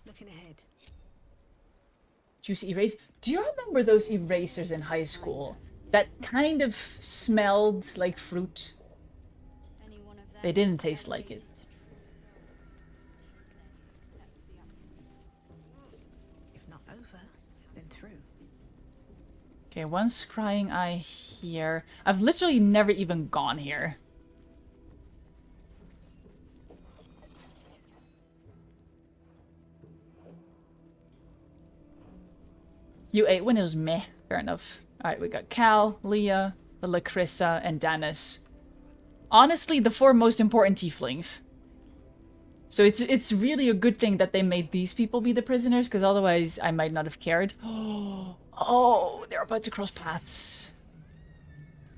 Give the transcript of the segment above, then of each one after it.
Looking ahead. Juicy erase. Do you remember those erasers in high school that kind of smelled like fruit? They didn't taste like it. If not over, then through. Okay, one scrying eye here. I've literally never even gone here. You ate when it was meh. Fair enough. Alright, we got Cal, Leah, Lacrissa, and Danis. Honestly, the 4 most important tieflings. So it's really a good thing that they made these people be the prisoners, because otherwise I might not have cared. Oh, they're about to cross paths.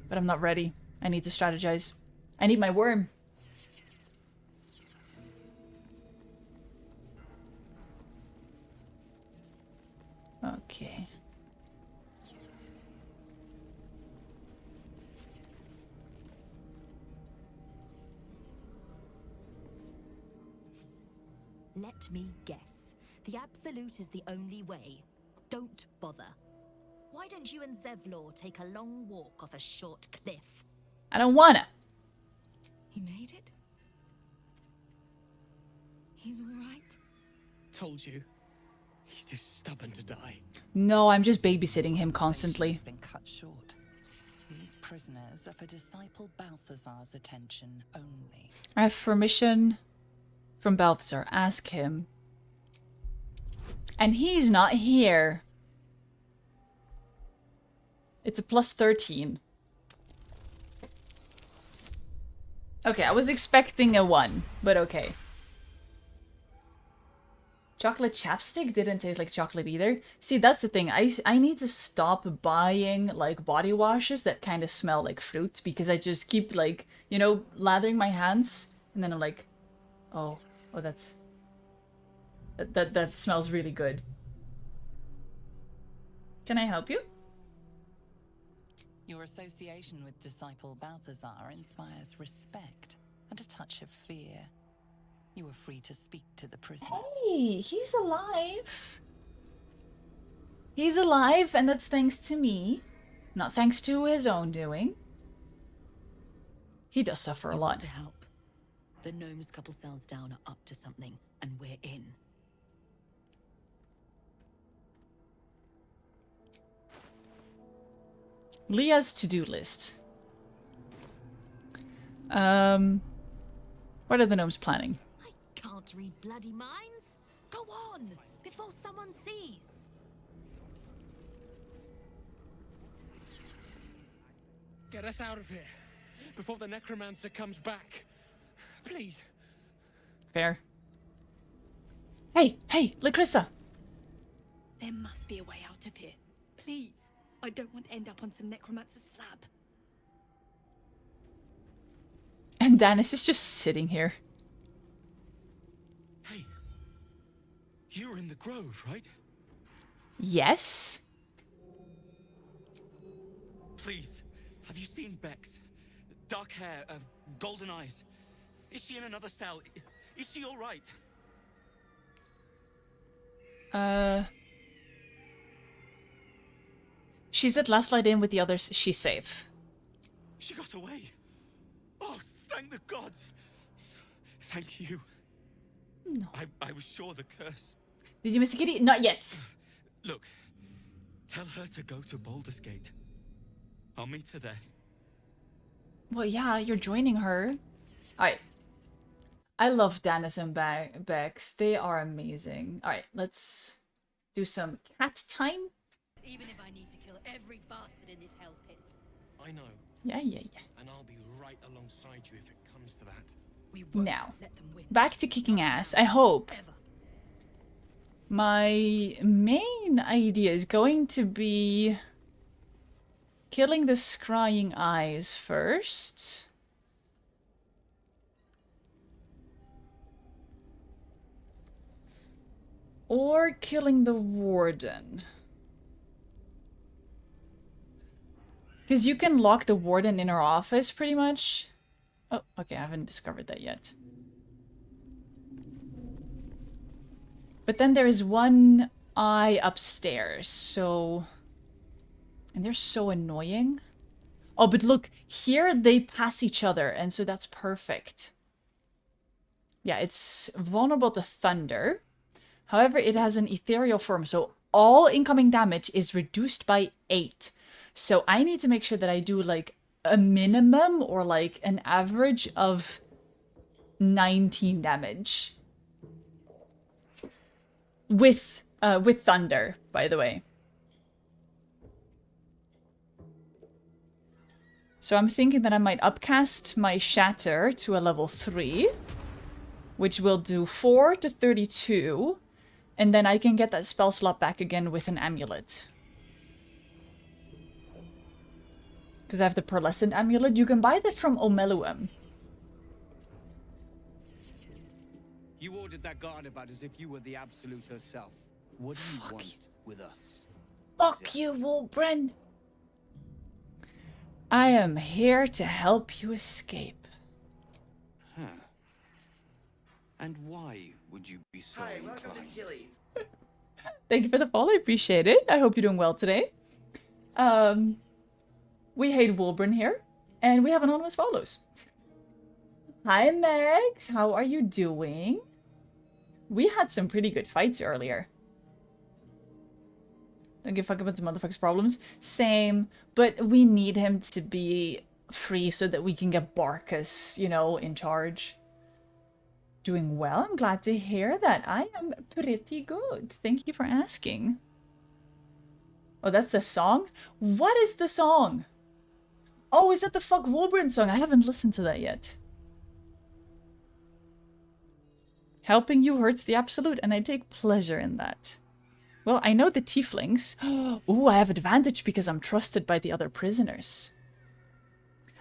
But I'm not ready. I need to strategize. I need my worm. Okay. Let me guess. The Absolute is the only way. Don't bother. Why don't you and Zevlor take a long walk off a short cliff? I don't wanna. He made it? He's all right? Told you. He's too stubborn to die. No, I'm just babysitting him constantly. Has been cut short. These prisoners are for disciple Balthazar's attention only. I have permission from Balthazar. Ask him. And he's not here. It's a plus 13. Okay, I was expecting a 1, but okay. Chocolate chapstick didn't taste like chocolate either. See, that's the thing. I need to stop buying, like, body washes that kind of smell like fruit, because I just keep, like, you know, lathering my hands, and then I'm like, oh, that's... That smells really good. Can I help you? Your association with disciple Balthazar inspires respect and a touch of fear. You are free to speak to the prisoners. Hey, he's alive. He's alive, and that's thanks to me. Not thanks to his own doing. He does suffer a lot. To help. The gnomes couple cells down are up to something, and we're in. Leah's to-do list. What are the gnomes planning? I can't read bloody minds. Go on, before someone sees. Get us out of here before the necromancer comes back. Please. Fair. Hey, Lacrissa! There must be a way out of here. Please. I don't want to end up on some necromancer's slab. And Danis is just sitting here. Hey. You were in the grove, right? Yes? Please. Have you seen Bex? Dark hair, golden eyes. Is she in another cell? Is she all right? She's at Last Light Inn with the others. She's safe. She got away. Oh, thank the gods. Thank you. No. I was sure the curse. Did you miss a kitty? Not yet. Look, tell her to go to Baldur's Gate. I'll meet her there. Well, yeah, you're joining her. Alright. I love Danis and Bex. They are amazing. Alright, let's do some cat time. Even if I need to kill every bastard in this hell's pit. I know. Yeah. And I'll be right alongside you if it comes to that. We won't Now, let them win. back to kicking ass, I hope. Ever. My main idea is going to be killing the scrying eyes first. Or killing the warden. Because you can lock the warden in her office, pretty much. Oh, okay, I haven't discovered that yet. But then there is one eye upstairs, so... And they're so annoying. Oh, but look, here they pass each other, and so that's perfect. Yeah, it's vulnerable to thunder. However, it has an ethereal form, so all incoming damage is reduced by 8. So I need to make sure that I do, like, a minimum or, like, an average of 19 damage. With thunder, by the way. So I'm thinking that I might upcast my Shatter to a level 3, which will do 4 to 32, and then I can get that spell slot back again with an amulet. Because I have the Pearlescent amulet. You can buy that from Omeluum. You ordered that guard about as if you were the Absolute herself. What do you want with us? Fuck you, Wolbren! I am here to help you escape. Huh. And why would you be so inclined? Thank you for the follow, I appreciate it. I hope you're doing well today. We hate Wolbren here, and we have anonymous follows. Hi, Megs. How are you doing? We had some pretty good fights earlier. Don't give a fuck about some motherfuckers' problems. Same, but we need him to be free so that we can get Barcus, you know, in charge. Doing well. I'm glad to hear that. I am pretty good. Thank you for asking. Oh, that's the song? What is the song? Oh, is that the Fuck Wolbren song? I haven't listened to that yet. Helping you hurts the Absolute, and I take pleasure in that. Well, I know the tieflings. Ooh, I have advantage because I'm trusted by the other prisoners.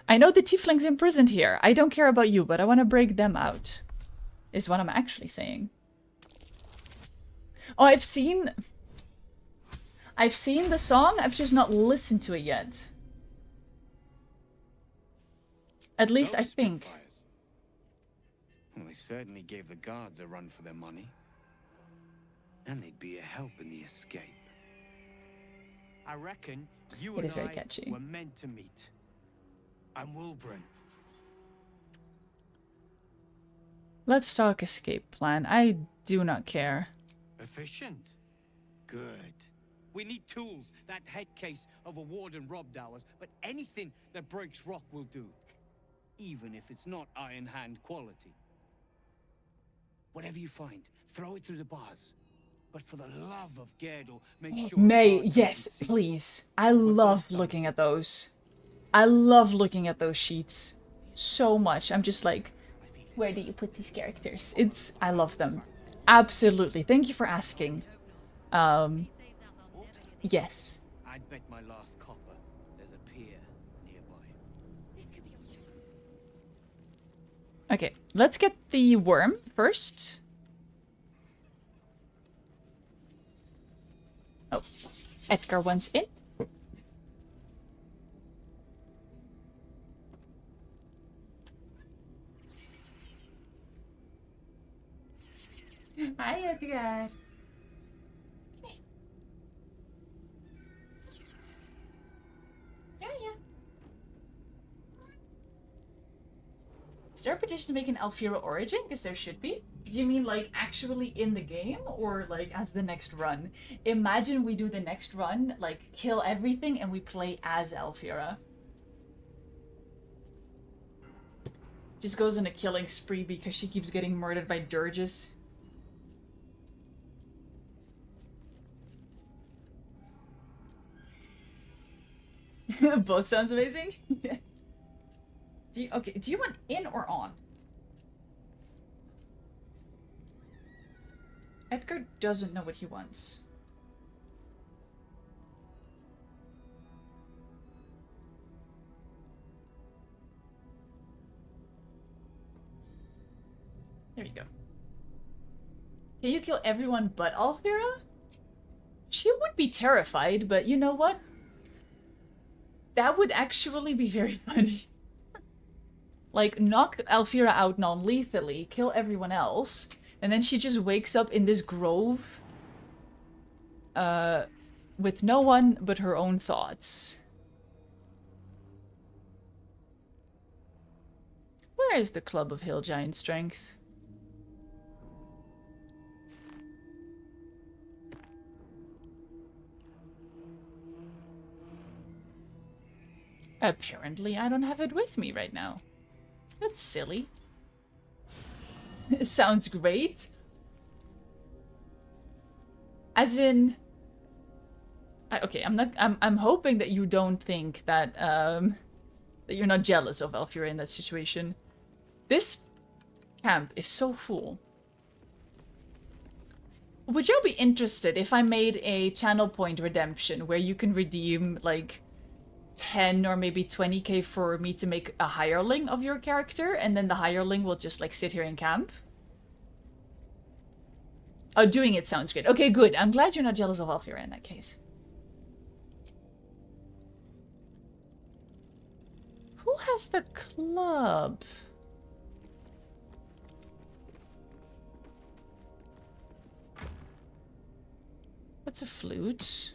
I know the tieflings imprisoned here. I don't care about you, but I want to break them out. Is what I'm actually saying. Oh, I've seen the song. I've just not listened to it yet. At least I think. Well, they certainly gave the guards a run for their money. And they'd be a help in the escape. I reckon you It and is very I catchy. were meant to meet. I'm Wolbren. Let's talk escape plan. I do not care. Efficient. Good. We need tools. That head case of a warden robbed ours, but anything that breaks rock will do. Even if it's not Iron Hand quality. Whatever you find, throw it through the bars. But for the love of Gerdel, make sure... May, guards yes, can see. please. I love looking at those. I love looking at those sheets so much. I'm just like, where do you put these characters? I love them. Absolutely. Thank you for asking. Yes. I'd bet my last copper there's a pier nearby. Okay, let's get the worm first. Oh, Edgar wants in. Hi, Edgar. Yeah, yeah. Is there a petition to make an Alfira origin? Because there should be. Do you mean like actually in the game or like as the next run? Imagine we do the next run, like kill everything and we play as Alfira. Just goes on a killing spree because she keeps getting murdered by Durges. Both sounds amazing. Do you want in or on? Edgar doesn't know what he wants. There you go. Can you kill everyone but Alfira? She would be terrified, but you know what? That would actually be very funny. Like, knock Alfira out non-lethally, kill everyone else, And then she just wakes up in this grove. With no one but her own thoughts. Where is the Club of Hill Giant Strength? Apparently, I don't have it with me right now. That's silly. It sounds great. As in... okay, I'm hoping that you don't think that, that you're not jealous of Elfira in that situation. This camp is so full. Would you be interested if I made a channel point redemption where you can redeem, like, 10 or maybe 20k for me to make a hireling of your character, and then the hireling will just, like, sit here in camp? Oh, doing it sounds good. Okay, good. I'm glad you're not jealous of Elfira in that case. Who has the club? What's a flute?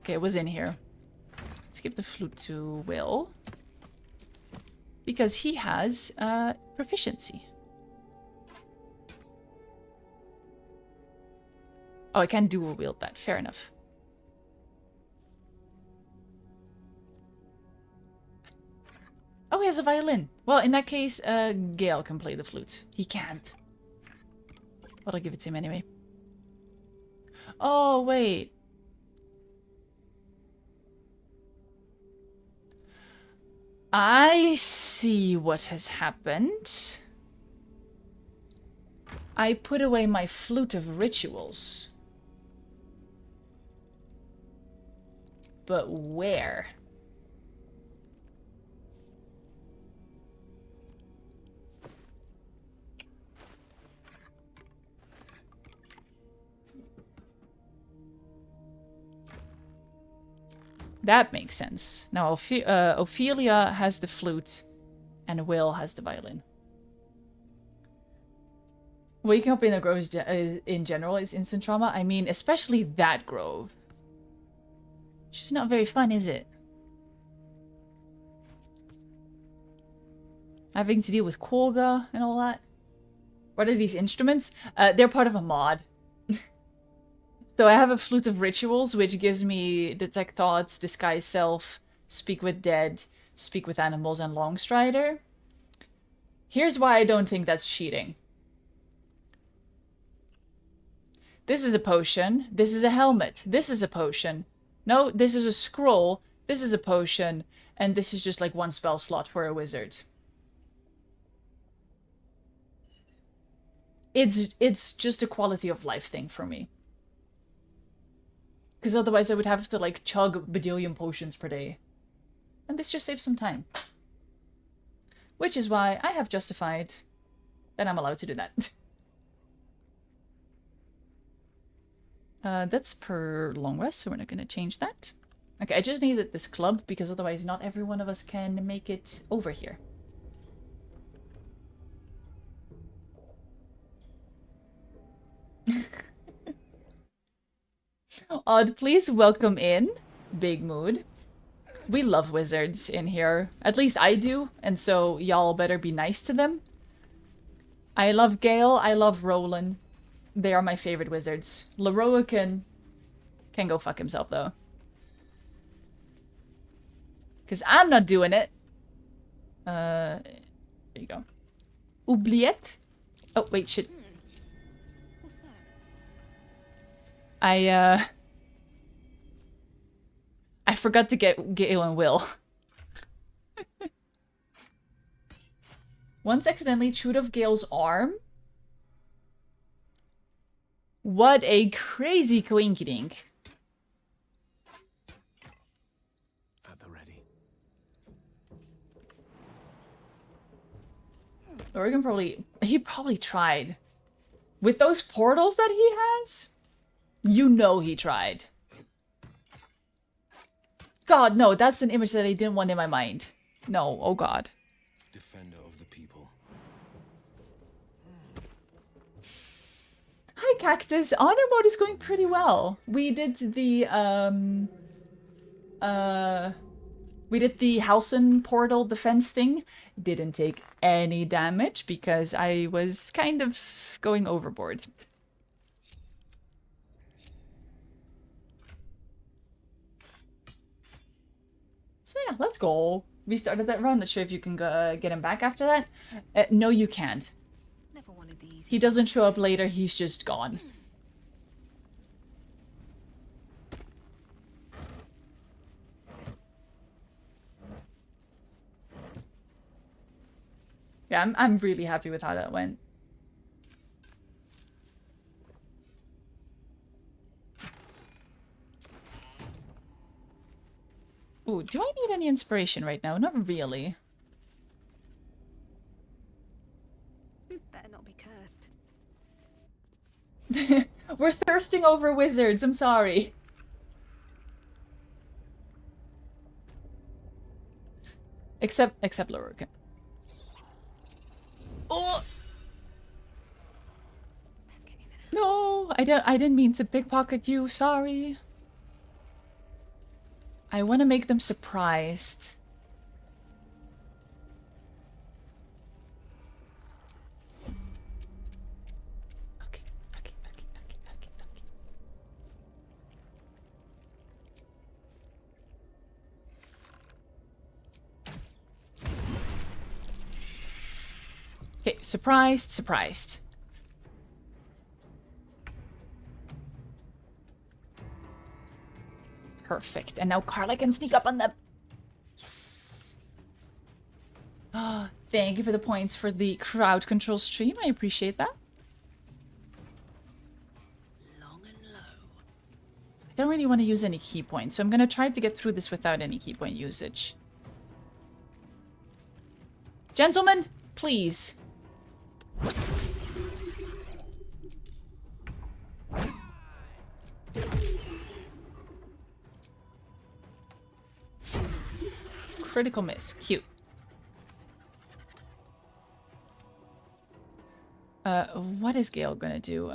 Okay, it was in here. Let's give the flute to Will. Because he has proficiency. Oh, I can dual wield that. Fair enough. Oh, he has a violin. Well, in that case, Gale can play the flute. He can't. But I'll give it to him anyway. Oh, wait. I see what has happened. I put away my flute of rituals. But where? That makes sense. Now, Ophelia has the flute, and Will has the violin. Waking up in a grove in general is instant trauma. I mean, especially that grove. It's just not very fun, is it? Having to deal with Kolga and all that. What are these instruments? They're part of a mod. So I have a Flute of Rituals, which gives me Detect Thoughts, Disguise Self, Speak with Dead, Speak with Animals, and Longstrider. Here's why I don't think that's cheating. This is a potion. This is a helmet. This is a potion. No, this is a scroll. This is a potion. And this is just like one spell slot for a wizard. It's just a quality of life thing for me. Because otherwise I would have to like chug a badillion potions per day. And this just saves some time. Which is why I have justified that I'm allowed to do that. That's per long rest, so we're not going to change that. Okay, I just needed this club because otherwise not every one of us can make it over here. Odd, please welcome in Big Mood. We love wizards in here. At least I do, and so y'all better be nice to them. I love Gale, I love Rolan. They are my favorite wizards. Leroy can go fuck himself, though. Because I'm not doing it. There you go. Oubliette? Oh, wait, shit. What's that? I forgot to get Gale and Will. Once accidentally chewed off Gale's arm. What a crazy coinkydink. At the ready. Oregon he probably tried. With those portals that he has? You know he tried. God, no, that's an image that I didn't want in my mind. No, oh god. Defender of the people. Cactus, honor mode is going pretty well. We did the Halcyon portal defense thing. Didn't take any damage because I was kind of going overboard. So yeah, let's go. We started that run. Not sure if you can get him back after that. No, you can't. Never wanted these. He doesn't show up later. He's just gone. Yeah, I'm really happy with how that went. Ooh, do I need any inspiration right now? Not really. Better not be cursed. We're thirsting over wizards, I'm sorry. Except Lurk. Oh! No, I didn't mean to pickpocket you, sorry. I want to make them surprised. Okay. Okay, surprised. Perfect. And now Carla can sneak up on them. Yes. Ah, thank you for the points for the crowd control stream. I appreciate that. Long and low. I don't really want to use any key points, so I'm going to try to get through this without any key point usage. Gentlemen, please. Critical miss. Cute. What is Gale gonna do?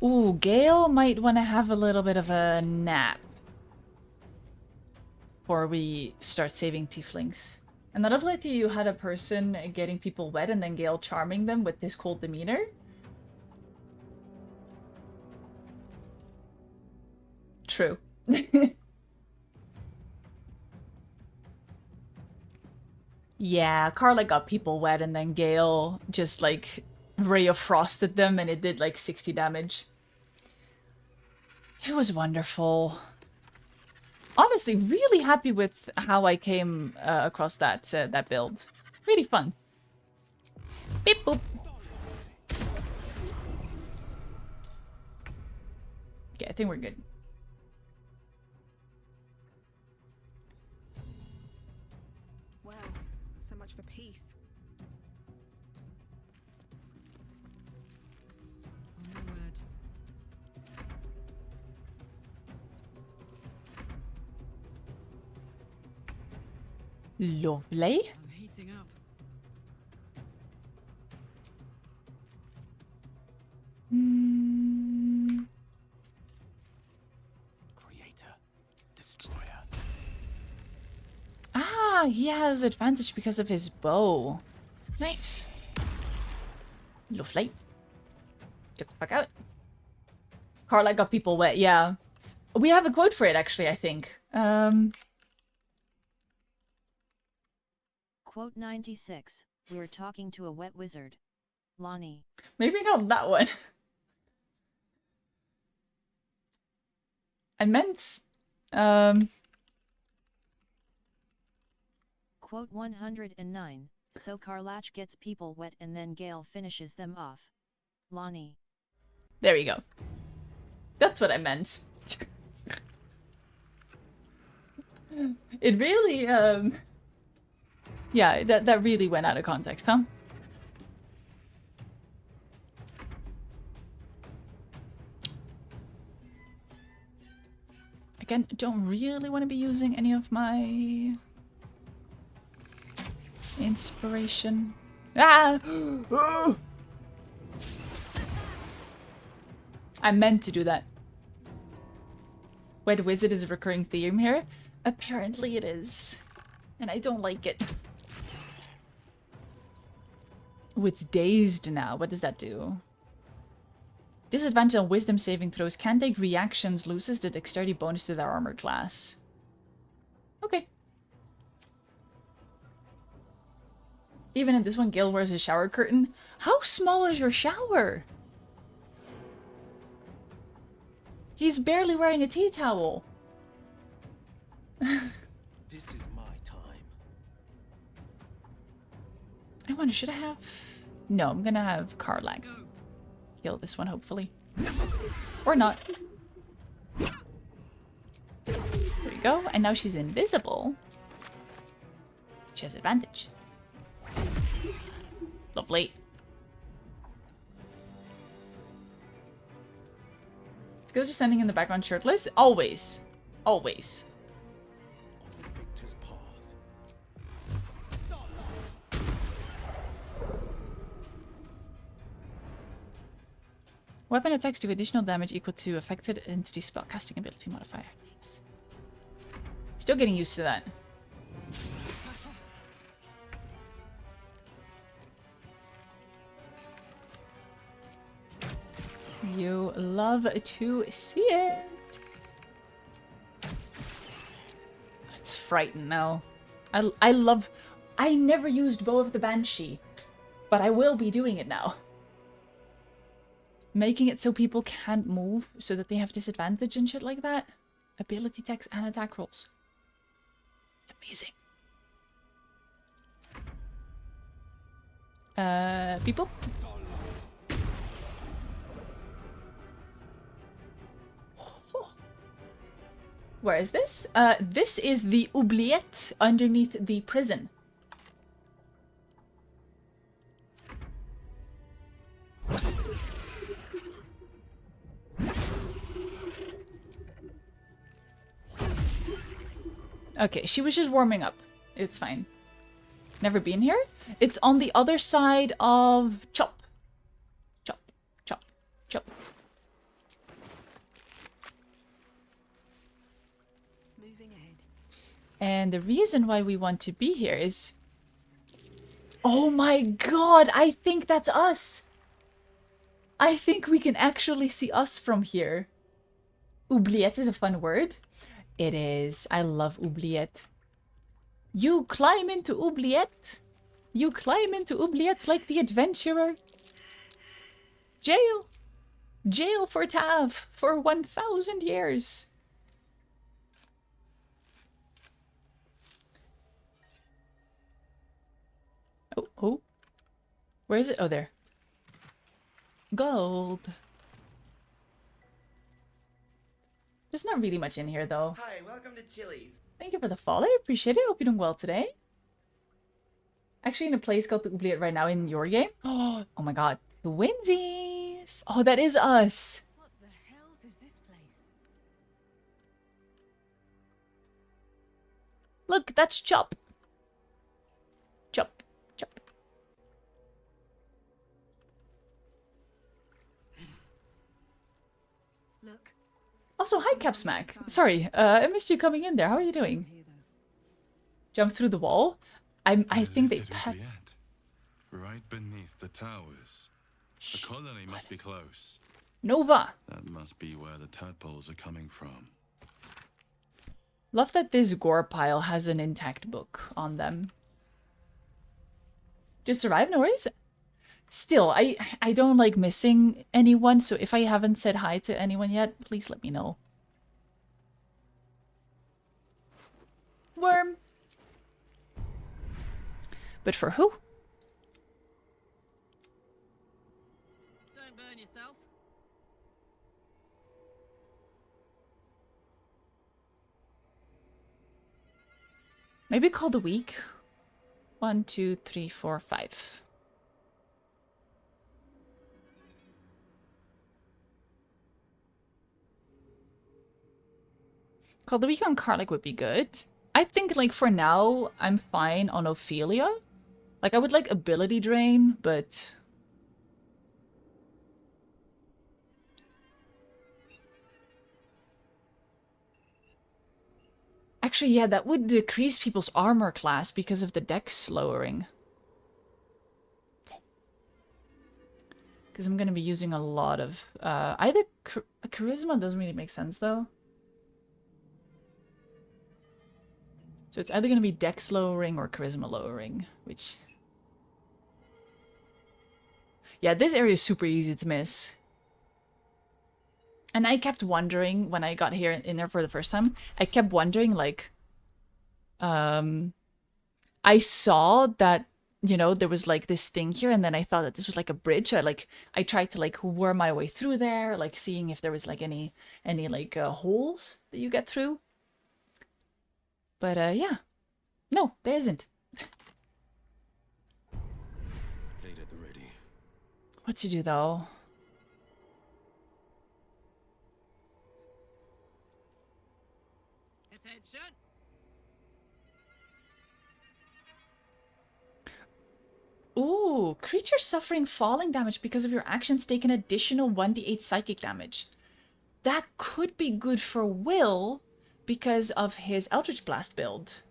Ooh, Gale might want to have a little bit of a nap before we start saving tieflings. And that ability you had a person getting people wet and then Gale charming them with his cold demeanor. True. Yeah, Carla got people wet and then Gale just like Ray of Frosted them and it did like 60 damage. It was wonderful. Honestly, really happy with how I came across that that build. Really fun. Beep boop. Okay, I think we're good. Well, so much for peace. Oh my word. Lovely. I'm heating up. Creator, destroyer. Ah, he has advantage because of his bow. Nice. Lovely. Get the fuck out. Carla got people wet, yeah. We have a quote for it, actually, I think. Quote 96. We're talking to a wet wizard. Lonnie. Maybe not that one. I meant... Quote 109. So Karlach gets people wet and then Gale finishes them off. Lonnie. There you go. That's what I meant. It really, yeah, that really went out of context, huh? Again, don't really want to be using any of my... Inspiration. Ah! I meant to do that. Wed Wizard is a recurring theme here. Apparently it is. And I don't like it. Oh, it's dazed now. What does that do? Disadvantage on wisdom saving throws. Can't take reactions. Loses the dexterity bonus to their armor class. Okay. Even in this one, Gale wears a shower curtain. How small is your shower? He's barely wearing a tea towel. This is my time. I wonder, should I have... No, I'm gonna have Karlach kill this one, hopefully. Or not. There we go. And now she's invisible. She has advantage. Lovely. Is Gil just standing in the background shirtless? Always. Always. On the victor's path. Weapon attacks do additional damage equal to affected entity spellcasting ability modifier. Nice. Still getting used to that. You love to see it. It's frightened now. I love... I never used Bow of the Banshee, but I will be doing it now. Making it so people can't move, so that they have disadvantage and shit like that. Ability text and attack rolls. It's amazing. People? Where is this? This is the oubliette underneath the prison. Okay, she was just warming up. It's fine. Never been here? It's on the other side of Chop. Chop, chop, chop. Moving ahead. And the reason why we want to be here is... Oh my god, I think that's us! I think we can actually see us from here. Oubliette is a fun word. It is. I love oubliette. You climb into oubliette. You climb into oubliette like the adventurer. Jail. Jail for Tav for 1,000 years. Oh, oh. Where is it? Oh, there. Gold. There's not really much in here, though. Hi, welcome to Chili's. Thank you for the follow. I appreciate it. Hope you're doing well today. Actually in a place called the Oubliette right now in your game. Oh my god. Twinsies. Oh, that is us. What the hell's is this place? Look, that's Chop. Chop. Chop. Look. Also, hi, Capsmack. Sorry, I missed you coming in there. How are you doing? Jump through the wall? I think they... Right beneath the towers. The colony must be close. Nova! That must be where the tadpoles are coming from. Love that this gore pile has an intact book on them. Just survive, no worries. Still, I don't like missing anyone, so if I haven't said hi to anyone yet, please let me know. Worm! But for who? Don't burn yourself. Maybe call the week. 1, 2, 3, 4, 5. Call the week on Karlach would be good. I think, like, for now, I'm fine on Ophelia. Like, I would like ability drain, but... Actually, yeah, that would decrease people's armor class because of the dex lowering. Because I'm going to be using a lot of... either... Charisma doesn't really make sense, though. So it's either going to be dex lowering or charisma lowering, which... Yeah, this area is super easy to miss. And I kept wondering, when I got here in there for the first time, I kept wondering, like... I saw that, you know, there was, like, this thing here, and then I thought that this was, like, a bridge. So I tried to, like, worm my way through there, like, seeing if there was, like, any holes that you get through. But, yeah. No, there isn't. Blade at the ready. What to do, though? Attention! Ooh, creatures suffering falling damage because of your actions take an additional 1d8 psychic damage. That could be good for Will because of his Eldritch Blast build.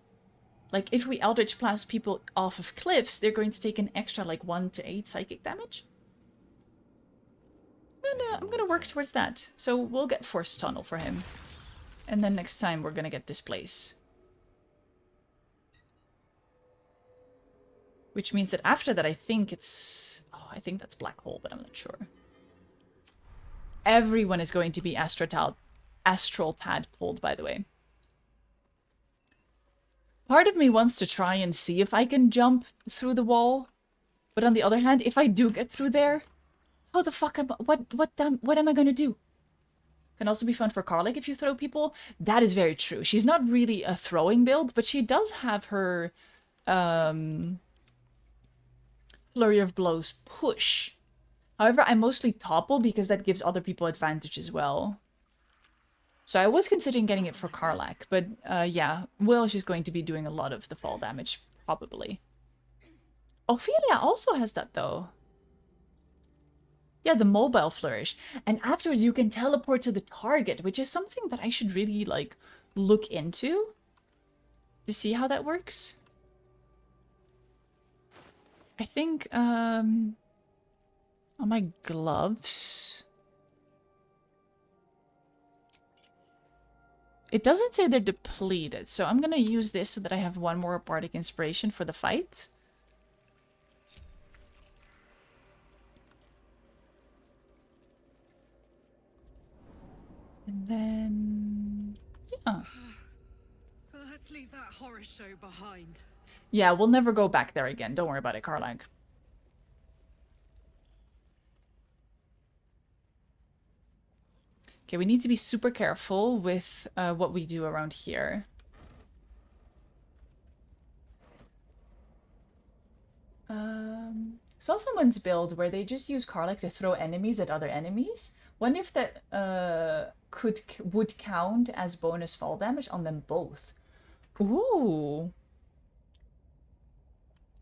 Like, if we Eldritch Blast people off of cliffs, they're going to take an extra, like, 1 to 8 psychic damage. And I'm gonna work towards that. So we'll get Force Tunnel for him. And then next time we're gonna get Displace. Which means that after that, I think it's... Oh, I think that's Black Hole, but I'm not sure. Everyone is going to be Astral Tadpoled, by the way. Part of me wants to try and see if I can jump through the wall. But on the other hand, if I do get through there, how the fuck am... What am I going to do? Can also be fun for Karlach if you throw people. That is very true. She's not really a throwing build, but she does have her... Flurry of Blows push. However, I mostly topple because that gives other people advantage as well. So I was considering getting it for Karlach, but yeah, Will, she's going to be doing a lot of the fall damage, probably. Ophelia also has that, though. Yeah, the mobile flourish. And afterwards you can teleport to the target, which is something that I should really, like, look into to see how that works. I think, on my gloves... It doesn't say they're depleted, so I'm gonna use this so that I have one more Bardic Inspiration for the fight. And then... yeah. Let's leave that horror show behind. Yeah, we'll never go back there again. Don't worry about it, Karlach. Okay, we need to be super careful with what we do around here. Saw someone's build where they just use Karlach to throw enemies at other enemies. Wonder if that would count as bonus fall damage on them both. Ooh.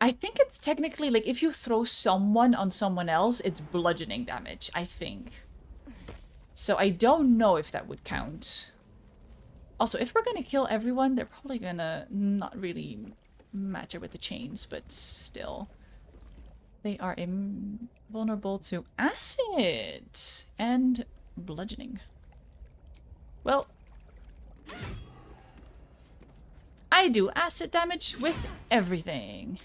I think it's technically, like, if you throw someone on someone else, it's bludgeoning damage, I think. So I don't know if that would count. Also, if we're gonna kill everyone, they're probably gonna not really match it with the chains, but still. They are invulnerable to acid and bludgeoning. Well, I do acid damage with everything.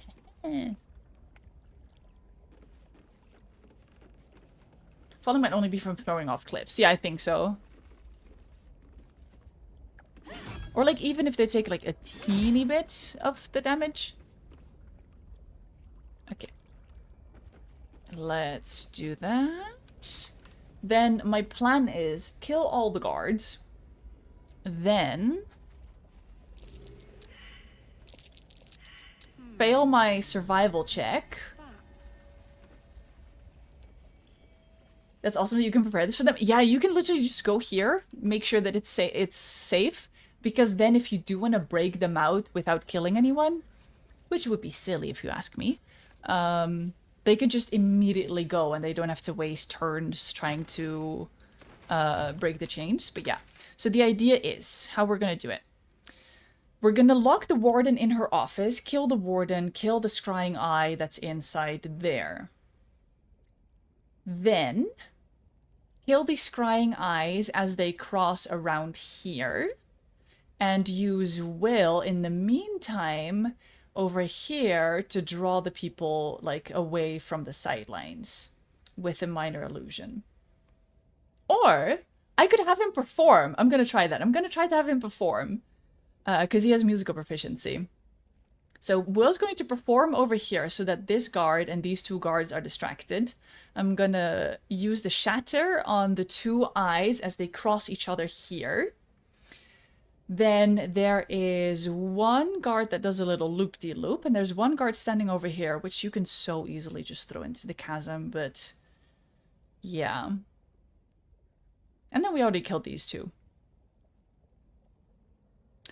Falling might only be from throwing off cliffs. Yeah, I think so. Or, like, even if they take, like, a teeny bit of the damage. Okay. Let's do that. Then my plan is kill all the guards. Then... fail my survival check. That's awesome that you can prepare this for them. Yeah, you can literally just go here, make sure that it's safe, because then if you do want to break them out without killing anyone, which would be silly if you ask me, they could just immediately go and they don't have to waste turns trying to break the chains. But yeah, so the idea is how we're gonna do it. We're gonna lock the warden in her office, kill the warden, kill the scrying eye that's inside there. Then kill the scrying eyes as they cross around here, and use Will in the meantime over here to draw the people like away from the sidelines with a minor illusion. Or I could have him perform. I'm gonna try that. I'm gonna try to have him perform because he has musical proficiency. So Will's going to perform over here so that this guard and these two guards are distracted. I'm gonna use the shatter on the two eyes as they cross each other here. Then there is one guard that does a little loop-de-loop, and there's one guard standing over here, which you can so easily just throw into the chasm, but yeah. And then we already killed these two.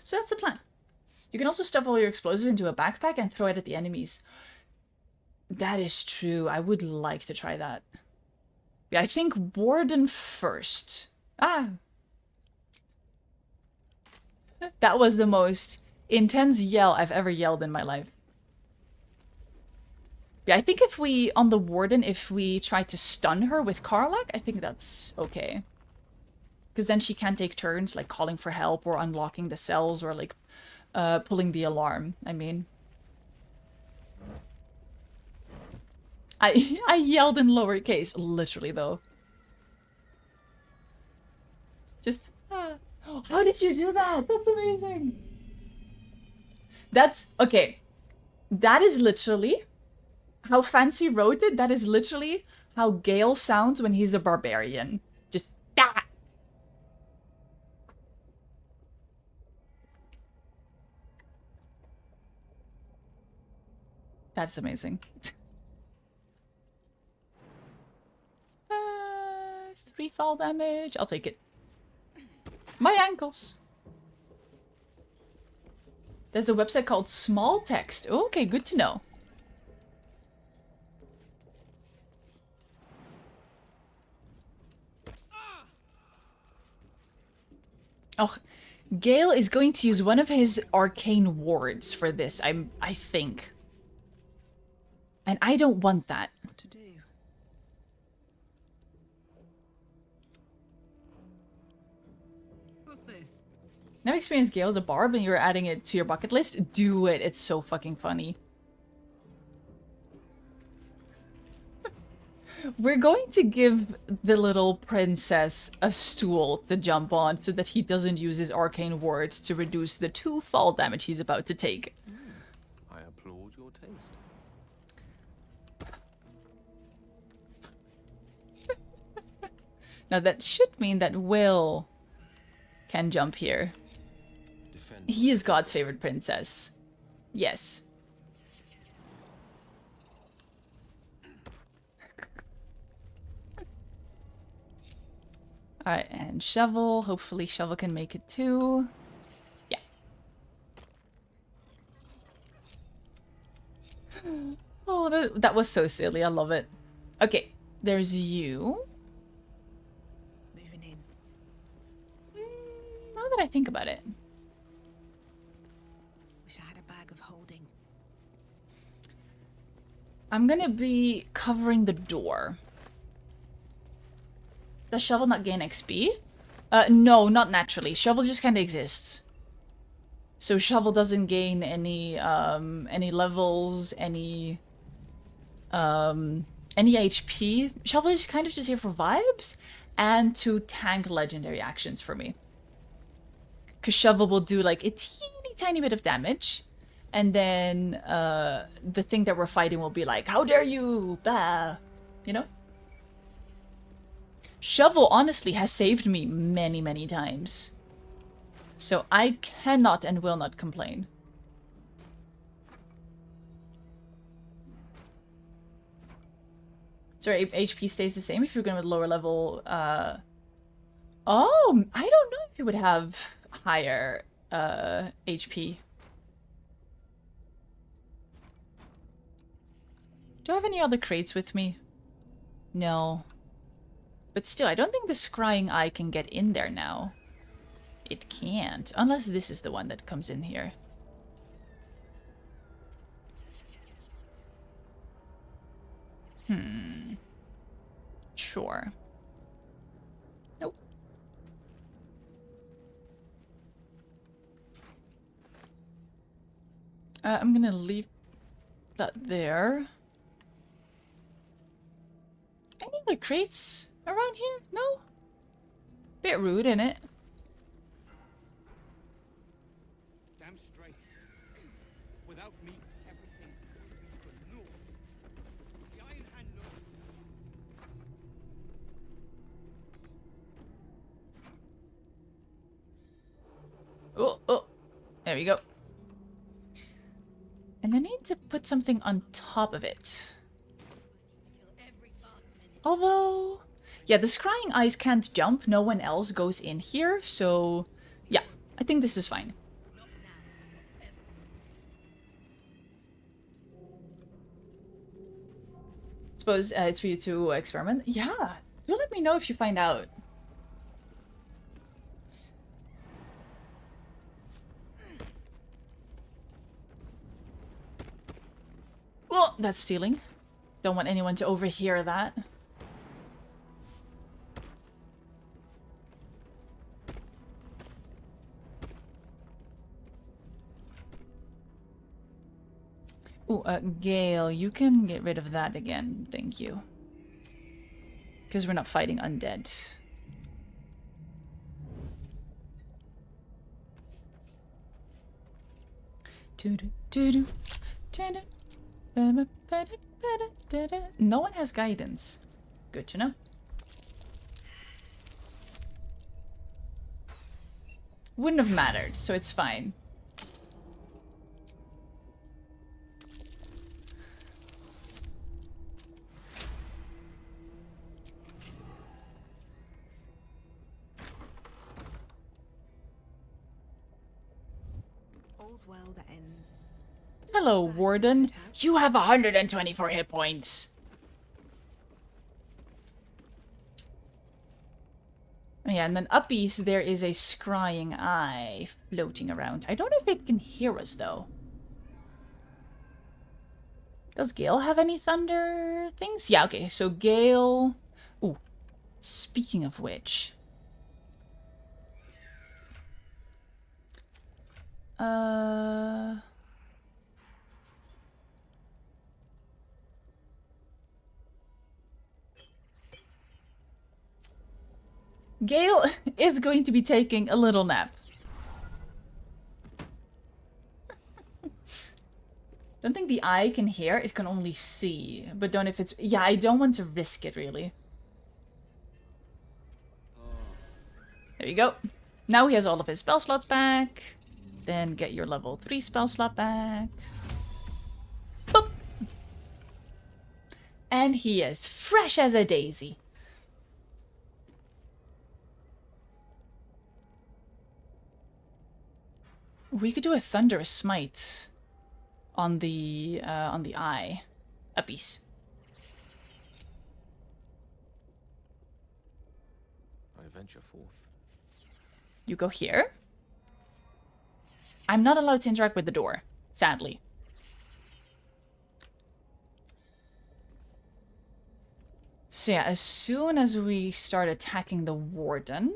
So that's the plan. You can also stuff all your explosive into a backpack and throw it at the enemies. That is true. I would like to try that. Yeah, I think Warden first. Ah. That was the most intense yell I've ever yelled in my life. Yeah, I think if we, on the Warden, if we try to stun her with Karlach, I think that's okay. Because then she can take turns, like calling for help or unlocking the cells or like pulling the alarm, I mean. I yelled in lowercase, literally though. Just, how did you do that? That's amazing. That's, okay. That is literally, how Fancy wrote it, that is literally how Gale sounds when he's a barbarian. Just, ah! That's amazing. 3 fall damage. I'll take it. My ankles. There's a website called Small Text. Okay, good to know. Oh, Gale is going to use one of his arcane wards for this, I think. And I don't want that. What to do? What's this? Never experienced Gale as a barb and you're adding it to your bucket list? Do it. It's so fucking funny. We're going to give the little princess a stool to jump on so that he doesn't use his arcane wards to reduce the 2 fall damage he's about to take. I applaud your taste. Now that should mean that Will can jump here. He is God's favorite princess. Yes. Alright, and Shovel. Hopefully Shovel can make it too. Yeah. Oh, that was so silly. I love it. Okay, there's you. Moving in. Now that I think about it. Wish I had a bag of holding. I'm gonna be covering the door. Does Shovel not gain XP? No, not naturally. Shovel just kind of exists. So Shovel doesn't gain any levels, any HP. Shovel is kind of just here for vibes and to tank legendary actions for me. Because Shovel will do like a teeny tiny bit of damage. And then the thing that we're fighting will be like, how dare you, bah, you know? Shovel honestly has saved me many, many times. So I cannot and will not complain. Sorry, HP stays the same if you're going with lower level. Oh, I don't know if you would have higher HP. Do I have any other crates with me? No. But still, I don't think the scrying eye can get in there now. It can't. Unless this is the one that comes in here. Sure. Nope. I'm gonna leave that there. Any other crates around here? No? Bit rude, innit? Damn straight. Without me, everything would be for naught. The Iron Hand knows. Oh. There we go. And I need to put something on top of it. Although, yeah, the scrying eyes can't jump. No one else goes in here. So, yeah, I think this is fine. Suppose it's for you to experiment. Yeah, do let me know if you find out. Oh, that's stealing. Don't want anyone to overhear that. Ooh, Gale, you can get rid of that again. Thank you. Because we're not fighting undead. No one has guidance. Good to know. Wouldn't have mattered, so it's fine. All's well that ends. Hello, Warden. You have 124 hit points. Yeah, and then up east there is a scrying eye floating around. I don't know if it can hear us, though. Does Gale have any thunder things? Yeah, okay, so Gale... Ooh, speaking of which... Gale is going to be taking a little nap. Don't think the eye can hear, it can only see. But don't if it's... Yeah, I don't want to risk it, really. There you go. Now he has all of his spell slots back. Then get your level 3 spell slot back. Boop. And he is fresh as a daisy. We could do a thunderous smite on the eye. A piece. I venture forth. You go here. I'm not allowed to interact with the door, sadly. So yeah, as soon as we start attacking the Warden,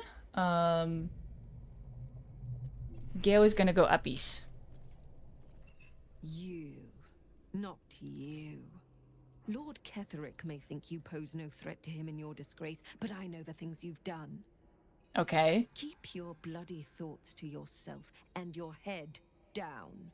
Gale is gonna go up east. You, not you. Lord Ketherick may think you pose no threat to him in your disgrace, but I know the things you've done. Okay. Keep your bloody thoughts to yourself and your head down.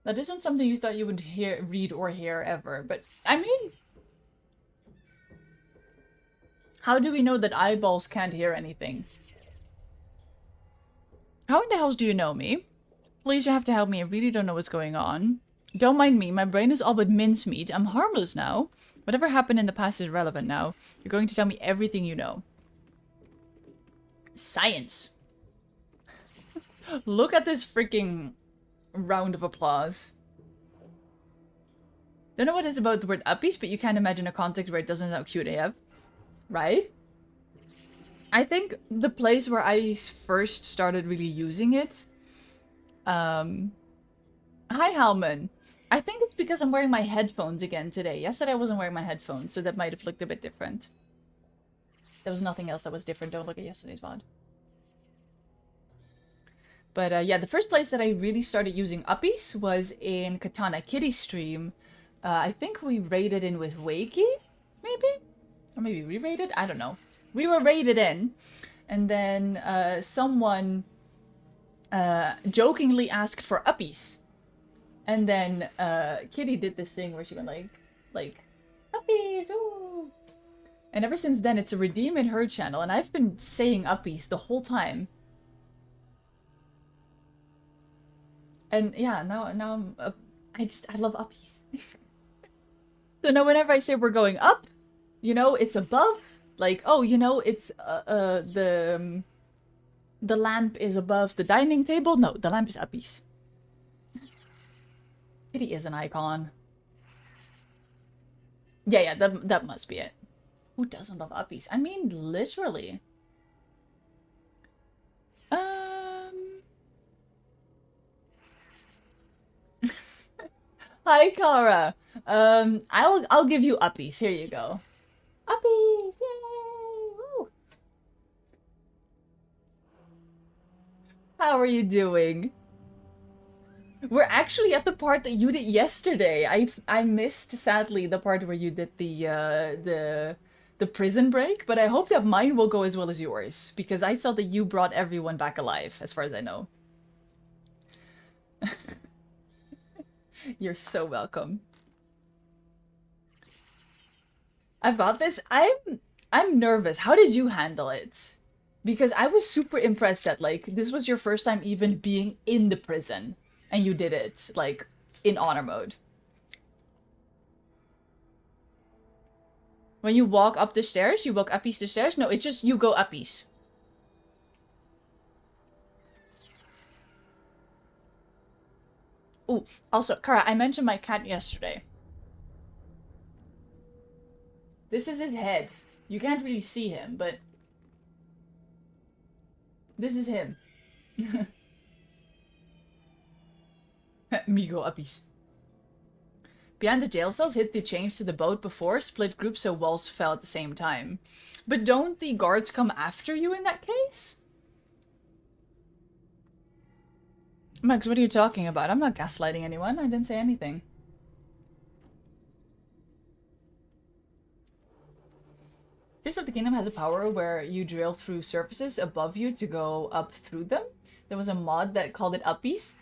That isn't something you thought you would read or hear ever, but I mean... How do we know that eyeballs can't hear anything? How in the hell do you know me? Please, you have to help me. I really don't know what's going on. Don't mind me. My brain is all but mincemeat. I'm harmless now. Whatever happened in the past is relevant now. You're going to tell me everything you know. Science. Look at this freaking round of applause. Don't know what it's about the word uppies, but you can't imagine a context where it doesn't sound cute AF. Right? I think the place where I first started really using it... Hi, Halman. I think it's because I'm wearing my headphones again today. Yesterday I wasn't wearing my headphones, so that might have looked a bit different. There was nothing else that was different. Don't look at yesterday's VOD. But yeah, the first place that I really started using uppies was in Katana Kitty stream. I think we raided in with Wakey, maybe? Or maybe we raided? I don't know. We were raided in, and then someone jokingly asked for uppies. And then Kitty did this thing where she went like, uppies, ooh. And ever since then, it's a redeem in her channel, and I've been saying uppies the whole time. And yeah, now I'm, I love uppies. So now whenever I say we're going up, you know, it's above. Like, oh, you know, it's the lamp is above the dining table. No, the lamp is uppies. Kitty is an icon. Yeah, that must be it. Who doesn't love uppies? I mean, literally. Hi, Kara. I'll give you uppies. Here you go. Uppies! Yay! Woo! How are you doing? We're actually at the part that you did yesterday. I missed, sadly, the part where you did the prison break, but I hope that mine will go as well as yours, because I saw that you brought everyone back alive, as far as I know. You're so welcome. I've got this. I'm nervous. How did you handle it? Because I was super impressed that, like, this was your first time even being in the prison. And you did it, like, in honor mode. When you walk up the stairs, you walk uppies the stairs? No, it's just you go uppies. Ooh, also, Kara, I mentioned my cat yesterday. This is his head. You can't really see him, but... this is him. Migo uppies. Behind the jail cells, hit the chains to the boat before, split groups so walls fell at the same time. But don't the guards come after you in that case? Max, what are you talking about? I'm not gaslighting anyone. I didn't say anything. Tears of the Kingdom has a power where you drill through surfaces above you to go up through them. There was a mod that called it uppies.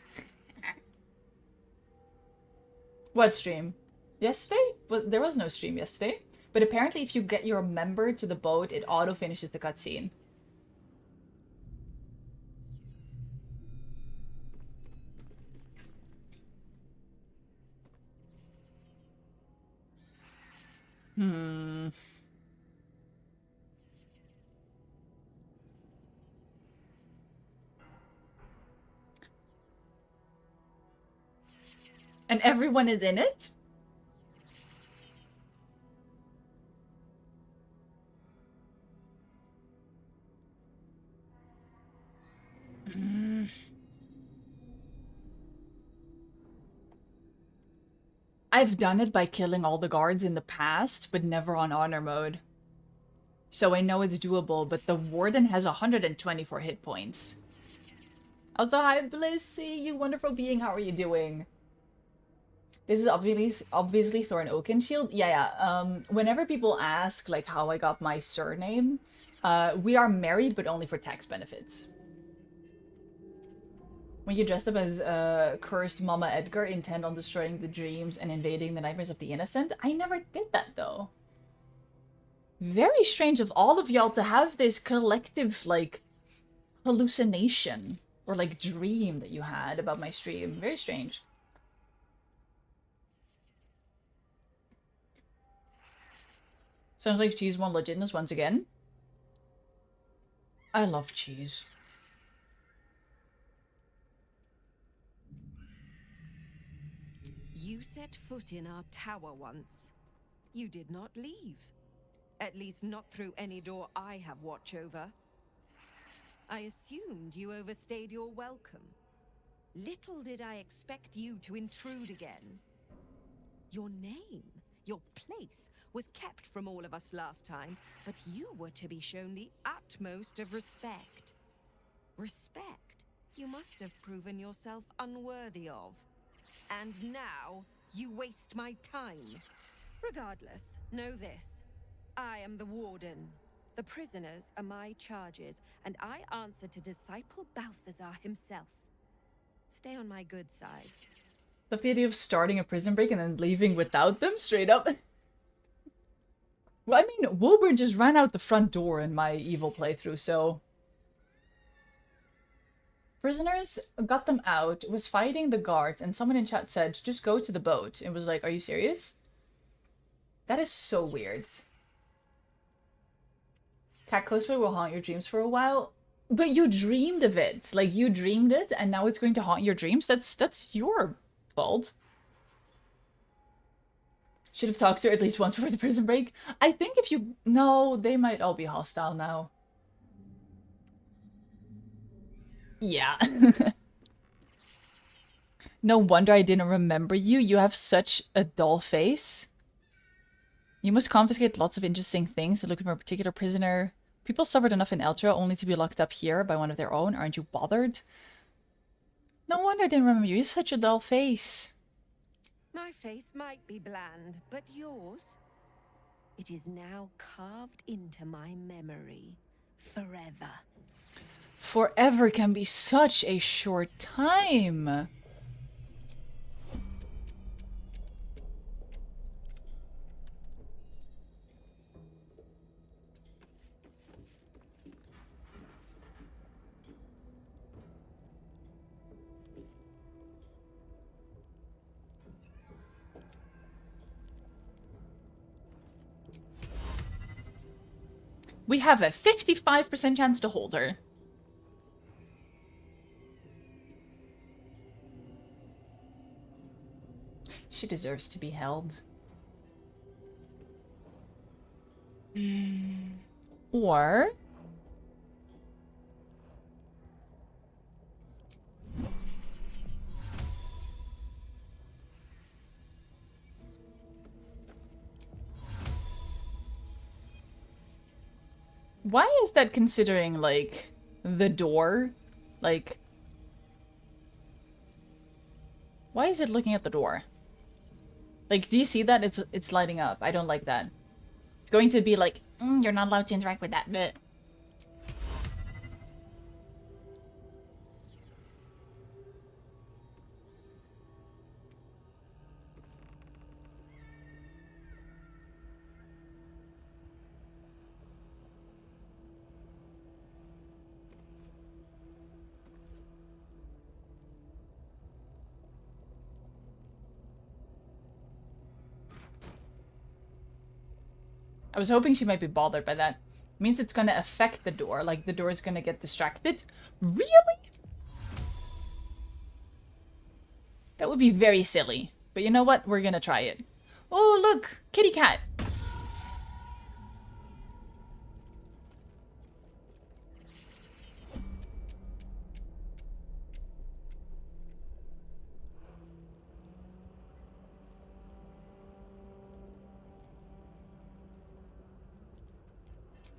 What stream? Yesterday? Well, there was no stream yesterday. But apparently if you get your member to the boat, it auto-finishes the cutscene. And everyone is in it? I've done it by killing all the guards in the past, but never on honor mode. So I know it's doable, but the warden has 124 hit points. Also, hi Blissy, you wonderful being, how are you doing? This is obviously Thorn Oakenshield. Yeah. Whenever people ask, like, how I got my surname, we are married, but only for tax benefits. When you dressed up as cursed Mama Edgar, intent on destroying the dreams and invading the nightmares of the innocent, I never did that, though. Very strange of all of y'all to have this collective, like, hallucination or, like, dream that you had about my stream. Very strange. Sounds like Cheese won legitness once again. I love cheese. You set foot in our tower once. You did not leave. At least not through any door I have watch over. I assumed you overstayed your welcome. Little did I expect you to intrude again. Your name, your place, was kept from all of us last time, but you were to be shown the utmost of respect. Respect you must have proven yourself unworthy of. And now, you waste my time. Regardless, know this. I am the warden. The prisoners are my charges, and I answer to Disciple Balthazar himself. Stay on my good side. Love the idea of starting a prison break and then leaving without them, straight up. Well, I mean, Wilbur just ran out the front door in my evil playthrough, so... Prisoners got them out, was fighting the guards, and someone in chat said, just go to the boat. It was like, are you serious? That is so weird. Cat cosplay will haunt your dreams for a while. But you dreamed of it. Like, you dreamed it, and now it's going to haunt your dreams? That's your fault. Should have talked to her at least once before the prison break. I think if you... No, they might all be hostile now. Yeah. No wonder I didn't remember you. You have such a dull face. You must confiscate lots of interesting things. Looking for a particular prisoner. People suffered enough in Eltra only to be locked up here by one of their own. Aren't you bothered? No wonder I didn't remember you. You have such a dull face. My face might be bland, but yours? It is now carved into my memory. Forever. Forever can be such a short time. We have a 55% chance to hold her. She deserves to be held. Or... Why is that considering, like, the door? Like... Why is it looking at the door? Like, do you see that? It's lighting up. I don't like that. It's going to be like, you're not allowed to interact with that bit. I was hoping she might be bothered by that. Means it's gonna affect the door, like the door is gonna get distracted. Really? That would be very silly. But you know what? We're gonna try it. Oh, look! Kitty cat!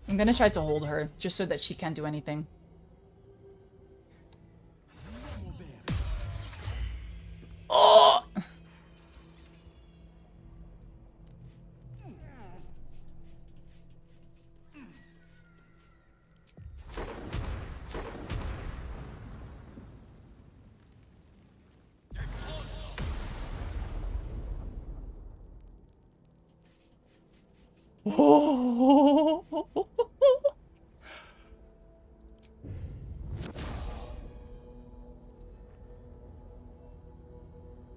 I'm gonna try to hold her, just so that she can't do anything. Oh! Oh!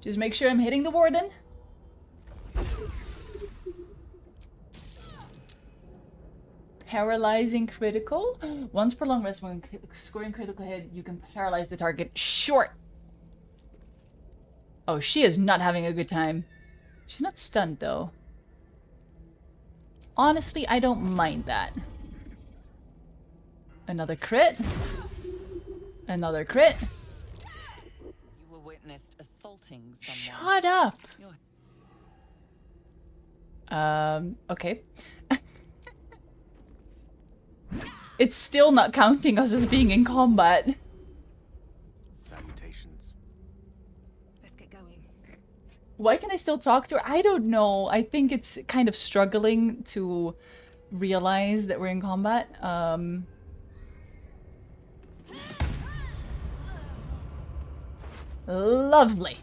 Just make sure I'm hitting the warden. Paralyzing critical. Once per long rest, when scoring critical hit, you can paralyze the target. Short. Oh, she is not having a good time. She's not stunned, though. Honestly, I don't mind that. Another crit. Another crit. You were witnessed assaulting someone. Shut up. Okay. It's still not counting us as being in combat. Salutations. Let's get going. Why can I still talk to her? I don't know. I think it's kind of struggling to realize that we're in combat. Lovely.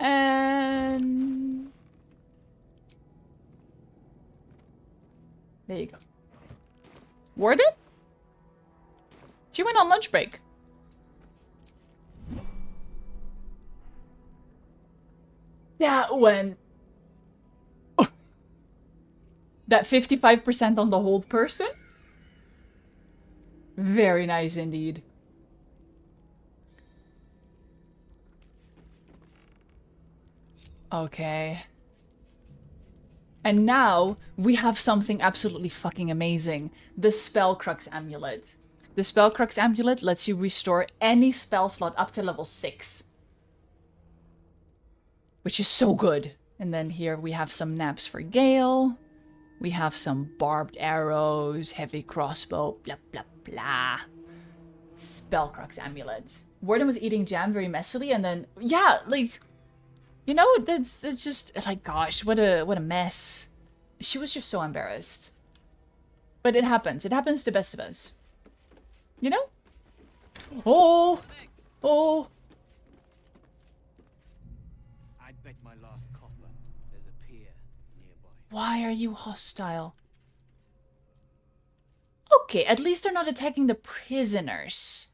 And there you go. Warden? She went on lunch break. That went... That 55% on the hold person? Very nice indeed. Okay. And now we have something absolutely fucking amazing. The Spellcrux Amulet. The Spellcrux Amulet lets you restore any spell slot up to level 6. Which is so good. And then here we have some naps for Gale. We have some barbed arrows, heavy crossbow, blah blah blah. Spellcrux Amulet. Warden was eating jam very messily and then... Yeah, like... You know, that's just... Like, gosh, what a mess. She was just so embarrassed. But it happens. It happens to best of us. You know? Oh! Oh! I bet my last copper there's a pier nearby. Why are you hostile? Okay, at least they're not attacking the prisoners.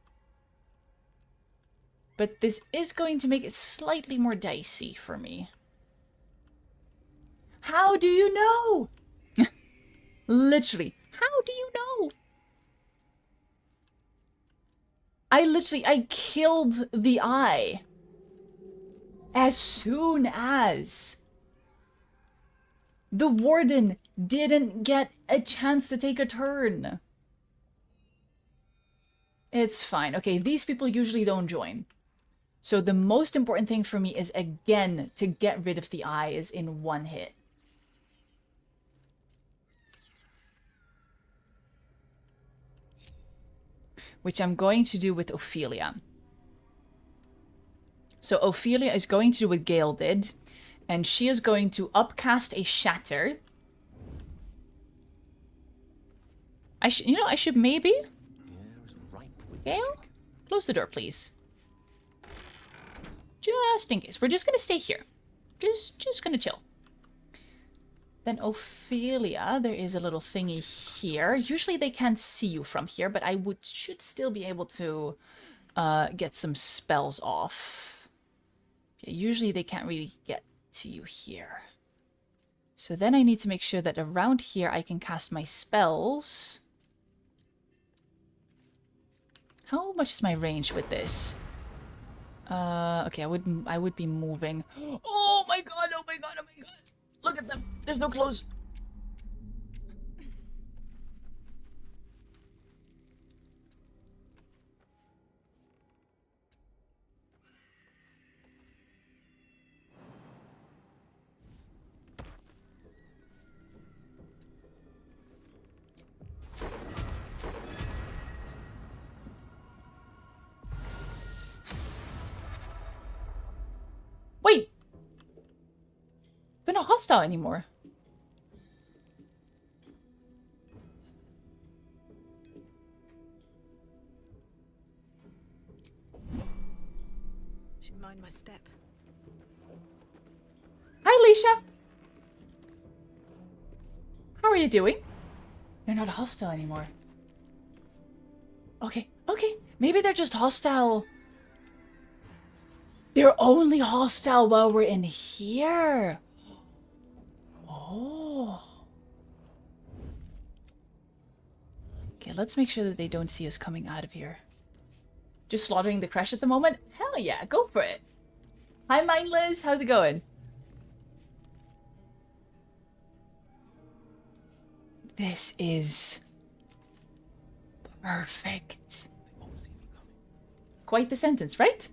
But this is going to make it slightly more dicey for me. How do you know? Literally, how do you know? I killed the eye. As soon as the warden didn't get a chance to take a turn. It's fine. Okay, these people usually don't join. So the most important thing for me is, again, to get rid of the eyes in one hit. Which I'm going to do with Ophelia. So Ophelia is going to do what Gale did. And she is going to upcast a Shatter. I should maybe... Gale? Close the door, please. Just in case. We're just gonna stay here. Just gonna chill. Then Ophelia, there is a little thingy here. Usually they can't see you from here, but I should still be able to get some spells off. Yeah, usually they can't really get to you here. So then I need to make sure that around here I can cast my spells. How much is my range with this? Okay, I would be moving. Oh my god, oh my god, oh my god. Look at them. There's no clothes. Wait! They're not hostile anymore. Should mind my step. Hi, Alicia! How are you doing? They're not hostile anymore. Okay, okay. Maybe they're just hostile They're only hostile while we're in here. Oh. Okay, let's make sure that they don't see us coming out of here. Just slaughtering the crash at the moment? Hell yeah, go for it. Hi, Mindless. How's it going? This is perfect. Quite the sentence, right?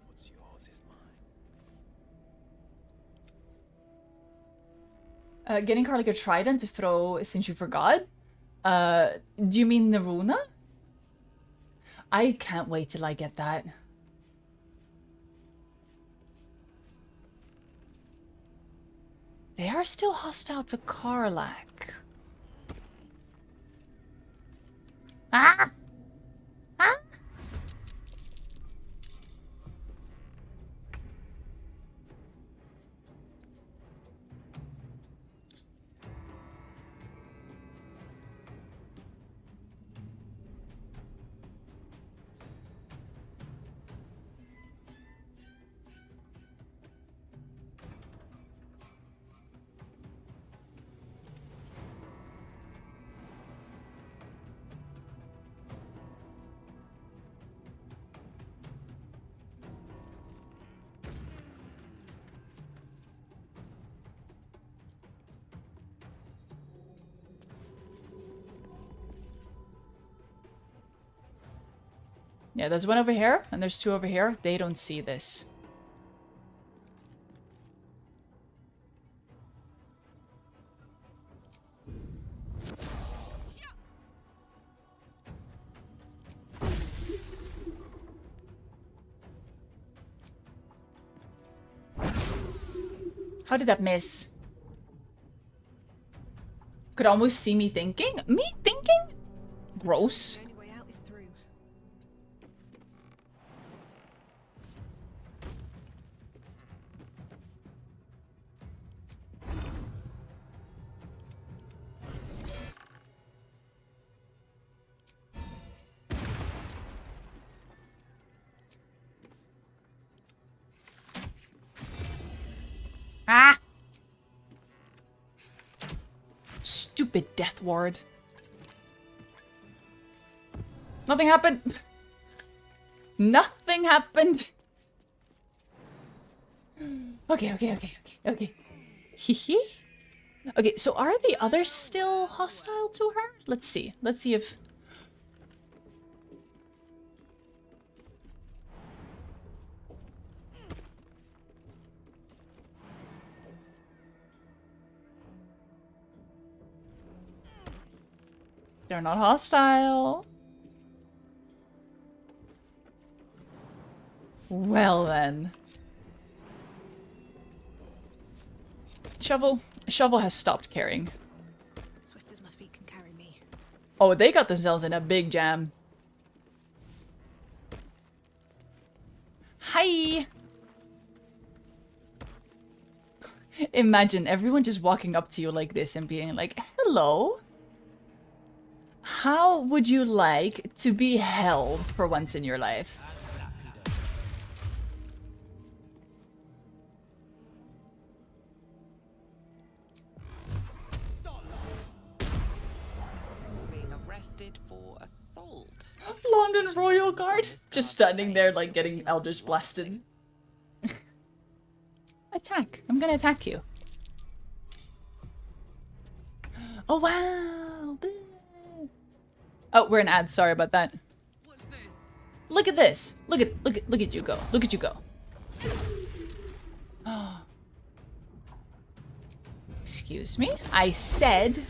What's yours is mine. Getting Karlika Trident to throw since you forgot? Do you mean Naruna? I can't wait till I get that. They are still hostile to Karlak. Ah! Ah! Yeah, there's one over here, and there's two over here. They don't see this. How did that miss? Could almost see me thinking? Me thinking? Gross. Ah! Stupid death ward. Nothing happened. Nothing happened. Okay. Hehe. Okay, so are the others still hostile to her? Let's see. Let's see if... They're not hostile. Well then. Shovel has stopped caring. Swift as my feet can carry me. Oh, they got themselves in a big jam. Hi! Imagine everyone just walking up to you like this and being like, hello? How would you like to be held for once in your life? Being arrested for assault. London Royal Guard? Just standing there like getting Eldritch blasted. Attack. I'm gonna attack you. Oh wow! Oh, we're in ads. Sorry about that. Look at this. Look at you go. Look at you go. Oh. Excuse me. I said.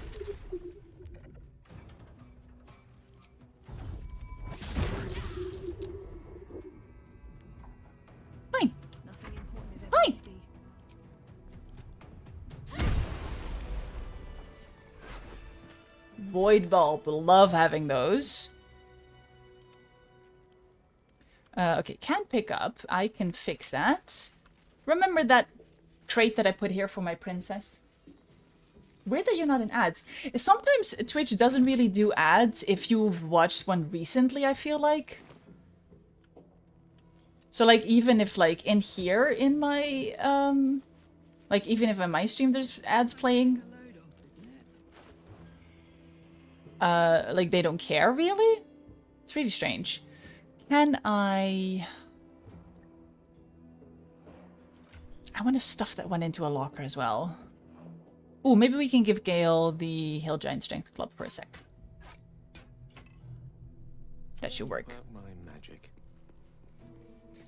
Fine. Fine. Void Bulb. Love having those. Okay, can't pick up. I can fix that. Remember that trait that I put here for my princess? Weird that you're not in ads. Sometimes Twitch doesn't really do ads if you've watched one recently, I feel like. So like even if like in here in my like even if in my stream there's ads playing, like they don't care really? It's really strange. Can I want to stuff that one into a locker as well. Ooh, maybe we can give Gale the Hill Giant Strength Club for a sec. That should work. My magic.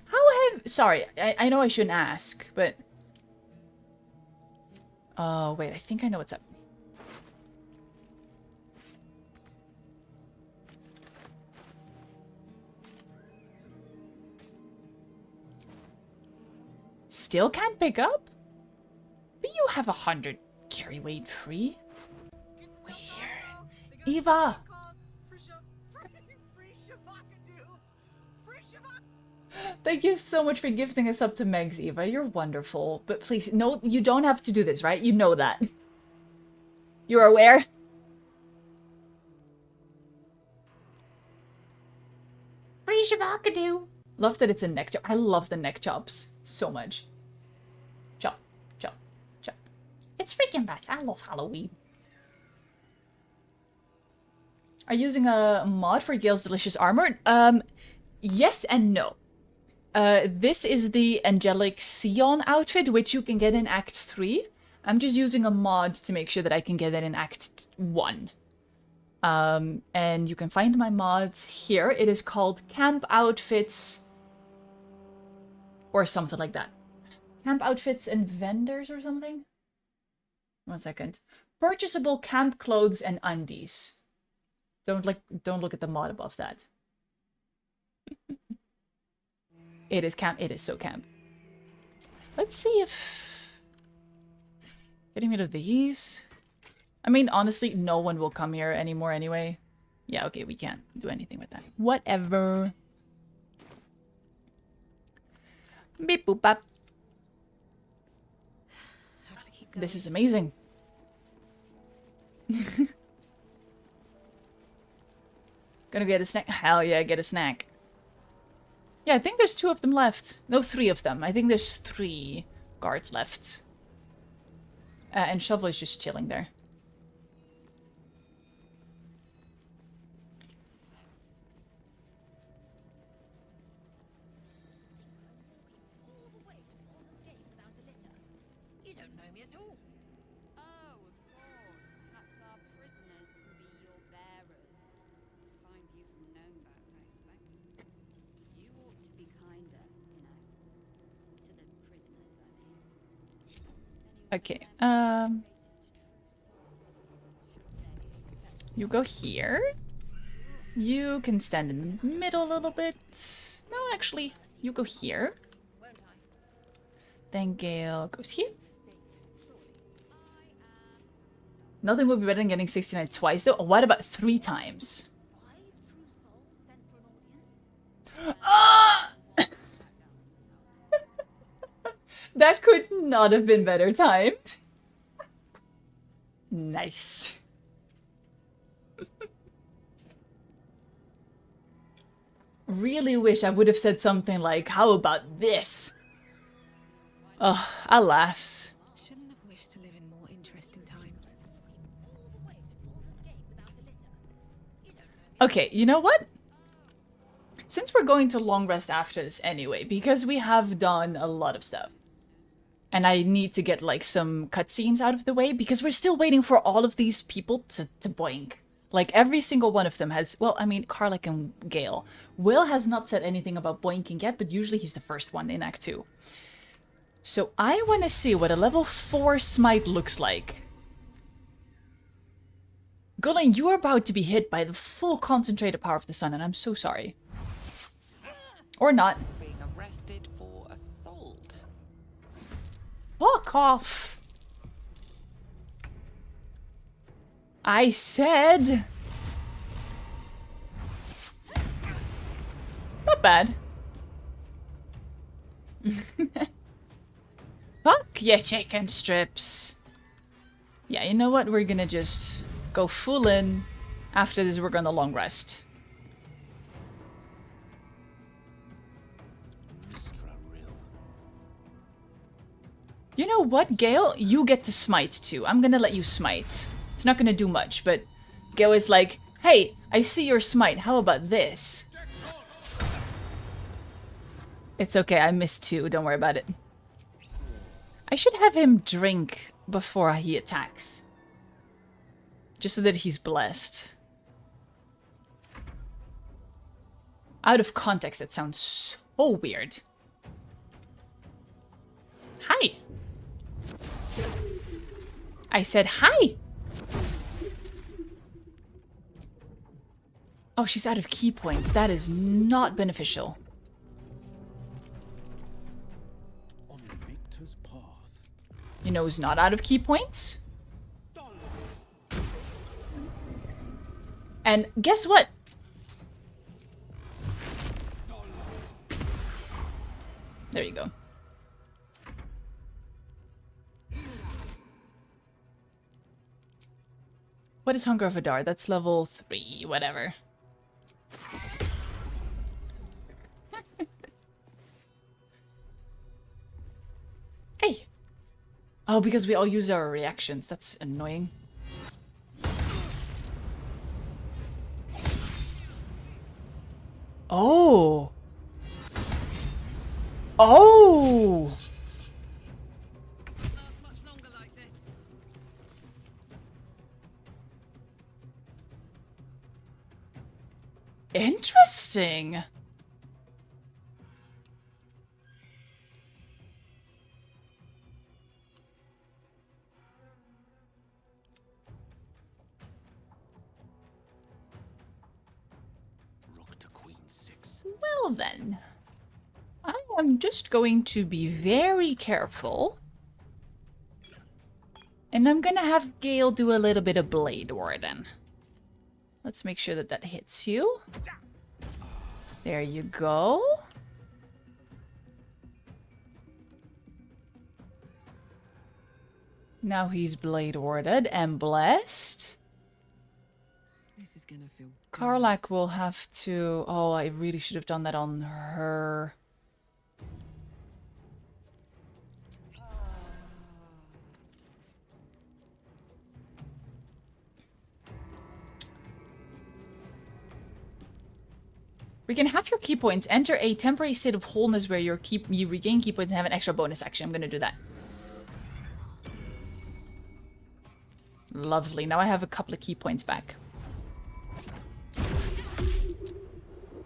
How have... Sorry, I know I shouldn't ask, but... wait, I think I know what's up. Still can't pick up? But you have 100 carry weight free. Weird. Eva! Thank you so much for gifting us up to Megs, Eva. You're wonderful. But please, no, you don't have to do this, right? You know that. You're aware? Free Shavakadu! Love that it's a neck chop. I love the neck chops so much. Chop, chop, chop. It's freaking bats. I love Halloween. Are you using a mod for Gale's delicious armor? Yes and no. This is the Angelic Sion outfit, which you can get in Act 3. I'm just using a mod to make sure that I can get it in Act 1. And you can find my mods here. It is called Camp Outfits... or something like that. Camp Outfits and Vendors or something? 1 second. Purchasable camp clothes and undies. Don't look at the mod above that. It is camp. It is so camp. Let's see if... Getting rid of these... I mean, honestly, no one will come here anymore anyway. Yeah, okay, we can't do anything with that. Whatever. Beep boop bop. This is amazing. Gonna get a snack? Hell yeah, get a snack. Yeah, I think there's 2 of them left. No, 3 of them. I think there's 3 guards left. And Shovel is just chilling there. Okay, you go here. You can stand in the middle a little bit. No, actually, you go here. Then Gale goes here. Nothing would be better than getting 69 twice, though. What about 3 times? Ah! That could not have been better timed. Nice. Really wish I would have said something like, how about this? Oh, alas. Shouldn't have wished to live in more interesting times. Okay, you know what? Since we're going to long rest after this anyway, because we have done a lot of stuff. And I need to get, like, some cutscenes out of the way, because we're still waiting for all of these people to boink. Like, every single one of them has... Well, I mean, Karlach and Gale. Will has not said anything about boinking yet, but usually he's the first one in Act 2. So I want to see what a level 4 smite looks like. Gulen, you are about to be hit by the full concentrated power of the sun, and I'm so sorry. Or not. Being arrested for assault. Fuck off. I said... Not bad. Fuck yeah, chicken strips. Yeah, you know what? We're gonna just go full in. After this, we're gonna long rest. You know what, Gale? You get to smite too. I'm gonna let you smite. It's not gonna do much, but Gale is like, hey, I see your smite. How about this? It's okay, I missed 2. Don't worry about it. I should have him drink before he attacks. Just so that he's blessed. Out of context, that sounds so weird. Hi. I said hi. Oh, she's out of key points. That is not beneficial. You know who's not out of key points? And guess what? There you go. What is Hunger of Adar? That's level 3, whatever. Hey! Oh, because we all use our reactions. That's annoying. Oh! Oh! Interesting. Rook to queen 6. Well then. I am just going to be very careful. And I'm gonna have Gale do a little bit of Blade Warden. Let's make sure that that hits you. There you go. Now he's Blade Warded and blessed. This is gonna feel good. Karlach will have to... Oh, I really should have done that on her. Regain half your key points. Enter a temporary state of wholeness where you regain key points and have an extra bonus action. I'm gonna do that. Lovely. Now I have a couple of key points back.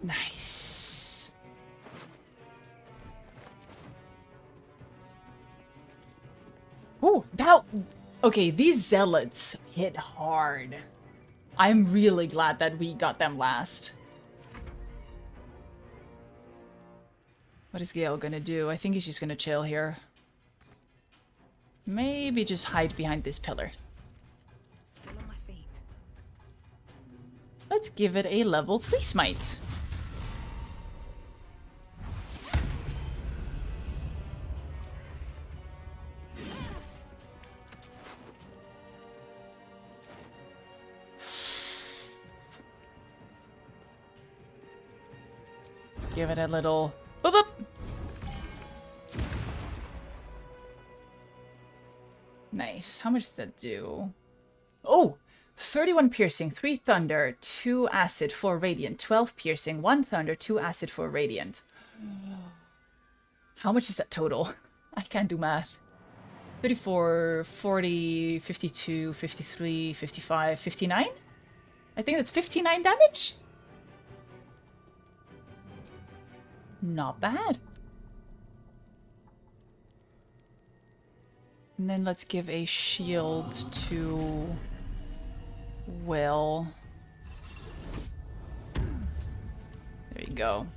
Nice. Ooh, that... Okay, these zealots hit hard. I'm really glad that we got them last. What is Gale gonna do? I think he's just gonna chill here. Maybe just hide behind this pillar. Still on my feet. Let's give it a level 3 smite. Give it a little boop boop. Nice. How much does that do? Oh! 31 piercing, 3 thunder, 2 acid, 4 radiant, 12 piercing, 1 thunder, 2 acid, 4 radiant. How much is that total? I can't do math. 34, 40, 52, 53, 55, 59? I think that's 59 damage? Not bad. And then let's give a shield to Will. There you go.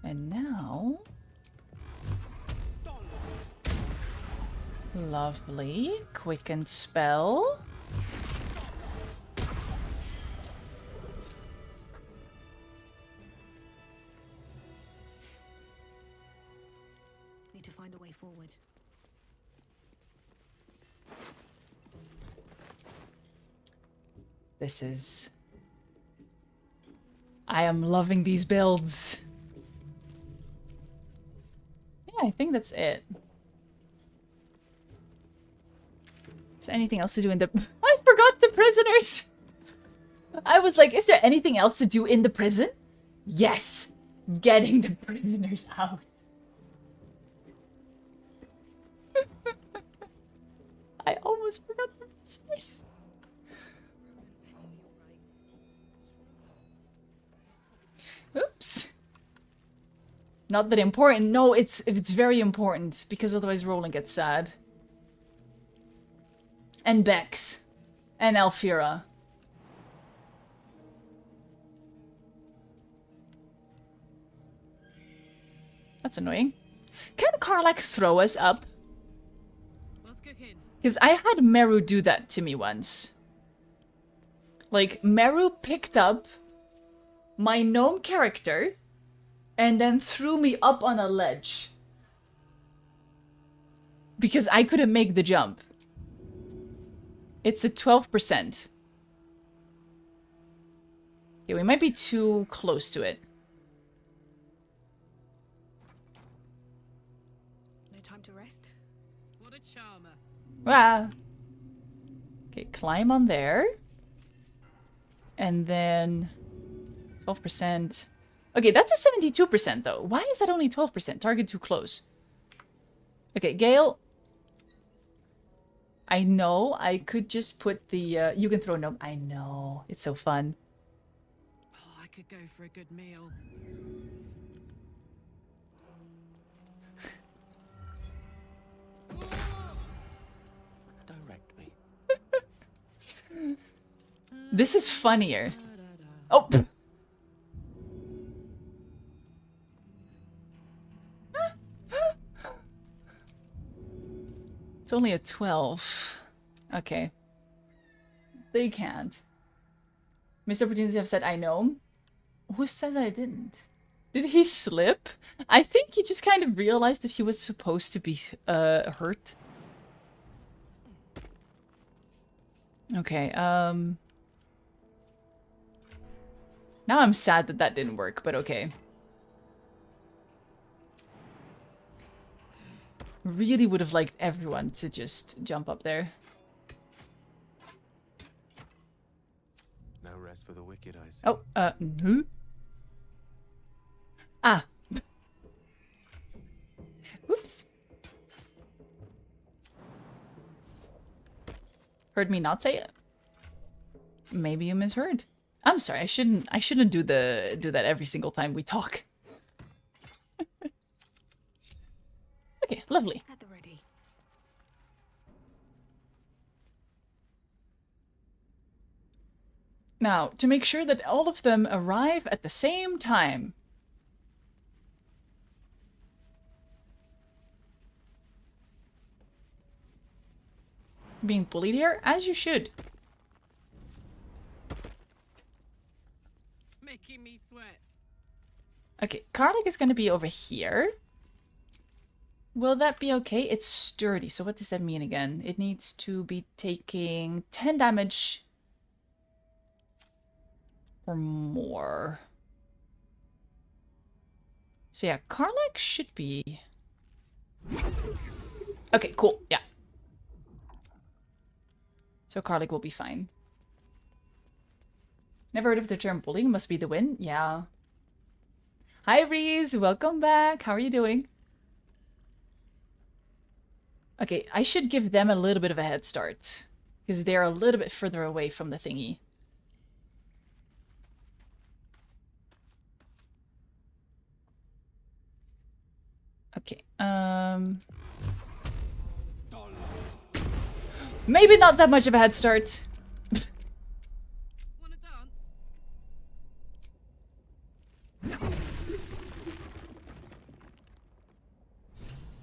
And now... Lovely. Quicken spell. Need to find a way forward. This is... I am loving these builds. Yeah, I think that's it. Is there anything else to do in the... I forgot the prisoners! I was like, is there anything else to do in the prison? Yes! Getting the prisoners out. I almost forgot the prisoners. Oops. Not that important. No, it's very important, because otherwise Rolan gets sad. And Bex. And Alfira. That's annoying. Can Karlach throw us up? Because I had Meru do that to me once. Like, Meru picked up my gnome character and then threw me up on a ledge. Because I couldn't make the jump. It's a 12%. Okay, we might be too close to it. No time to rest. What a charmer. Ah. Okay, climb on there. And then 12%. Okay, that's a 72% though. Why is that only 12%? Target too close. Okay, Gale. I know I could just put the you can throw gnome. I know. It's so fun. Oh, I could go for a good meal. Direct me. This is funnier. Oh. It's only a 12. Okay. They can't. Mr. Opportunity have said I know. Who says I didn't? Did he slip? I think he just kind of realized that he was supposed to be hurt. Okay, now I'm sad that that didn't work, but okay. Really would have liked everyone to just jump up there. No rest for the wicked, I see. Oh, no. Ah. Oops. Heard me not say it? Maybe you misheard. I'm sorry, I shouldn't do that every single time we talk. Okay, lovely. At the ready. Now, to make sure that all of them arrive at the same time. Being bullied here? As you should. Making me sweat. Okay, Karlach is gonna be over here. Will that be okay? It's sturdy, so what does that mean again? It needs to be taking 10 damage or more. So yeah, Karlach should be... Okay, cool, yeah. So Karlach will be fine. Never heard of the term bullying, must be the win? Yeah. Hi Reese, welcome back. How are you doing? Okay, I should give them a little bit of a head start. Because they're a little bit further away from the thingy. Okay, maybe not that much of a head start. Wanna dance?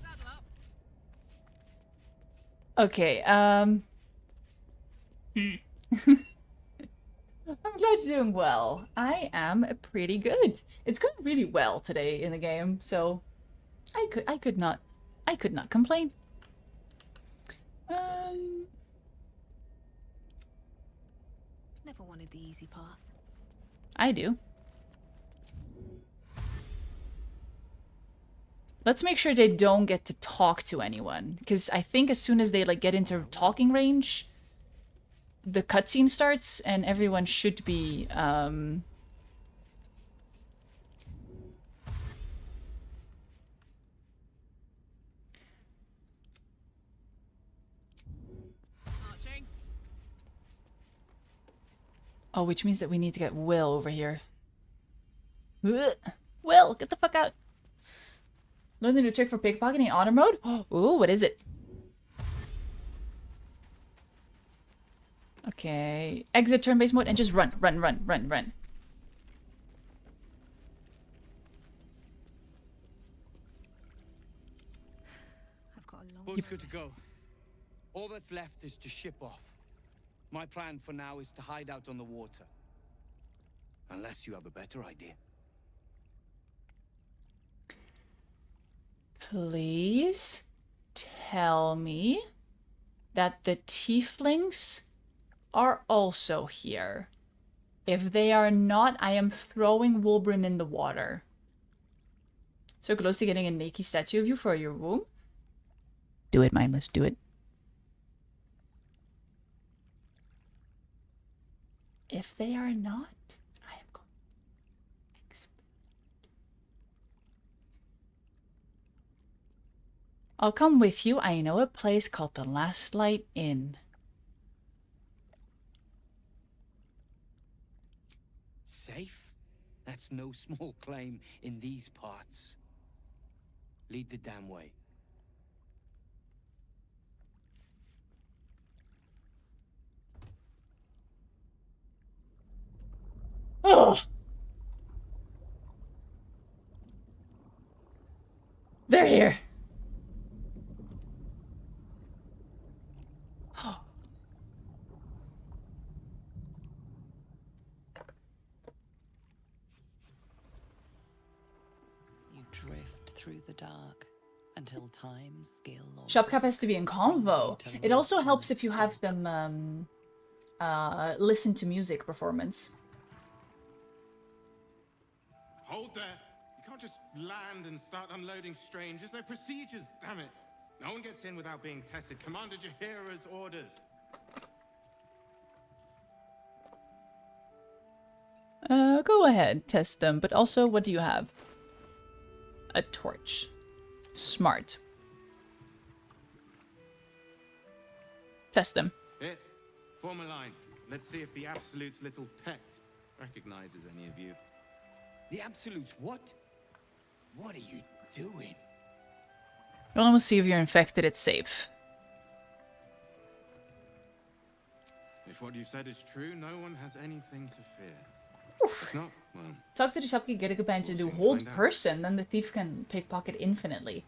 Saddle up. Okay, I'm glad you're doing well. I am pretty good. It's going really well today in the game, so I could not complain. Never wanted the easy path. I do. Let's make sure they don't get to talk to anyone. Because I think as soon as they like get into talking range, the cutscene starts and everyone should be oh, which means that we need to get Will over here. Ugh. Will, get the fuck out. Learn the new trick for pickpocketing in honor mode? Ooh, what is it? Okay. Exit turn-based mode and just run. Boat's good to go. All that's left is to ship off. My plan for now is to hide out on the water. Unless you have a better idea. Please tell me that the tieflings are also here. If they are not, I am throwing Wolbrin in the water. So close to getting a naked statue of you for your room. Do it, mindless, do it. If they are not, I am going to explode. I'll come with you. I know a place called the Last Light Inn. Safe? That's no small claim in these parts. Lead the damn way. Oh! They're here. You drift through the dark until time, skill, or Shopcap has to be in convo. It also helps if you have them listen to music performance. Hold there. You can't just land and start unloading strangers. They're procedures, damn it. No one gets in without being tested. Commander Jaheira's orders. Go ahead, test them. But also, what do you have? A torch. Smart. Test them. Here, form a line. Let's see if the Absolute's little pet recognizes any of you. The Absolutes what? What are you doing? Well, let's see if you're infected, it's safe. If what you said is true, no one has anything to fear. If not, well... Talk to the shopkeeper, get a companion to do hold person, then the thief can pickpocket infinitely.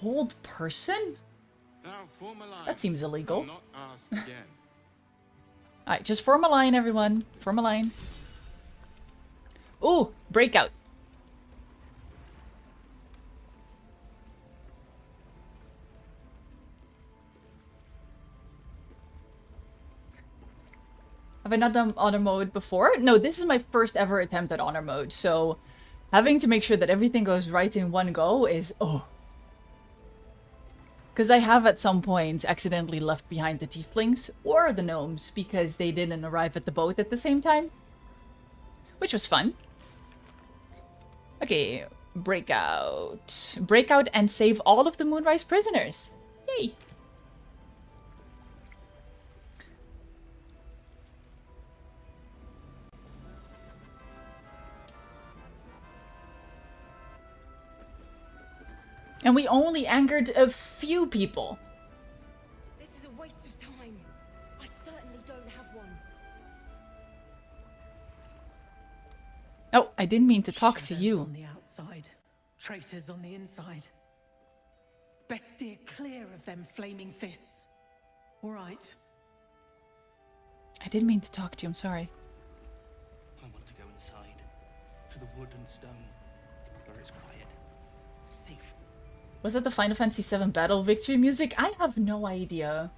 Hold person? Now, form a line. That seems illegal. I'll not ask again. Alright, just form a line, everyone. Form a line. Ooh, breakout. Have I not done honor mode before? No, this is my first ever attempt at honor mode, so having to make sure that everything goes right in one go is... oh. Because I have at some point accidentally left behind the tieflings or the gnomes because they didn't arrive at the boat at the same time. Which was fun. Okay, breakout. Breakout and save all of the moonrise prisoners. Yay! And we only angered a few people. This is a waste of time. I certainly don't have one. Oh, I didn't mean to talk to you. On the outside, traitors on the inside. Best steer clear of them flaming fists. All right. I didn't mean to talk to you, I'm sorry. I want to go inside, to the wood and stone, where it's quiet, safe. Was that the Final Fantasy VII battle victory music? I have no idea.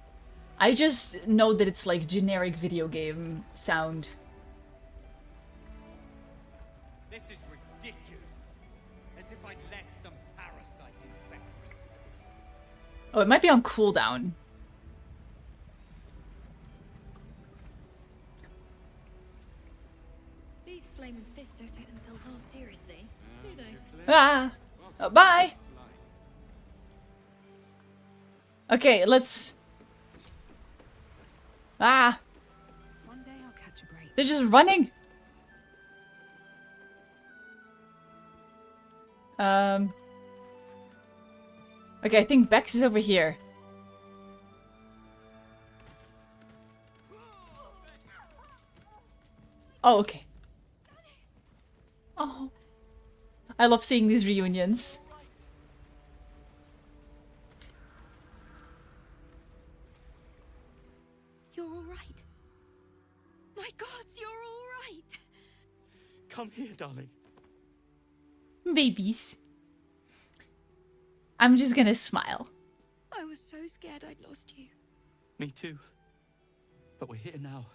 I just know that it's like generic video game sound. This is ridiculous. There's as if I'd let some parasite infect me. Oh, it might be on cooldown. These flaming fists don't take themselves half seriously, do they? Ah! Oh, bye! Okay, let's... Ah! One day I'll catch a break. They're just running! Okay, I think Bex is over here. Oh, okay. Oh. I love seeing these reunions. You're all right. My gods, you're all right. Come here, darling. Babies. I'm just gonna smile. I was so scared I'd lost you. Me too. But we're here now.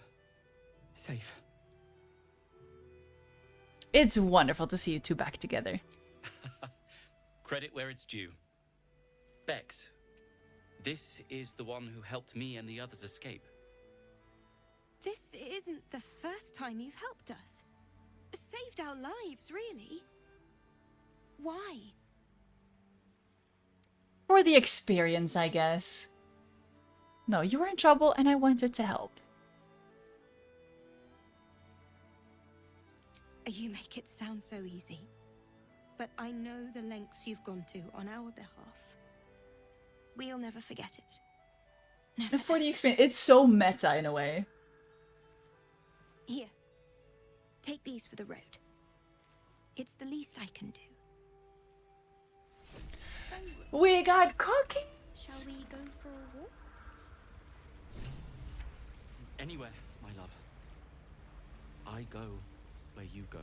Safe. It's wonderful to see you two back together. Credit where it's due. Bex, this is the one who helped me and the others escape. This isn't the first time you've helped us. Saved our lives, really. Why? For the experience, I guess. No, you were in trouble and I wanted to help. You make it sound so easy. But I know the lengths you've gone to on our behalf. We'll never forget it. Never. For the experience, it's so meta in a way. Here. Take these for the road. It's the least I can do. We got cookies! Shall we go for a walk? Anywhere, my love. I go where you go.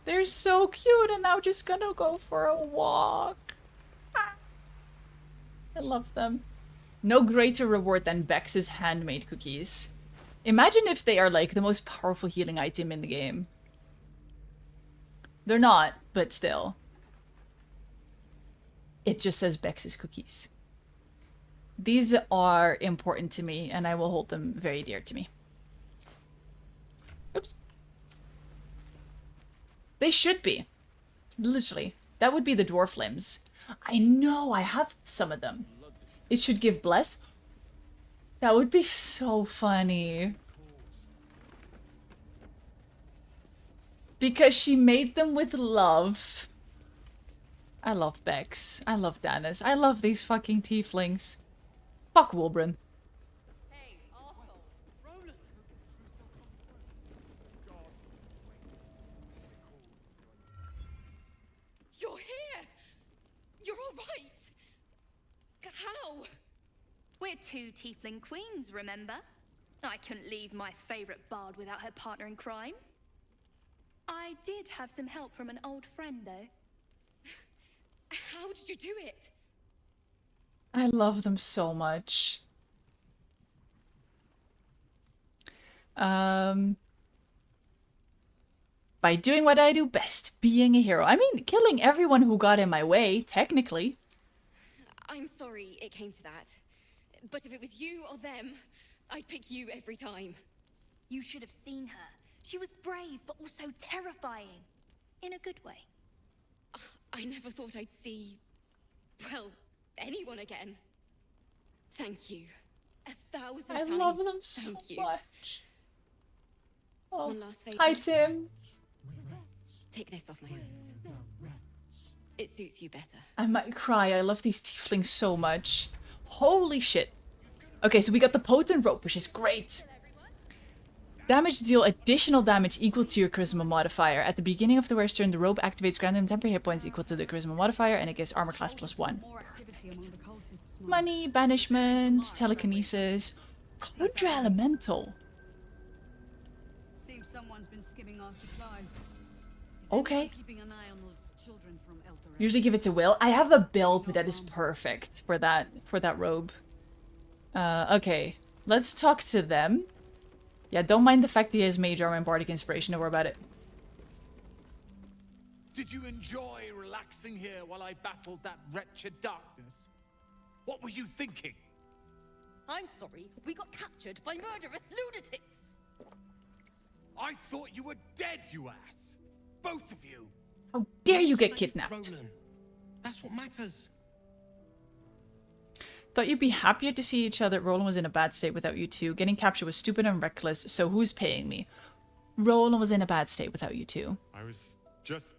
They're so cute and now just gonna go for a walk. Ah. I love them. No greater reward than Bex's handmade cookies. Imagine if they are like the most powerful healing item in the game. They're not, but still. It just says Bex's cookies. These are important to me and I will hold them very dear to me. Oops. They should be. Literally. That would be the dwarf limbs. I know, I have some of them. It should give bless. That would be so funny. Because she made them with love. I love Bex. I love Danis. I love these fucking tieflings. Fuck Wolbrin. Hey, asshole. Rolan. You're here! You're all right! How? We're two tiefling queens, remember? I couldn't leave my favorite bard without her partner in crime. I did have some help from an old friend, though. How did you do it? I love them so much. By doing what I do best, being a hero. I mean, killing everyone who got in my way, technically. I'm sorry it came to that. But if it was you or them, I'd pick you every time. You should have seen her. She was brave, but also terrifying. In a good way. I never thought I'd see... well, anyone again. Thank you. 1,000 times. I love them so Thank you. much. Oh. One last favor. Hi, Tim. Take this off my hands. It suits you better. I might cry. I love these tieflings so much. Holy shit. Okay, so we got the potent rope, which is great. Damage deal additional damage equal to your charisma modifier. At the beginning of the wearer's turn, the rope activates granting temporary hit points equal to the charisma modifier, and it gives armor class +1. Money, banishment, telekinesis, conjure elemental. Seems someone's been skimming our supplies. Okay. Keeping an eye on those children from Eldoret. Usually give it to Will. I have a build that is perfect for that robe. Okay. Let's talk to them. Yeah, don't mind the fact that he has mage armor and bardic inspiration. Don't worry about it. Did you enjoy relaxing here while I battled that wretched darkness? What were you thinking? I'm sorry, we got captured by murderous lunatics. I thought you were dead, you ass! Both of you! How dare you get kidnapped? Rolan. That's what matters. Thought you'd be happier to see each other. Rolan was in a bad state without you two. Getting captured was stupid and reckless, so who's paying me? Rolan was in a bad state without you two. I was just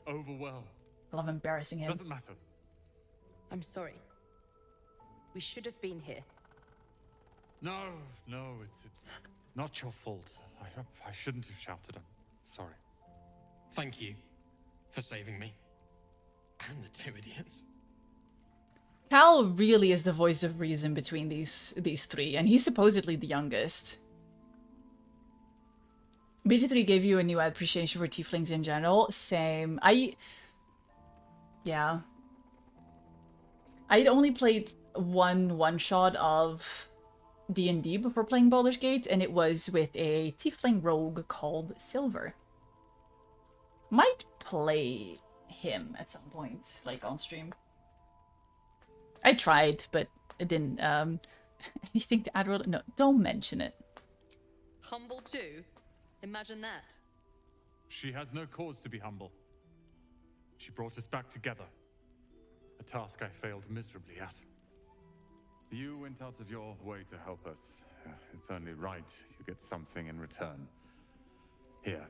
overwhelmed. I love embarrassing him. Doesn't matter. I'm sorry. We should have been here. No, it's not your fault. I shouldn't have shouted. I'm sorry. Thank you for saving me. And the two idiots. Cal really is the voice of reason between these three, and he's supposedly the youngest. BG3 gave you a new appreciation for tieflings in general. Same. Yeah. I'd only played one shot of D&D before playing Baldur's Gate, and it was with a tiefling rogue called Silver. Might play him at some point, like on stream. I tried, but it didn't. Anything to add? No, don't mention it. Humble too? Imagine that. She has no cause to be humble. She brought us back together. A task I failed miserably at. You went out of your way to help us. It's only right you get something in return. Here.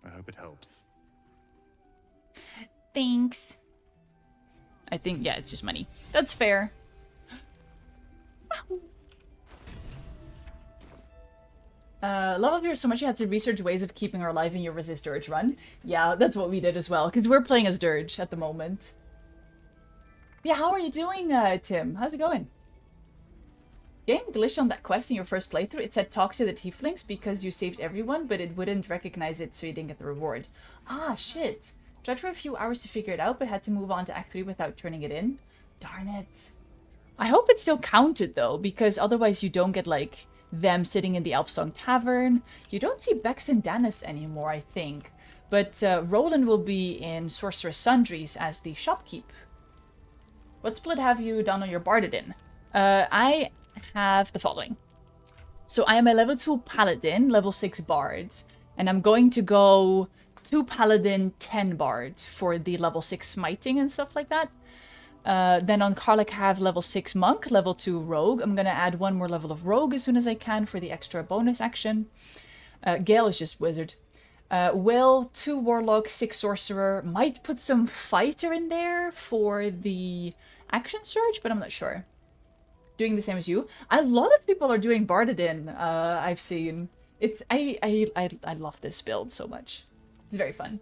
I hope it helps. Thanks. I think, yeah, it's just money. That's fair. Love of yours so much you had to research ways of keeping her alive in your Resist Durge run. Yeah, that's what we did as well, because we're playing as Durge at the moment. Yeah, how are you doing, Tim? How's it going? Game glitched on that quest in your first playthrough. It said talk to the tieflings because you saved everyone, but it wouldn't recognize it, so you didn't get the reward. Ah, shit. Tried for a few hours to figure it out, but had to move on to Act 3 without turning it in. Darn it. I hope it still counted, though, because otherwise you don't get, like, them sitting in the Elfsong Tavern. You don't see Bex and Danis anymore, I think. But Rolan will be in Sorceress Sundries as the shopkeep. What split have you done on your Bardadin? I have the following. So I am a level 2 Paladin, level 6 Bard. And I'm going to go 2 Paladin, 10 Bard for the level 6 Smiting and stuff like that. Then on Karlach I have level 6 Monk, level 2 Rogue. I'm going to add one more level of Rogue as soon as I can for the extra bonus action. Gale is just Wizard. Will, 2 Warlock, 6 Sorcerer. Might put some Fighter in there for the action surge, but I'm not sure. Doing the same as you. A lot of people are doing Bardadin, I've seen. I love this build so much. It's very fun.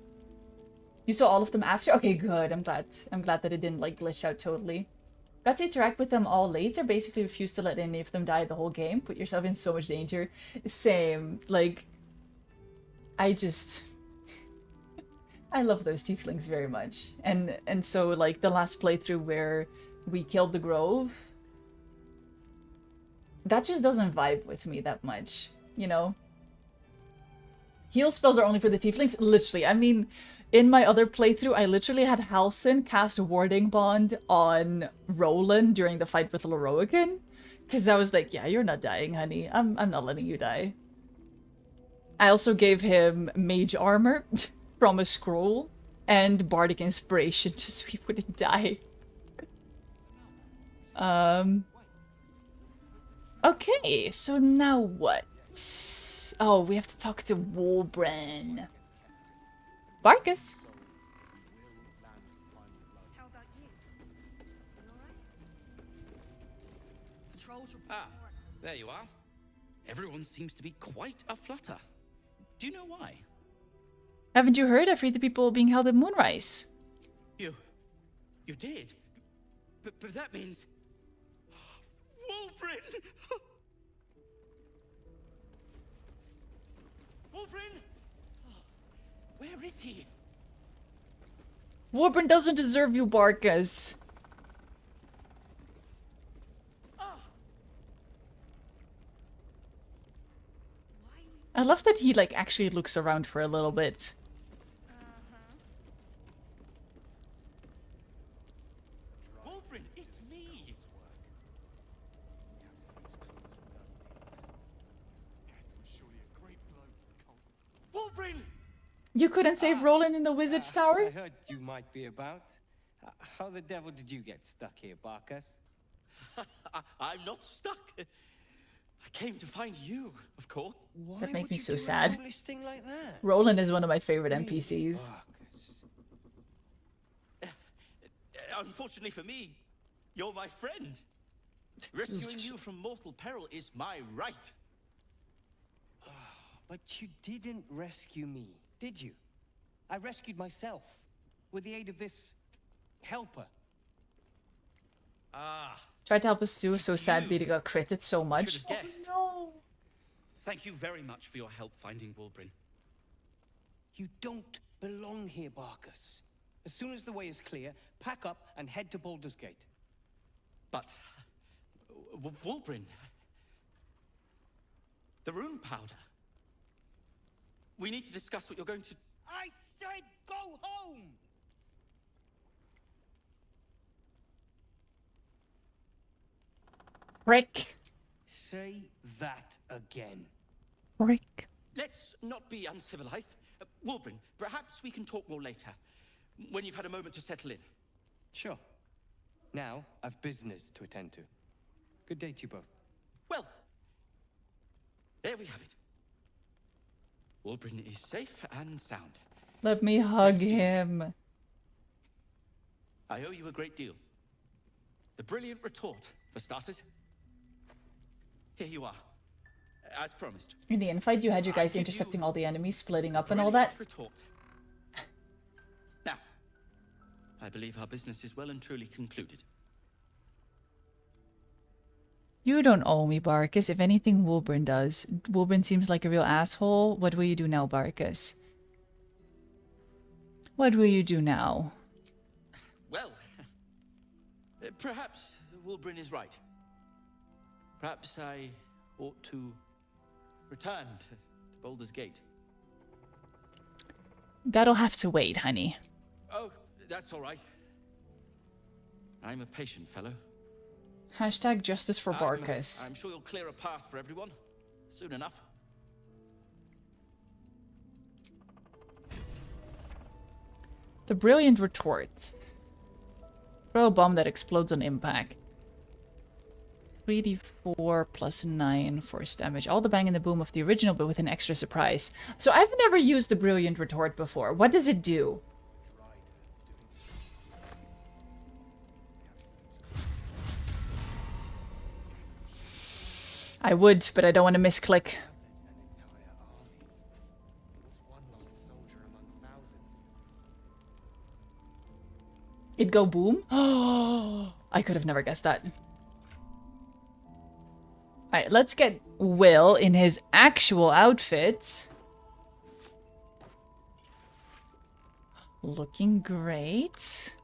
You saw all of them after? Okay, good. I'm glad that it didn't like glitch out totally. Got to interact with them all later. Basically refused to let any of them die the whole game. Put yourself in so much danger. Same. Like, I love those tieflings very much. And so like the last playthrough where we killed the Grove, that just doesn't vibe with me that much, you know? Heal spells are only for the tieflings? Literally, I mean, in my other playthrough, I literally had Halsin cast Warding Bond on Rolan during the fight with Loroigan. Because I was like, yeah, you're not dying, honey. I'm not letting you die. I also gave him Mage Armor from a scroll and Bardic Inspiration just so he wouldn't die. Okay, so now what? Oh, we have to talk to Wolbren. Barcus. How about you? Ah, there you are. Everyone seems to be quite a flutter. Do you know why? Haven't you heard? I freed the people being held at Moonrise. You did? But that means... Wolbren! Wolbren! Where is he? Wolbren doesn't deserve you, Barcus. I love that he, like, actually looks around for a little bit. You couldn't save Rolan in the wizard's tower? I heard you might be about. How the devil did you get stuck here, Barcus? I'm not stuck. I came to find you, of course. That makes me so sad. Thing like that? Rolan is one of my favorite NPCs. Unfortunately for me, you're my friend. Rescuing you from mortal peril is my right. But you didn't rescue me, did you? I rescued myself with the aid of this helper. Tried to help us too, so sad Beta got critted so much. Should have guessed. No. Thank you very much for your help finding Wulbrin. You don't belong here, Barcus. As soon as the way is clear, pack up and head to Baldur's Gate. But Wulbrin, the rune powder. We need to discuss what you're going to. I said go home! Frick. Say that again. Frick. Let's not be uncivilized. Wulbrin, perhaps we can talk more later, when you've had a moment to settle in. Sure. Now, I've business to attend to. Good day to you both. Well, there we have it. Wulbrin is safe and sound. Let me hug him. I owe you a great deal. The brilliant retort, for starters. Here you are, as promised. In the infight, you had you guys intercepting all the enemies, splitting up and all that. Retort. Now, I believe our business is well and truly concluded. You don't owe me, Barcus. If anything, Wulbrin does. Wulbrin seems like a real asshole. What will you do now, Barcus? What will you do now? Well, perhaps Wulbrin is right. Perhaps I ought to return to Baldur's Gate. That'll have to wait, honey. Oh, that's all right. I'm a patient fellow. Hashtag justice for Barcus. I'm sure you'll clear a path for everyone soon enough. The brilliant retorts. Throw a bomb that explodes on impact. 3d4 plus 9 force damage. All the bang and the boom of the original, but with an extra surprise. So I've never used the brilliant retort before. What does it do? I would, but I don't want to misclick. It'd go boom? Oh, I could have never guessed that. Alright, let's get Will in his actual outfit. Looking great.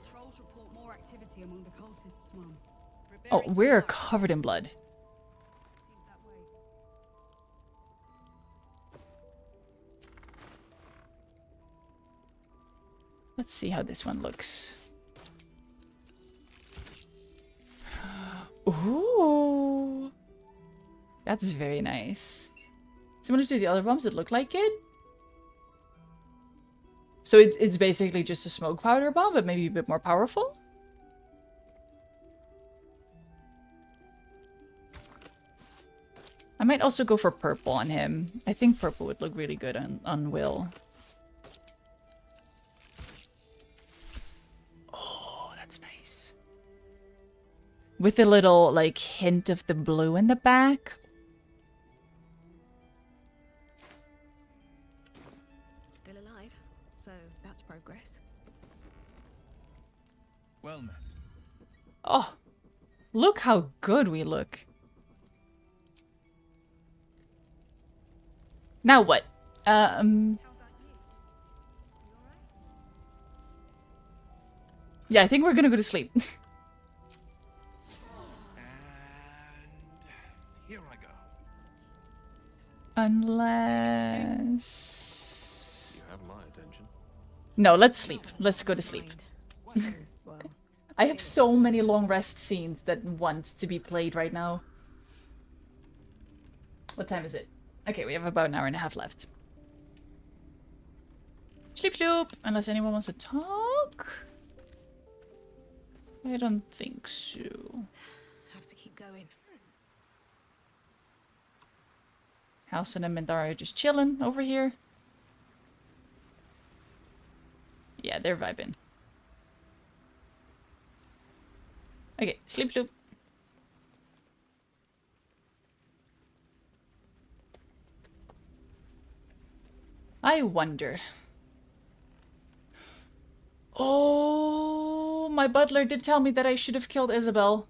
Trolls report more activity among the cultists, Mum. Oh, we're covered in blood. Let's see how this one looks. Ooh. That's very nice. Similar to the other bombs that look like it. So it's basically just a smoke powder bomb, but maybe a bit more powerful. I might also go for purple on him. I think purple would look really good on Will. Oh, that's nice. With a little, like, hint of the blue in the back. Still alive, so that's progress. Well met. Oh, look how good we look. Now what? Yeah, I think we're gonna go to sleep. Here I go. Unless... You have my attention. No, let's sleep. Let's go to sleep. I have so many long rest scenes that want to be played right now. What time is it? Okay, we have about an hour and a half left. Sleep loop, unless anyone wants to talk. I don't think so. Have to keep going. House and Amandara are just chilling over here. Yeah, they're vibing. Okay, sleep loop. I wonder. Oh, my butler did tell me that I should have killed Isabel.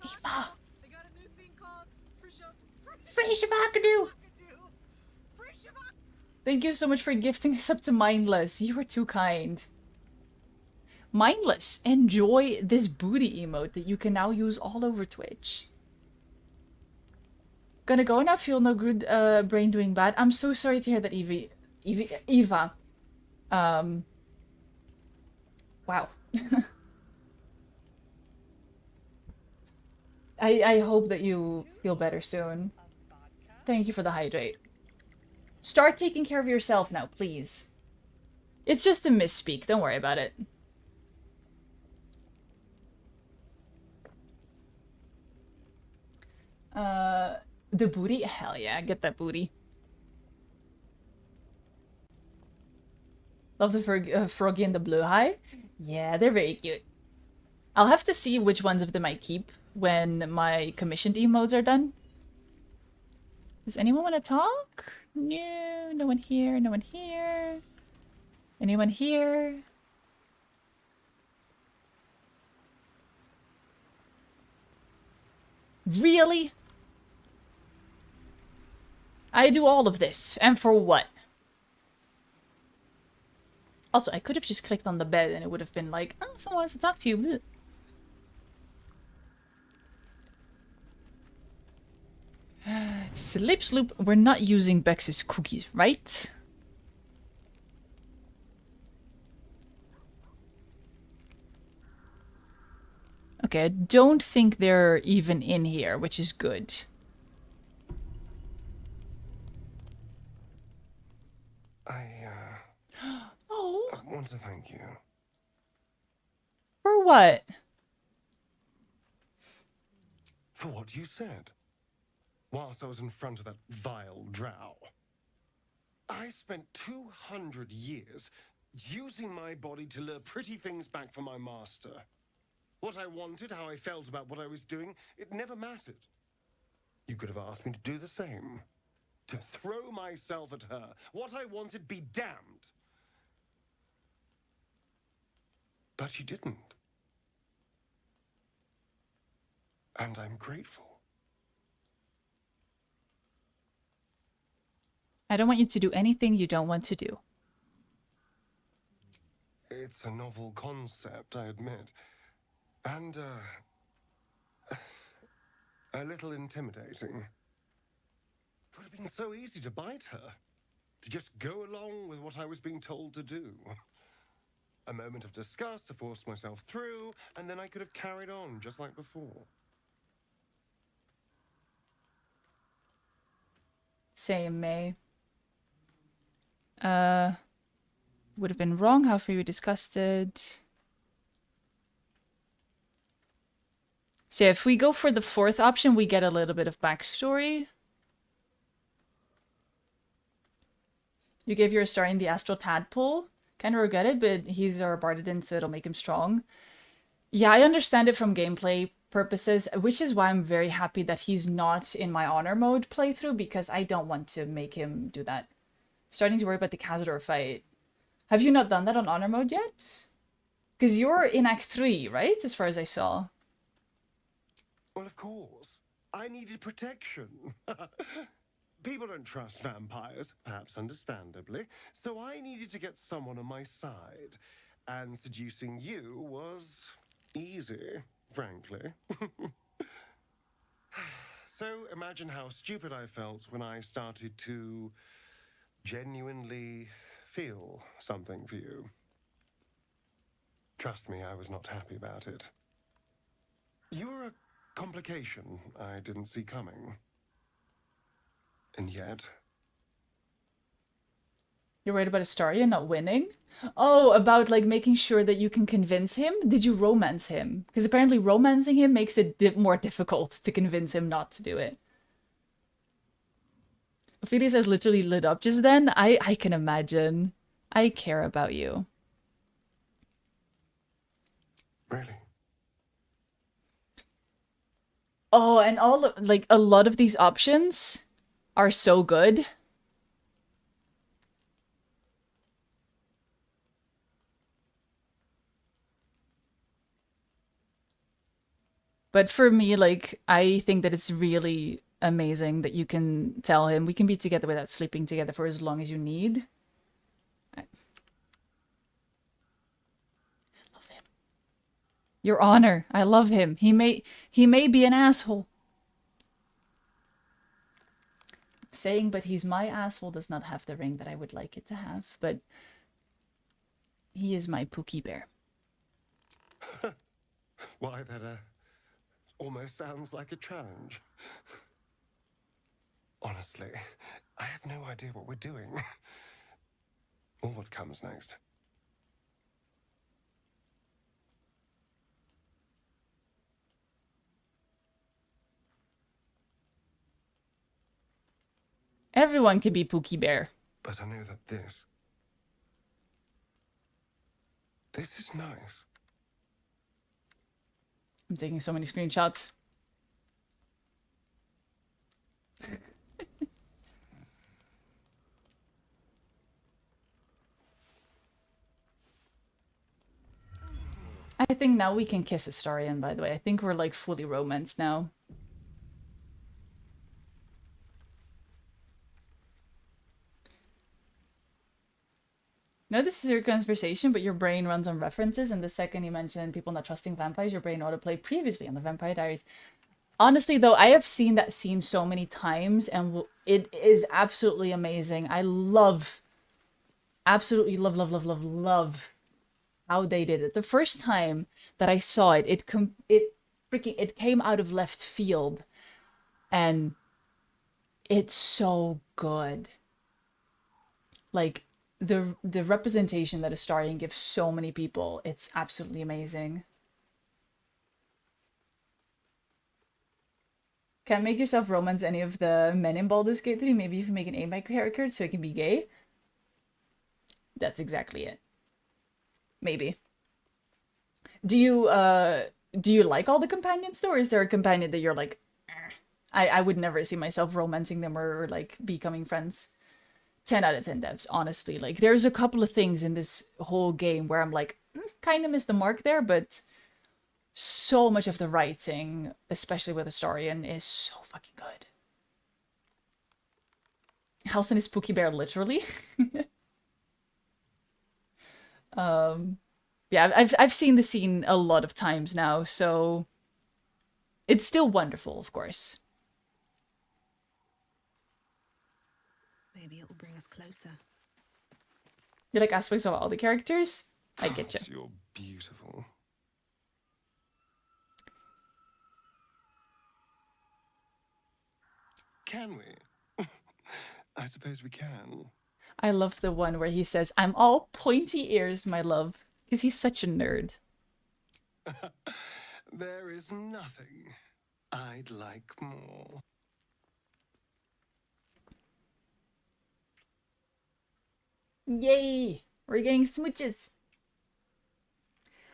Eva! Free Shavakadu! Thank you so much for gifting us up to Mindless. You were too kind. Mindless, enjoy this booty emote that you can now use all over Twitch. Gonna go now, feel no good brain doing bad. I'm so sorry to hear that, Eva. Wow. I hope that you feel better soon. Thank you for the hydrate. Start taking care of yourself now, please. It's just a misspeak, don't worry about it. The booty? Hell yeah, get that booty. Love the Froggy and the Blue High? Yeah, they're very cute. I'll have to see which ones of them I keep when my commissioned emotes are done. Does anyone want to talk? No, no one here, no one here. Anyone here? Really? I do all of this, and for what? Also, I could have just clicked on the bed and it would have been like, oh, someone wants to talk to you. Bleh. Slip Sloop, we're not using Bex's cookies, right? Okay, I don't think they're even in here, which is good. I want to thank you. For what? For what you said. Whilst I was in front of that vile drow. I spent 200 years using my body to lure pretty things back for my master. What I wanted, how I felt about what I was doing, it never mattered. You could have asked me to do the same. To throw myself at her. What I wanted, be damned. But you didn't. And I'm grateful. I don't want you to do anything you don't want to do. It's a novel concept, I admit. And, a little intimidating. It would have been so easy to bite her. To just go along with what I was being told to do. A moment of disgust to force myself through, and then I could have carried on just like before. Same, May. Would have been wrong. How far you disgusted. So if we go for the fourth option, we get a little bit of backstory. You gave your Astarion the Astral Tadpole. Kind of regret it, but he's our Bardadin, so it'll make him strong. Yeah, I understand it from gameplay purposes, which is why I'm very happy that he's not in my honor mode playthrough, because I don't want to make him do that. Starting to worry about the Cazador fight. Have you not done that on honor mode yet? Because you're in Act 3, right? As far as I saw. Well, of course. I needed protection. People don't trust vampires, perhaps understandably, so I needed to get someone on my side. And seducing you was easy, frankly. So imagine how stupid I felt when I started to genuinely feel something for you. Trust me, I was not happy about it. You were a complication I didn't see coming. And yet... You're worried about Astarion not winning? Oh, about like making sure that you can convince him? Did you romance him? Because apparently romancing him makes it more difficult to convince him not to do it. Ophelia says literally lit up just then. I can imagine. I care about you. Really? Oh, and all of, like a lot of these options are so good. But for me, like, I think that it's really amazing that you can tell him we can be together without sleeping together for as long as you need. I love him. Your Honor, I love him. He may be an asshole. Saying, but he's my asshole does not have the ring that I would like it to have, but he is my Pookie Bear. Why, that almost sounds like a challenge. Honestly, I have no idea what we're doing. Or what comes next. Everyone can be Pookie Bear. But I know that this is nice. I'm taking so many screenshots. I think now we can kiss Astarion, by the way. I think we're like fully romanced now. No, this is your conversation, but your brain runs on references, and the second you mention people not trusting vampires, your brain autoplayed previously on the Vampire Diaries. Honestly, though, I have seen that scene so many times, and it is absolutely amazing. I absolutely love how they did it. The first time that I saw it, it came out of left field, and it's so good. Like, the representation that Astarion gives so many people, it's absolutely amazing. Can't make yourself romance any of the men in Baldur's Gate 3. Maybe if you make an AMAC character so it can be gay. That's exactly it. Maybe. Do you like all the companions though, or is there a companion that you're like, I would never see myself romancing them or like becoming friends? 10 out of 10 devs, honestly. Like, there's a couple of things in this whole game where I'm like, kind of missed the mark there, but so much of the writing, especially with Astarion, is so fucking good. Halsin is Pookie Bear, literally. Yeah, I've seen the scene a lot of times now, so it's still wonderful, of course. Maybe it will bring us closer. You like aspects of all the characters? I get you. You're beautiful. Can we? I suppose we can. I love the one where he says, "I'm all pointy ears, my love," because he's such a nerd. There is nothing I'd like more. Yay! We're getting smooches.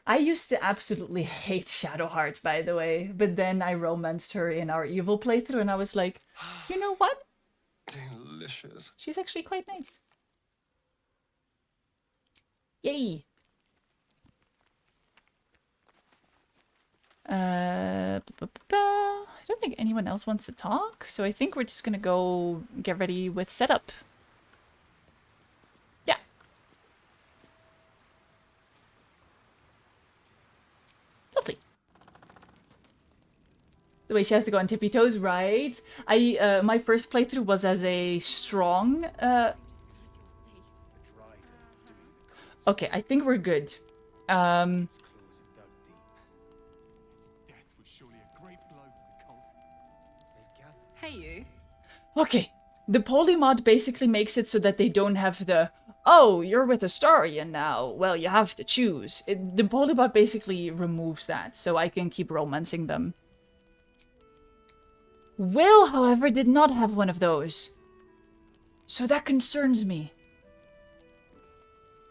I used to absolutely hate Shadowheart, by the way, but then I romanced her in our evil playthrough, and I was like, you know what? Delicious. She's actually quite nice. Yay! I don't think anyone else wants to talk, so I think we're just gonna go get ready with setup. Yeah. Lovely. The way she has to go on tippy toes, right? My first playthrough was as a strong, Okay, I think we're good. Hey, you. Okay, The polymod basically makes it so that they don't have the, oh, you're with Astarion now, well, you have to choose. The polymod basically removes that, so I can keep romancing them. Will, however, did not have one of those. So that concerns me.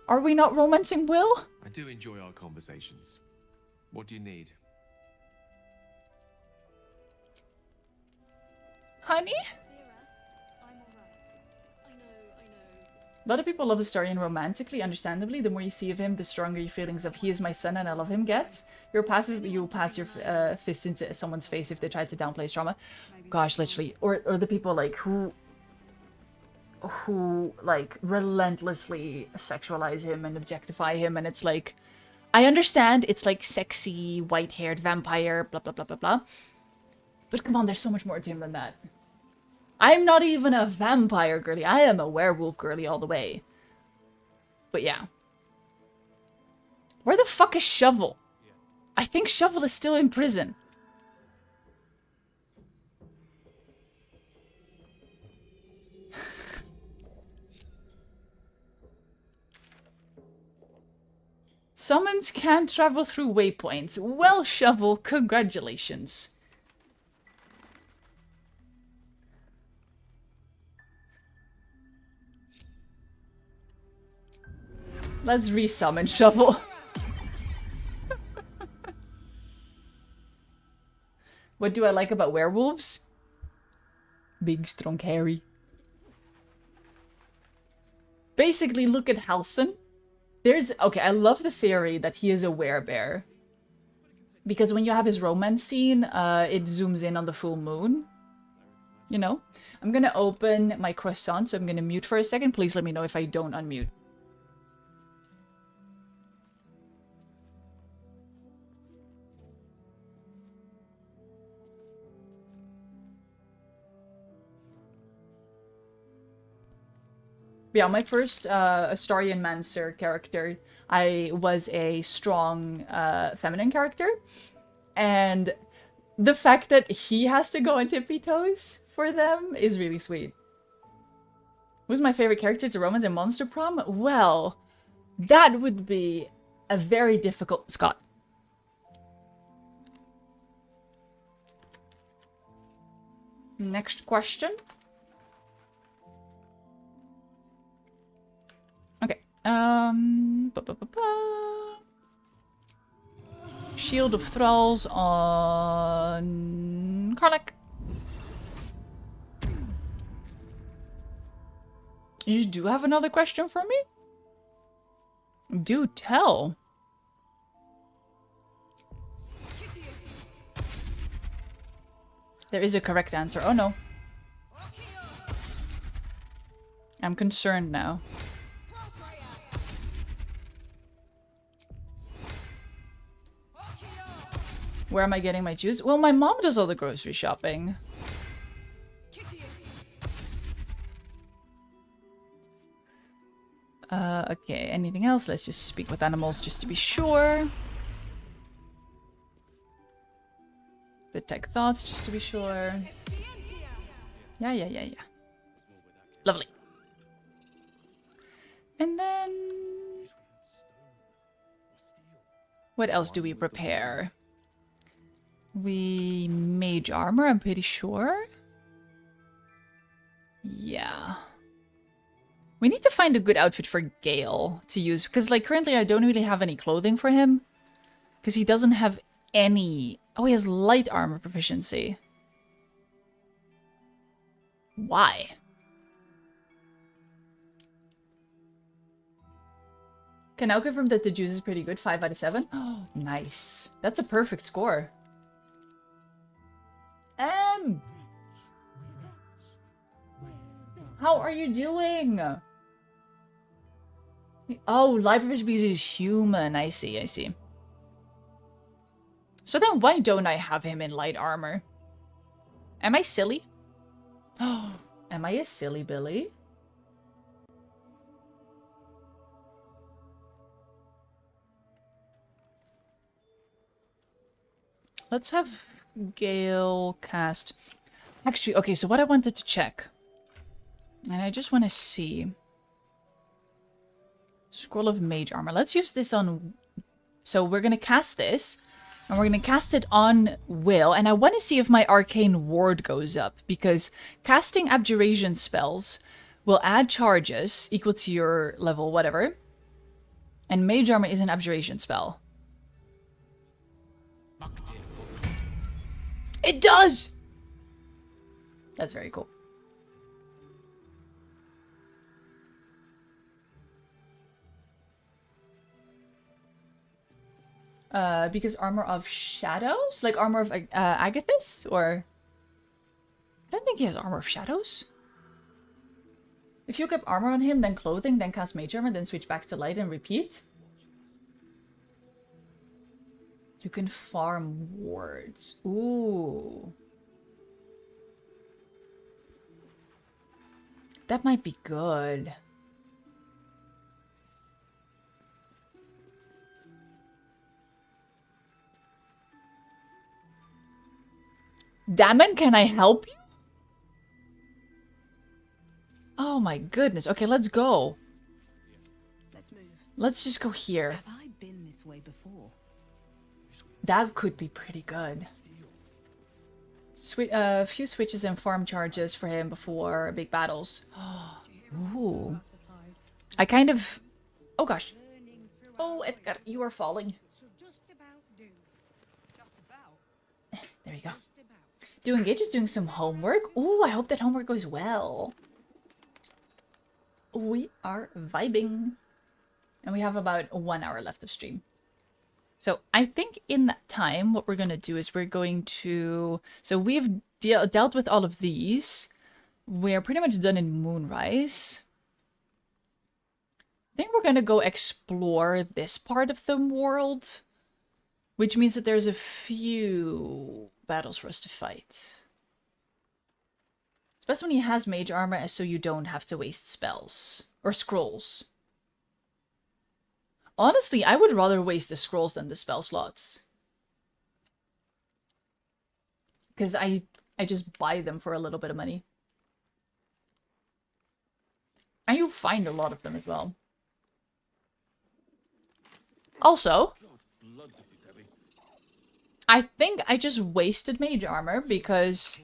Are we not romancing Will? I do enjoy our conversations. What do you need? Honey? A lot of people love Astarion romantically, understandably. The more you see of him, the stronger your feelings of he is my son and I love him gets. You're passive, you'll pass your fist into someone's face if they try to downplay his trauma. Gosh, literally. Or the people like who like relentlessly sexualize him and objectify him, and it's like, I understand it's like sexy, white-haired vampire, blah blah blah blah blah. But come on, there's so much more to him than that. I'm not even a vampire girly. I am a werewolf girly all the way. But yeah. Where the fuck is Shovel? I think Shovel is still in prison. Summons can't travel through waypoints. Well, Shovel, congratulations. Let's resummon Shovel. What do I like about werewolves? Big, strong, hairy. Basically, look at Halson. Okay, I love the theory that he is a werebear. Because when you have his romance scene, it zooms in on the full moon. You know? I'm gonna open my croissant, so I'm gonna mute for a second. Please let me know if I don't unmute. Yeah, my first Astarion Mancer character, I was a strong feminine character. And the fact that he has to go on tippy toes for them is really sweet. Who's my favorite character to romance in Monster Prom? Well, that would be a very difficult... Scott. Next question. Okay. Shield of Thralls on Karlach. You do have another question for me? Do tell. There is a correct answer. Oh no. I'm concerned now. Where am I getting my juice? Well, my mom does all the grocery shopping. Okay, anything else? Let's just speak with animals just to be sure. Detect thoughts just to be sure. Yeah. Lovely. And then... what else do we prepare? We mage armor, I'm pretty sure. Yeah. We need to find a good outfit for Gale to use. Because, like, currently I don't really have any clothing for him. Because he doesn't have any... oh, he has light armor proficiency. Why? Can now confirm that the juice is pretty good. 5 out of 7. Oh, nice. That's a perfect score. How are you doing? Oh, light proficiency is human. I see. So then why don't I have him in light armor? Am I silly? Oh, am I a silly Billy? Let's have Gale cast... actually, okay, so what I wanted to check And I just want to see. Scroll of Mage Armor. Let's use this on... So we're going to cast this. And we're going to cast it on Will. And I want to see if my Arcane Ward goes up. Because casting Abjuration spells will add charges equal to your level, whatever. And Mage Armor is an Abjuration spell. It does! That's very cool. Because Armor of Shadows? Like Armor of Agathis? Or... I don't think he has Armor of Shadows. If you equip armor on him, then clothing, then cast Mage Armor, then switch back to light and repeat. You can farm wards. Ooh. That might be good. Damon, can I help you? Oh my goodness. Okay, let's go. Let's move. Let's just go here. Have I been this way before? That could be pretty good. A few switches and farm charges for him before big battles. Ooh. I kind of... Oh gosh. Oh, Edgar, you are falling. There we go. Do Engage is doing some homework. Ooh, I hope that homework goes well. We are vibing. And we have about 1 hour left of stream. So I think in that time, what we're going to do is we're going to... So we've dealt with all of these. We're pretty much done in Moonrise. I think we're going to go explore this part of the world. Which means that there's a few battles for us to fight. It's best when he has mage armor so you don't have to waste spells. Or scrolls. Honestly, I would rather waste the scrolls than the spell slots. Because I just buy them for a little bit of money. And you find a lot of them as well. Also, I think I just wasted mage armor because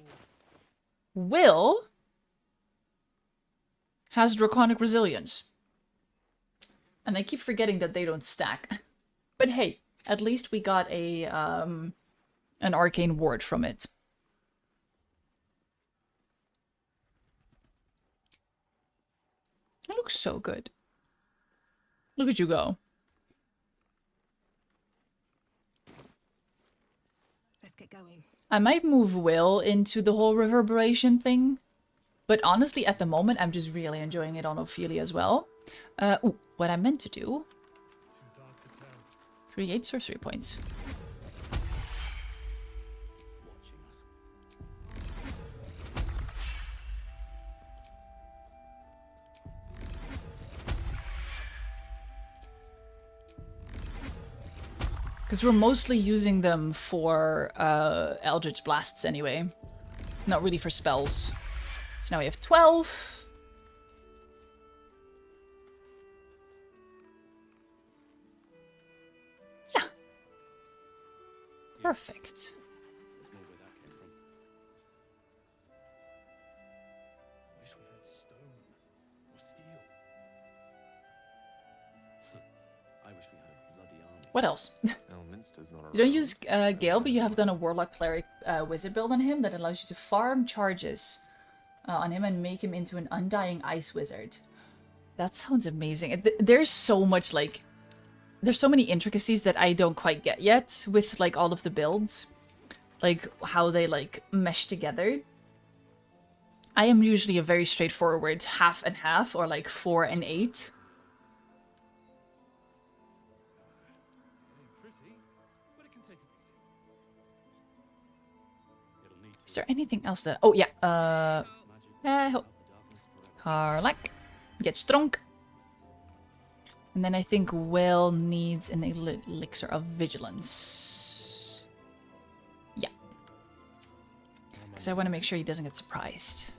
Will has draconic resilience. And I keep forgetting that they don't stack. But hey, at least we got a an arcane ward from it. It looks so good. Look at you go. Let's get going. I might move Will into the whole reverberation thing. But honestly, at the moment, I'm just really enjoying it on Ophelia as well. Ooh, what I meant to do... Create sorcery points. Because we're mostly using them for Eldritch Blasts anyway. Not really for spells. So now we have 12. Yeah. Perfect. What else? You don't use Gale, but you have done a Warlock Cleric Wizard build on him that allows you to farm charges on him and make him into an Undying Ice Wizard. That sounds amazing. There's so much, like... There's so many intricacies that I don't quite get yet with, like, all of the builds. Like, how they, like, mesh together. I am usually a very straightforward half and half, or, like, 4 and 8. Is there anything else that... Oh, yeah. Karlach. Get strong. And then I think Will needs an elixir of vigilance. Yeah. Because I want to make sure he doesn't get surprised.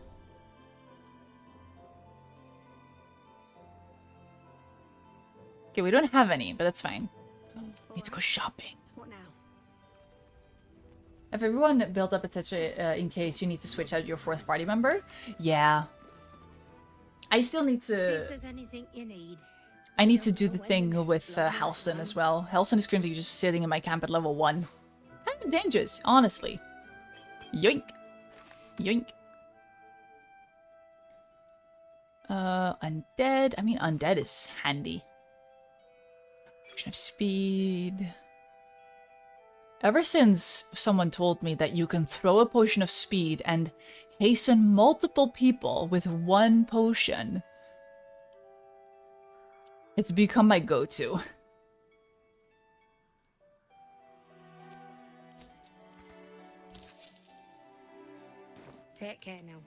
Okay, we don't have any, but that's fine. Need to go shopping. What now? Have everyone built up etc. In case you need to switch out your 4th party member? Yeah. I still need See if to... there's anything you need. I need to do the thing with Halson as well. Halson is currently just sitting in my camp at level 1. Kind of dangerous, honestly. Yoink. Yoink. Undead. I mean, undead is handy. Potion of speed. Ever since someone told me that you can throw a potion of speed and hasten multiple people with one potion, it's become my go-to. Take care now.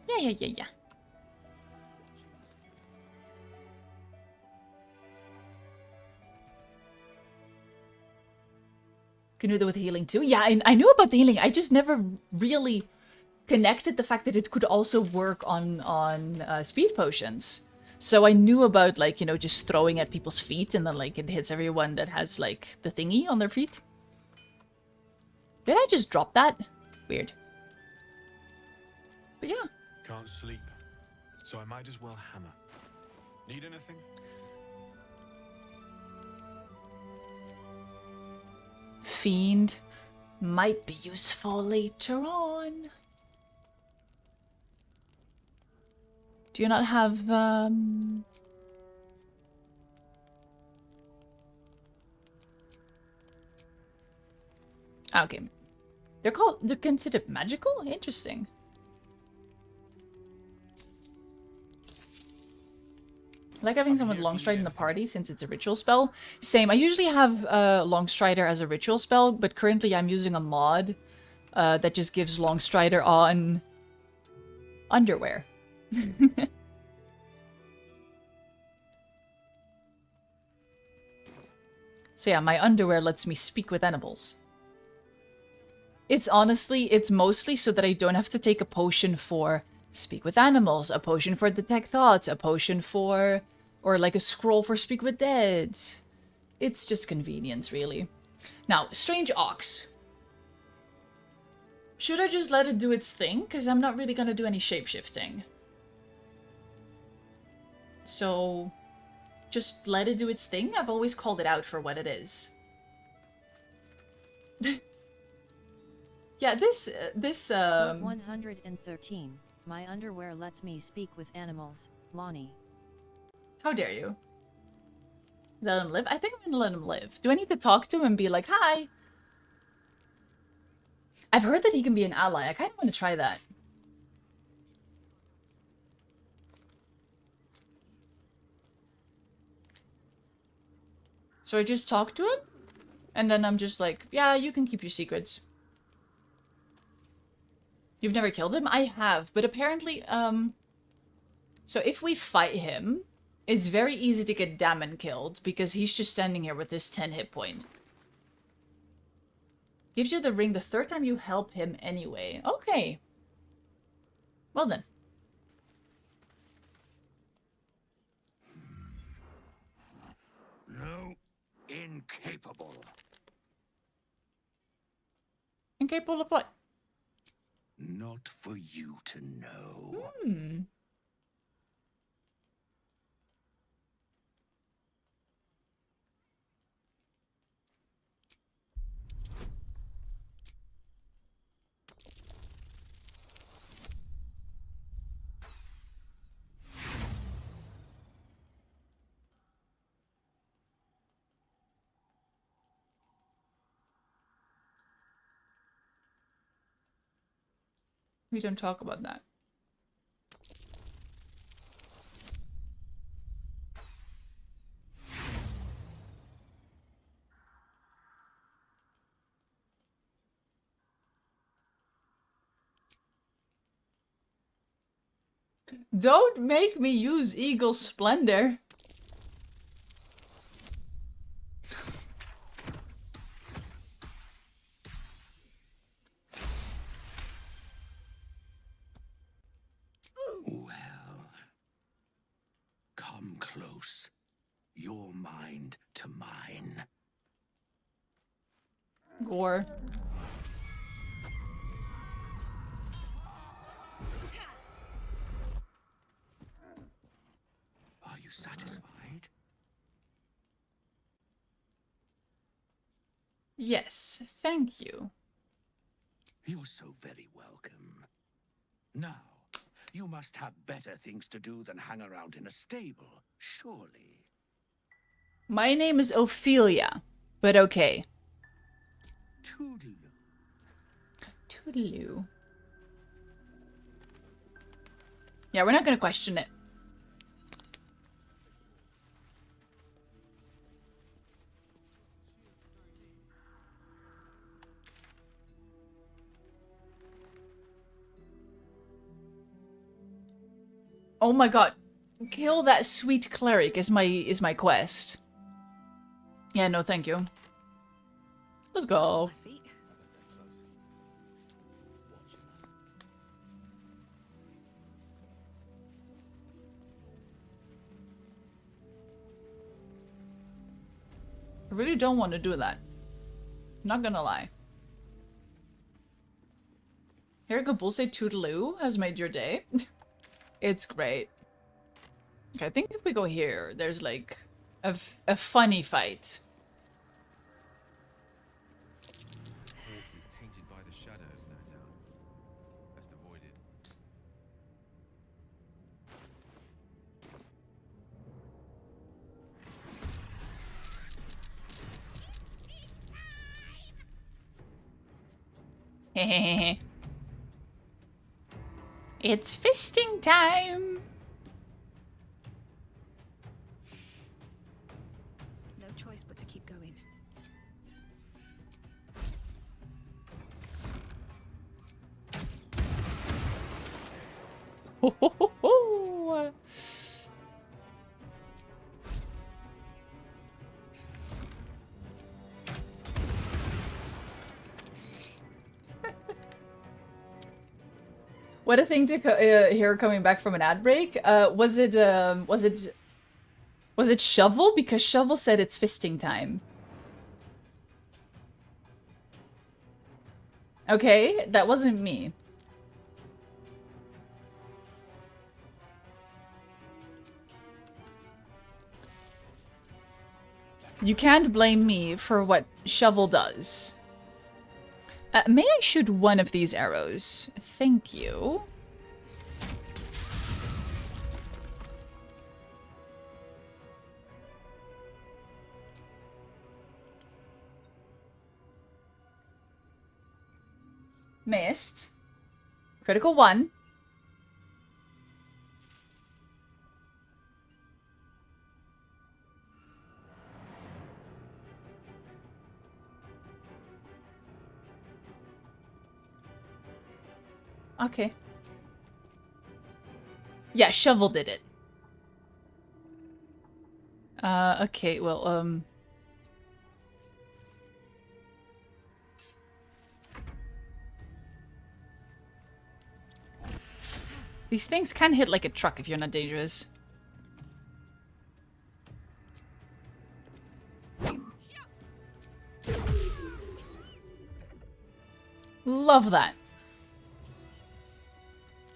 Yeah. Can do that with healing too. Yeah, I knew about the healing. I just never really connected the fact that it could also work on speed potions. So I knew about, like, you know, just throwing at people's feet and then, like, it hits everyone that has, like, the thingy on their feet. Did I just drop that? Weird. But yeah. Can't sleep, so I might as well hammer. Need anything? Fiend might be useful later on. Do you not have okay. They're considered magical? Interesting. I like having someone with Longstride in the party since it's a ritual spell. Same, I usually have Longstrider as a ritual spell, but currently I'm using a mod that just gives Longstrider on underwear. So yeah, my underwear lets me speak with animals. It's mostly so that I don't have to take a potion for speak with animals, a potion for detect thoughts, a potion for... or like a scroll for speak with dead. It's just convenience, really. Now, Strange Ox. Should I just let it do its thing? Because I'm not really gonna do any shapeshifting. So, just let it do its thing? I've always called it out for what it is. Yeah, this 113. My underwear lets me speak with animals, Lonnie. How dare you? Let him live? I think I'm gonna let him live. Do I need to talk to him and be like, hi? I've heard that he can be an ally. I kind of want to try that. So I just talk to him? And then I'm just like, yeah, you can keep your secrets. You've never killed him? I have, but apparently, so if we fight him, it's very easy to get Damon killed, because he's just standing here with his 10 hit points. Gives you the ring the 3rd time you help him anyway. Okay. Well then. No, incapable. Incapable of what? Not for you to know. We don't talk about that. Don't make me use Eagle Splendor. Well, come close. your mind to mine. Gore. Are you satisfied? Yes, thank you. You're so very welcome. Now, you must have better things to do than hang around in a stable, surely. My name is Ophelia, but okay. Toodaloo. Toodaloo. Yeah, we're not gonna question it. Oh my god. Kill that sweet cleric is my quest. Yeah, no thank you. Let's go. I really don't want to do that. Not gonna lie. Erika Bull say Toodaloo has made your day. It's great. Okay, I think if we go here, there's like a funny fight. Corpse is tainted by the shadows, no doubt. Best avoid it. It's fisting time. No choice but to keep going. Ho ho ho ho. What a thing to hear coming back from an ad break. Was it Shovel? Because Shovel said it's fisting time. Okay, that wasn't me. You can't blame me for what Shovel does. May I shoot one of these arrows? Thank you. Missed. Critical 1. Okay. Yeah, Shovel did it. Okay, well, these things can hit like a truck if you're not dangerous. Love that.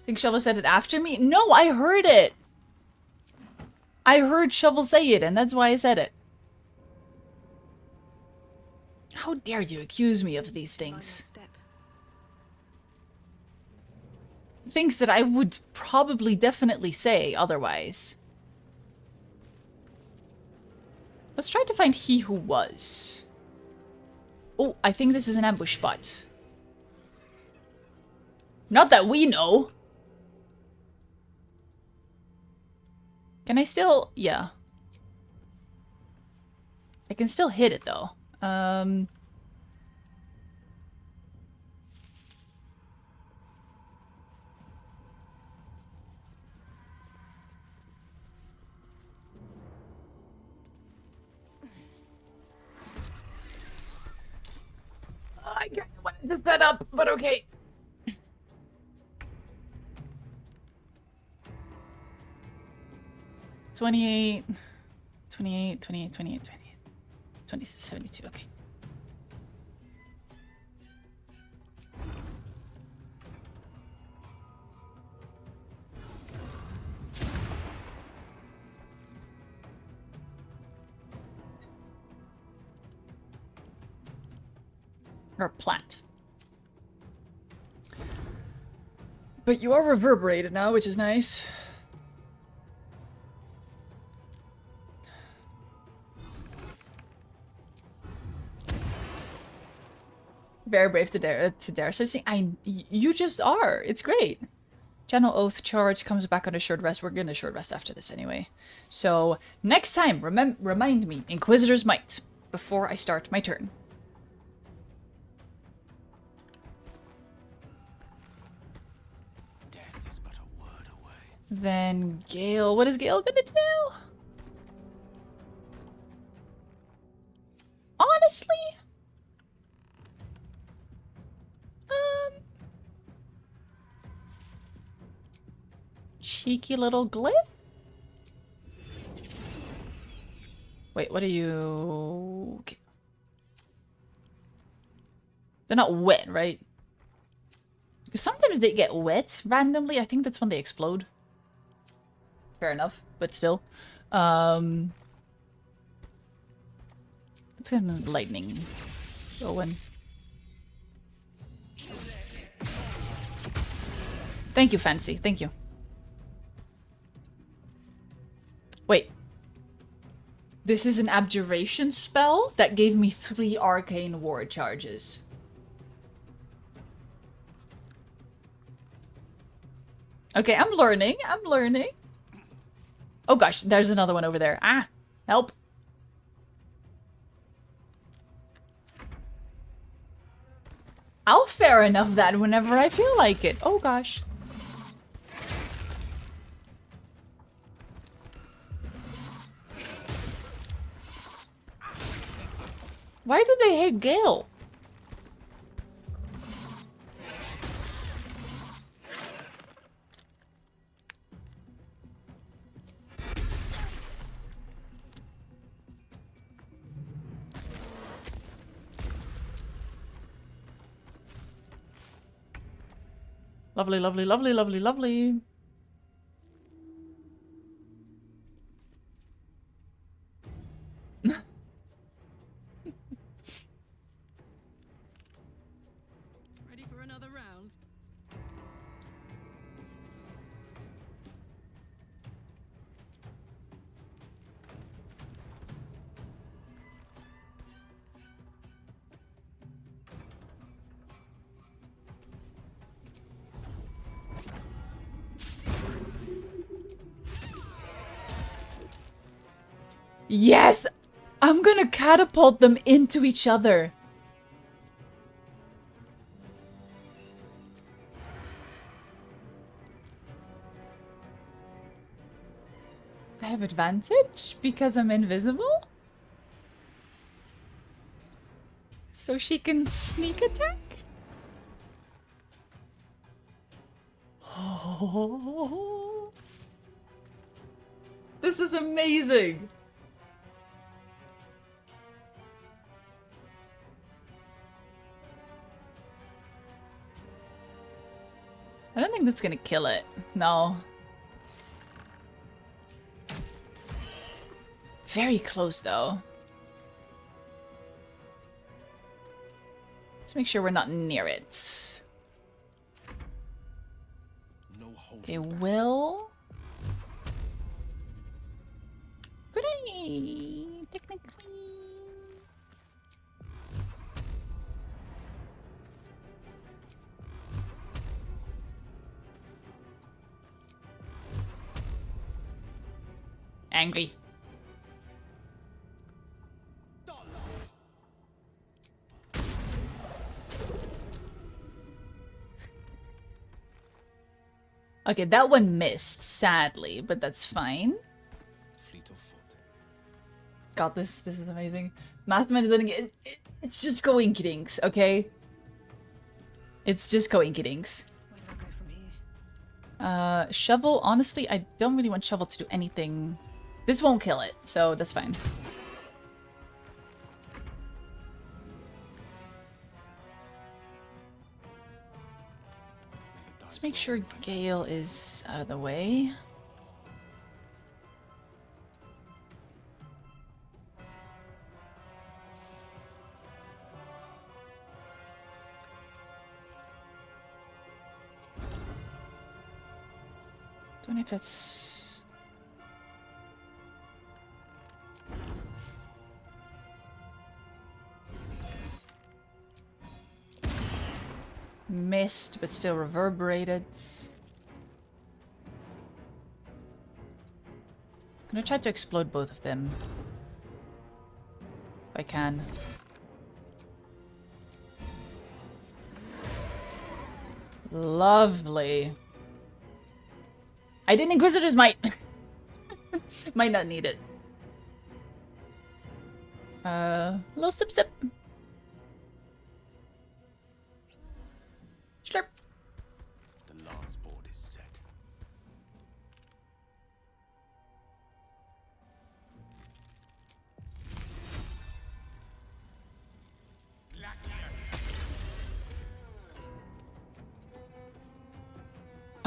Think Shovel said it after me? No, I heard it! I heard Shovel say it, and that's why I said it. How dare you accuse me of these things? Things that I would probably definitely say otherwise. Let's try to find he who was. Oh, I think this is an ambush spot. Not that we know. Can I still... yeah. I can still hit it, though. I kind of wanted to set up, but okay. $28, 28, 28, 28, 28. 20, 72, okay. Or plant. But you are reverberated now, which is nice. Very brave to dare. So you just are. It's great. Channel Oath charge comes back on a short rest. We're gonna short rest after this anyway. So next time, remind me, Inquisitor's Might, before I start my turn. Death is but a word away. Then Gale, what is Gale gonna do? Honestly? Cheeky little glyph? Wait, what are you... Okay. They're not wet, right? Because sometimes they get wet randomly. I think that's when they explode. Fair enough, but still. Let's get lightning going. Thank you, Fancy. Thank you. Wait. This is an abjuration spell that gave me 3 arcane ward charges. Okay, I'm learning. I'm learning. Oh gosh, there's another one over there. Ah, help. I'll fair enough that whenever I feel like it. Oh gosh. Why do they hate Gale? Lovely, lovely, lovely, lovely, lovely. Ready for another round? Yes! I'm gonna catapult them into each other. I have advantage because I'm invisible? So she can sneak attack? Oh, this is amazing! I don't think that's gonna kill it. No. Very close, though. Let's make sure we're not near it. Okay, Will. Could I technically... Angry. Okay, that one missed, sadly, but that's fine. Fleet of foot. God, this is amazing. Mastermind is letting it, it's just coinkydinks, okay? It's just coinkydinks. Where do I go from here? Shovel, honestly, I don't really want Shovel to do anything This won't kill it, so that's fine. Let's make sure Gale is out of the way. Don't know if it's... Missed, but still reverberated. I'm gonna try to explode both of them. If I can. Lovely. I didn't Inquisitors might. Might not need it. Little sip sip. Slurp. The last board is set.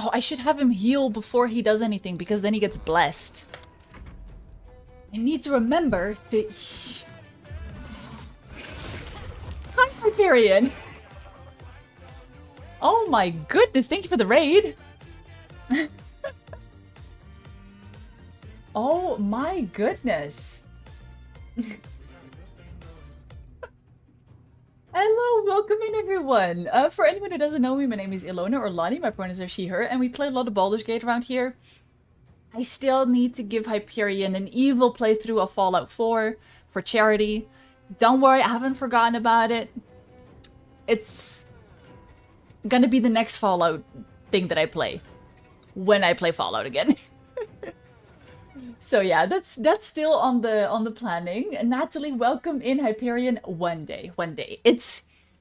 Oh, I should have him heal before he does anything, because then he gets blessed. I need to remember to... Hi, Hyperion! Oh my goodness, thank you for the raid! Oh my goodness! Hello, welcome in everyone! For anyone who doesn't know me, my name is Ilona or Lani, my pronouns are she, her, and we play a lot of Baldur's Gate around here. I still need to give Hyperion an evil playthrough of Fallout 4 for charity. Don't worry, I haven't forgotten about it. It's gonna be the next Fallout thing that I play. When I play Fallout again. So yeah, that's still on the planning. Natalie, welcome in Hyperion one day.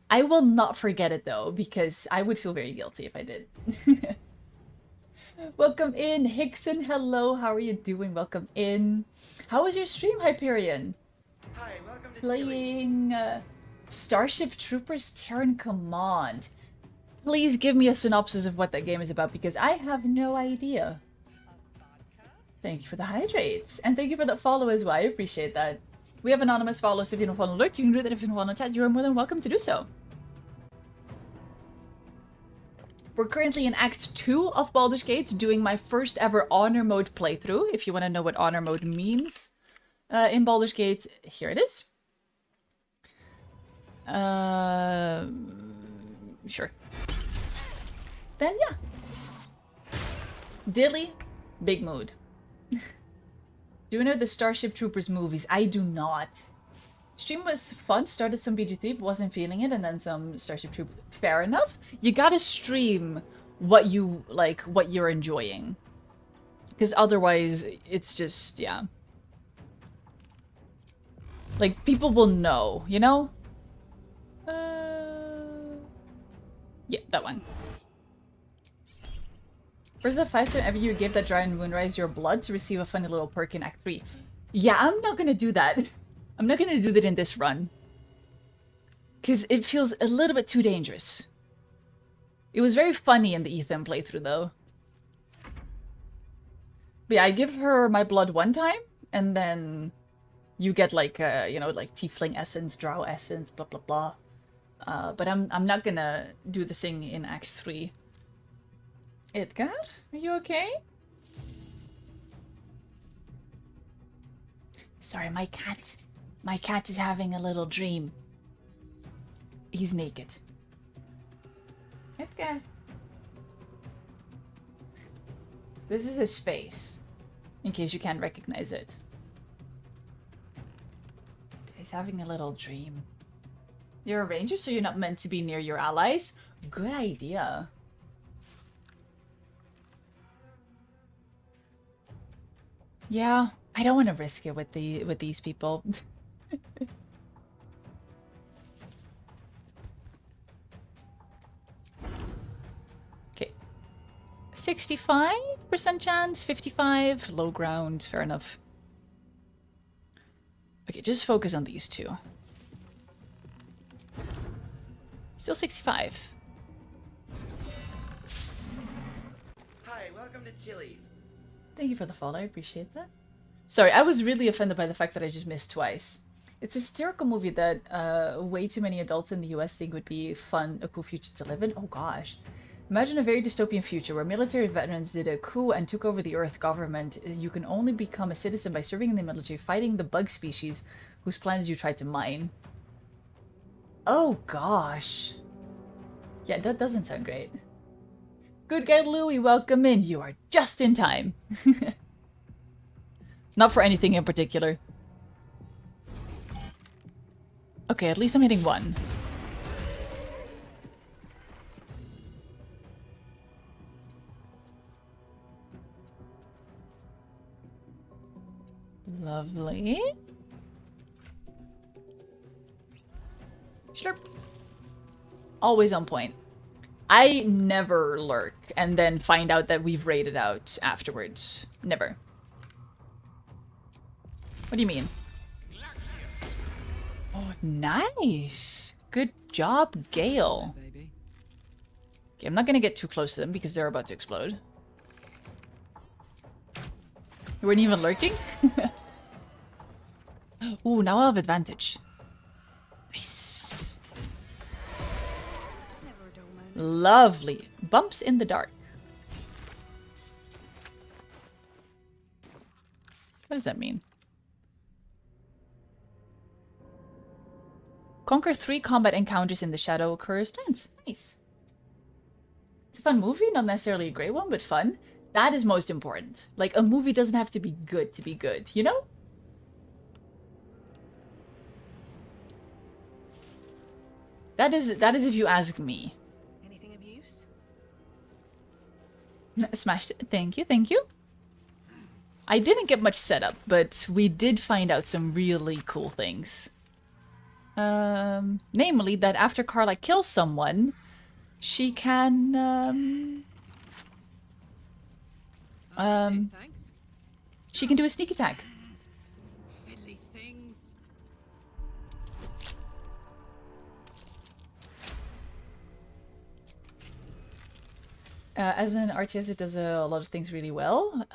I will not forget it though, because I would feel very guilty if I did. Welcome in, Hickson. Hello, how are you doing? Welcome in. How was your stream, Hyperion? Hi, welcome to Playing Starship Troopers Terran Command. Please give me a synopsis of what that game is about, because I have no idea. Thank you for the hydrates. And thank you for that follow as well. I appreciate that. We have anonymous follows, so if you don't want to lurk, you can do that. If you don't want to chat, you are more than welcome to do so. We're currently in Act 2 of Baldur's Gate, doing my first ever Honor Mode playthrough. If you want to know what Honor Mode means in Baldur's Gate, here it is. Sure. Then yeah. Dilly, big mood. Do you know the Starship Troopers movies? I do not. Stream was fun, started some BG3, but wasn't feeling it, and then some Starship Troopers. Fair enough. You gotta stream what you like, what you're enjoying. Because otherwise, it's just, yeah. Like, people will know, you know? Yeah, that one. Where's the 5 time ever you gave that Dry and Moonrise your blood to receive a funny little perk in Act 3? Yeah, I'm not gonna do that. I'm not gonna do that in this run. Because it feels a little bit too dangerous. It was very funny in the Ethan playthrough, though. But yeah, I give her my blood one time, and then you get like, you know, like Tiefling Essence, Drow Essence, blah blah blah. But I'm not gonna do the thing in Act 3. Edgar, are you okay? Sorry, my cat. My cat is having a little dream. He's naked. Edgar. This is his face, in case you can't recognize it. He's having a little dream. You're a ranger, so you're not meant to be near your allies? Good idea. Yeah, I don't want to risk it with these people. Okay. 65% chance, 55, low ground, fair enough. Okay, just focus on these two. Still 65. Hi, welcome to Chili's. Thank you for the follow, I appreciate that. Sorry, I was really offended by the fact that I just missed twice. It's a satirical movie that way too many adults in the US think would be fun, a cool future to live in. Oh gosh. Imagine a very dystopian future where military veterans did a coup and took over the Earth government. You can only become a citizen by serving in the military, fighting the bug species whose planets you tried to mine. Oh gosh. Yeah, that doesn't sound great. Good guy Louie, welcome in. You are just in time. Not for anything in particular. Okay, at least I'm hitting one. Lovely. Slurp. Always on point. I never lurk and then find out that we've raided out afterwards. Never. What do you mean? Oh, nice. Good job, Gale. Okay, I'm not gonna get too close to them because they're about to explode. You weren't even lurking? Ooh, now I have advantage. Nice. Lovely. Bumps in the dark. What does that mean? Conquer 3 combat encounters in the shadow correspondence. Nice. It's a fun movie, not necessarily a great one, but fun. That is most important. Like, a movie doesn't have to be good, you know? That is if you ask me. Anything of use? Smashed it. Thank you. I didn't get much setup, but we did find out some really cool things. Namely that after Carla kills someone, she can, she can do a sneak attack. Fiddly things. As an RTS, it does a lot of things really well.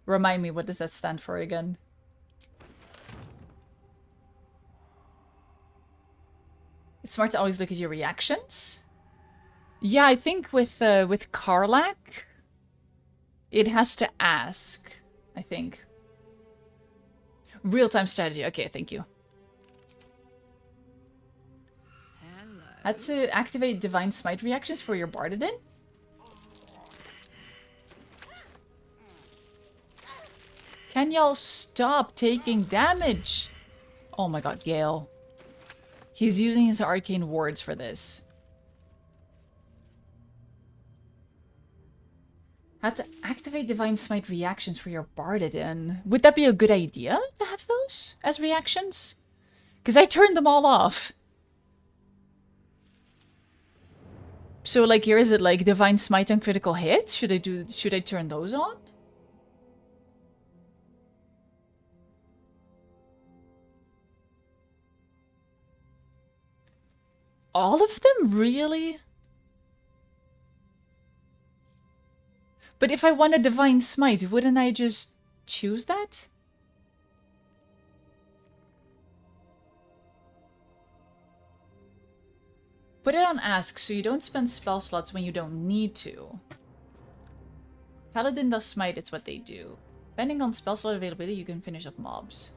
Remind me, what does that stand for again? It's smart to always look at your reactions. Yeah, I think with Karlak, it has to ask, I think. Real-time strategy. Okay, thank you. Had to activate Divine Smite reactions for your Bardadin? Can y'all stop taking damage? Oh my god, Gale. He's using his arcane wards for this. Had to activate Divine Smite reactions for your Bardadin. Would that be a good idea to have those as reactions? Because I turned them all off. So like here, is it like Divine Smite on critical hits? Should I turn those on? All of them, really? But if I want a Divine Smite, wouldn't I just choose that? Put it on ask so you don't spend spell slots when you don't need to. Paladin does smite, it's what they do. Depending on spell slot availability, you can finish off mobs.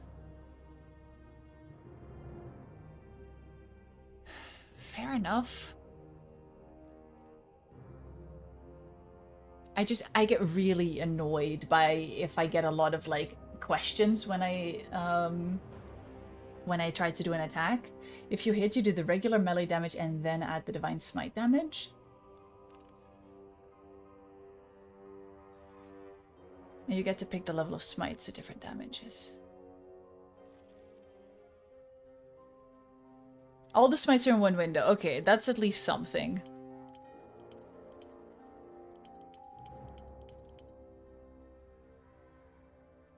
Fair enough. I get really annoyed by if I get a lot of like questions when I try to do an attack. If you hit, you do the regular melee damage and then add the Divine Smite damage. And you get to pick the level of smite, so different damages. All the smites are in one window. Okay, that's at least something.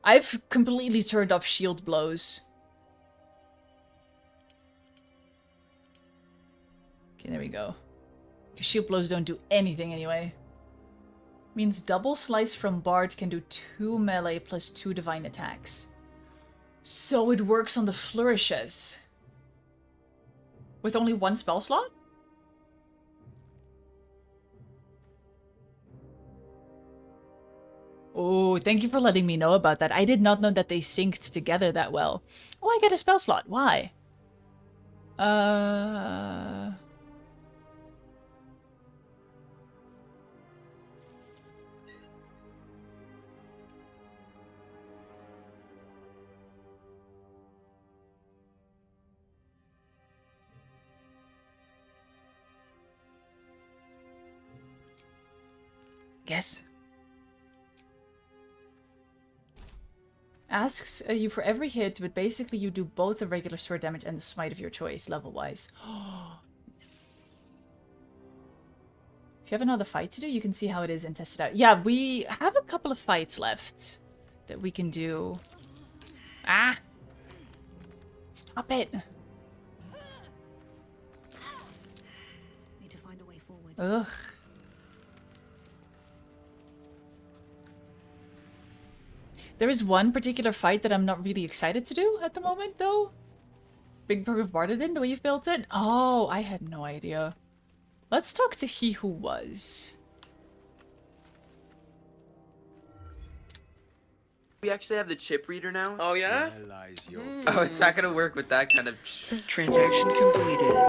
I've completely turned off shield blows. Okay, there we go. Shield blows don't do anything anyway. Means double slice from Bard can do 2 melee plus 2 divine attacks. So it works on the flourishes. With only 1 spell slot? Oh, thank you for letting me know about that. I did not know that they synced together that well. Oh, I get a spell slot. Why? Yes. Asks you for every hit, but basically you do both the regular sword damage and the smite of your choice, level-wise. If you have another fight to do, you can see how it is and test it out. Yeah, we have a couple of fights left that we can do. Ah! Stop it! Need to find a way forward. Ugh. There is one particular fight that I'm not really excited to do at the moment, though. Big Perk of Bardadin, the way you've built it? Oh, I had no idea. Let's talk to He Who Was. We actually have the chip reader now. Oh yeah? Hmm. Oh, it's not gonna work with that kind of Transaction completed.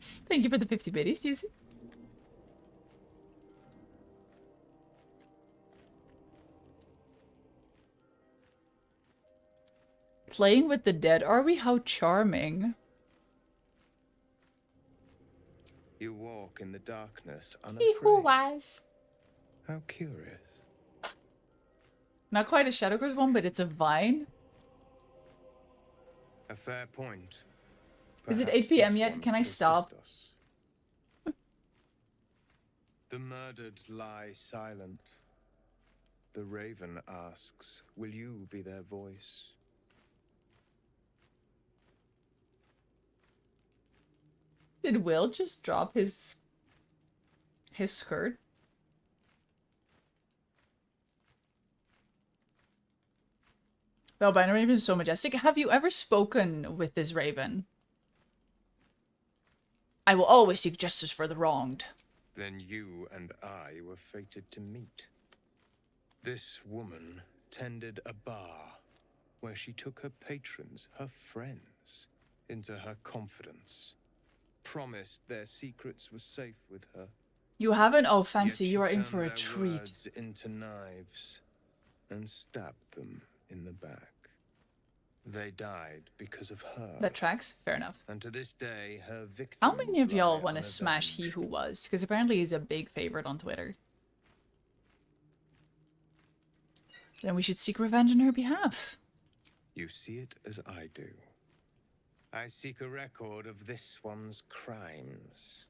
Thank you for the 50 biddies, Juicy. Playing with the dead, are we? How charming. You walk in the darkness He unafraid. Who Was. How curious. Not quite a Shadowcross one, but it's a vine. A fair point. Is it Perhaps 8 p.m. this yet? one Can I will stop? assist us. The murdered lie silent. The raven asks, will you be their voice? Did Will just drop his skirt? The albino raven is so majestic. Have you ever spoken with this raven? I will always seek justice for the wronged. Then you and I were fated to meet. This woman tended a bar where she took her patrons, her friends, into her confidence. Promised their secrets were safe with her. You haven't? Oh, fancy. Yet she You are in turned for a their treat. words into knives and stabbed them in the back. They died because of her. That tracks. Fair enough. And to this day, her victims How many of y'all lie want to smash He Who Was? Because apparently he's a big favorite on Twitter. Then we should seek revenge on her behalf. You see it as I do. I seek a record of this one's crimes,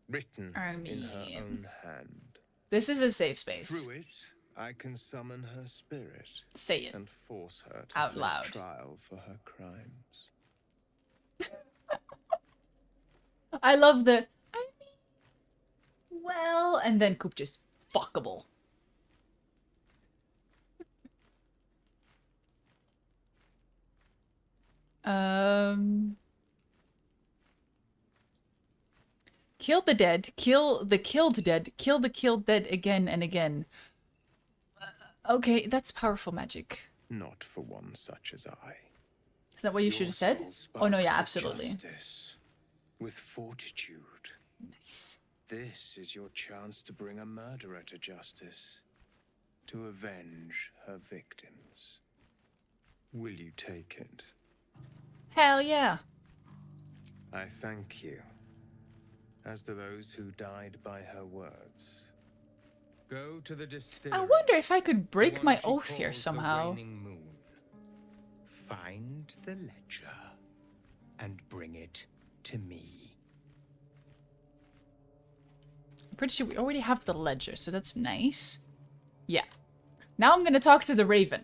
written in her own hand. This is a safe space. Through it, I can summon her spirit. Say it. And force her to Out face loud. trial for her crimes. I love the, I mean, well, and then Coop just fuckable. Kill the dead, kill the killed dead, kill the killed dead again and again. Okay, that's powerful magic. Not for one such as I. Is that what you should have said? Oh no, yeah, Sparks with absolutely. justice, with fortitude. Nice. This is your chance to bring a murderer to justice, to avenge her victims. Will you take it? Hell yeah. I thank you, as do those who died by her words. Go to the distillery. I wonder if I could break the one my she oath here calls the somehow. Waning Moon. Find the ledger and bring it to me. I'm pretty sure we already have the ledger, so that's nice. Yeah. Now I'm gonna talk to the Raven.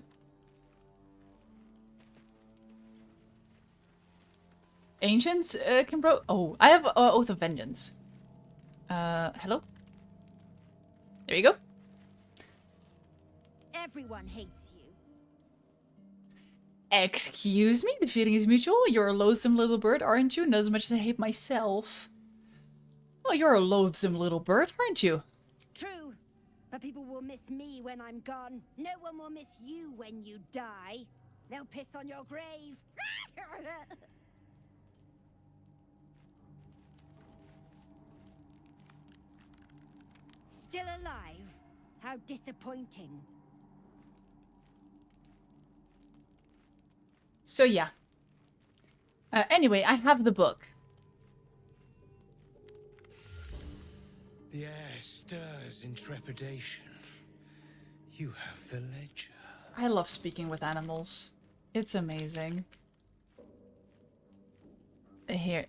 Ancients can bro. Oh, I have Oath of Vengeance. Hello? There you go. Everyone hates you. Excuse me? The feeling is mutual? You're a loathsome little bird, aren't you? Not as much as I hate myself. Well, you're a loathsome little bird, aren't you? True. But people will miss me when I'm gone. No one will miss you when you die. They'll piss on your grave. Still alive? How disappointing. So yeah. Anyway, I have the book. The air stirs in trepidation. You have the ledger. I love speaking with animals. It's amazing. Here.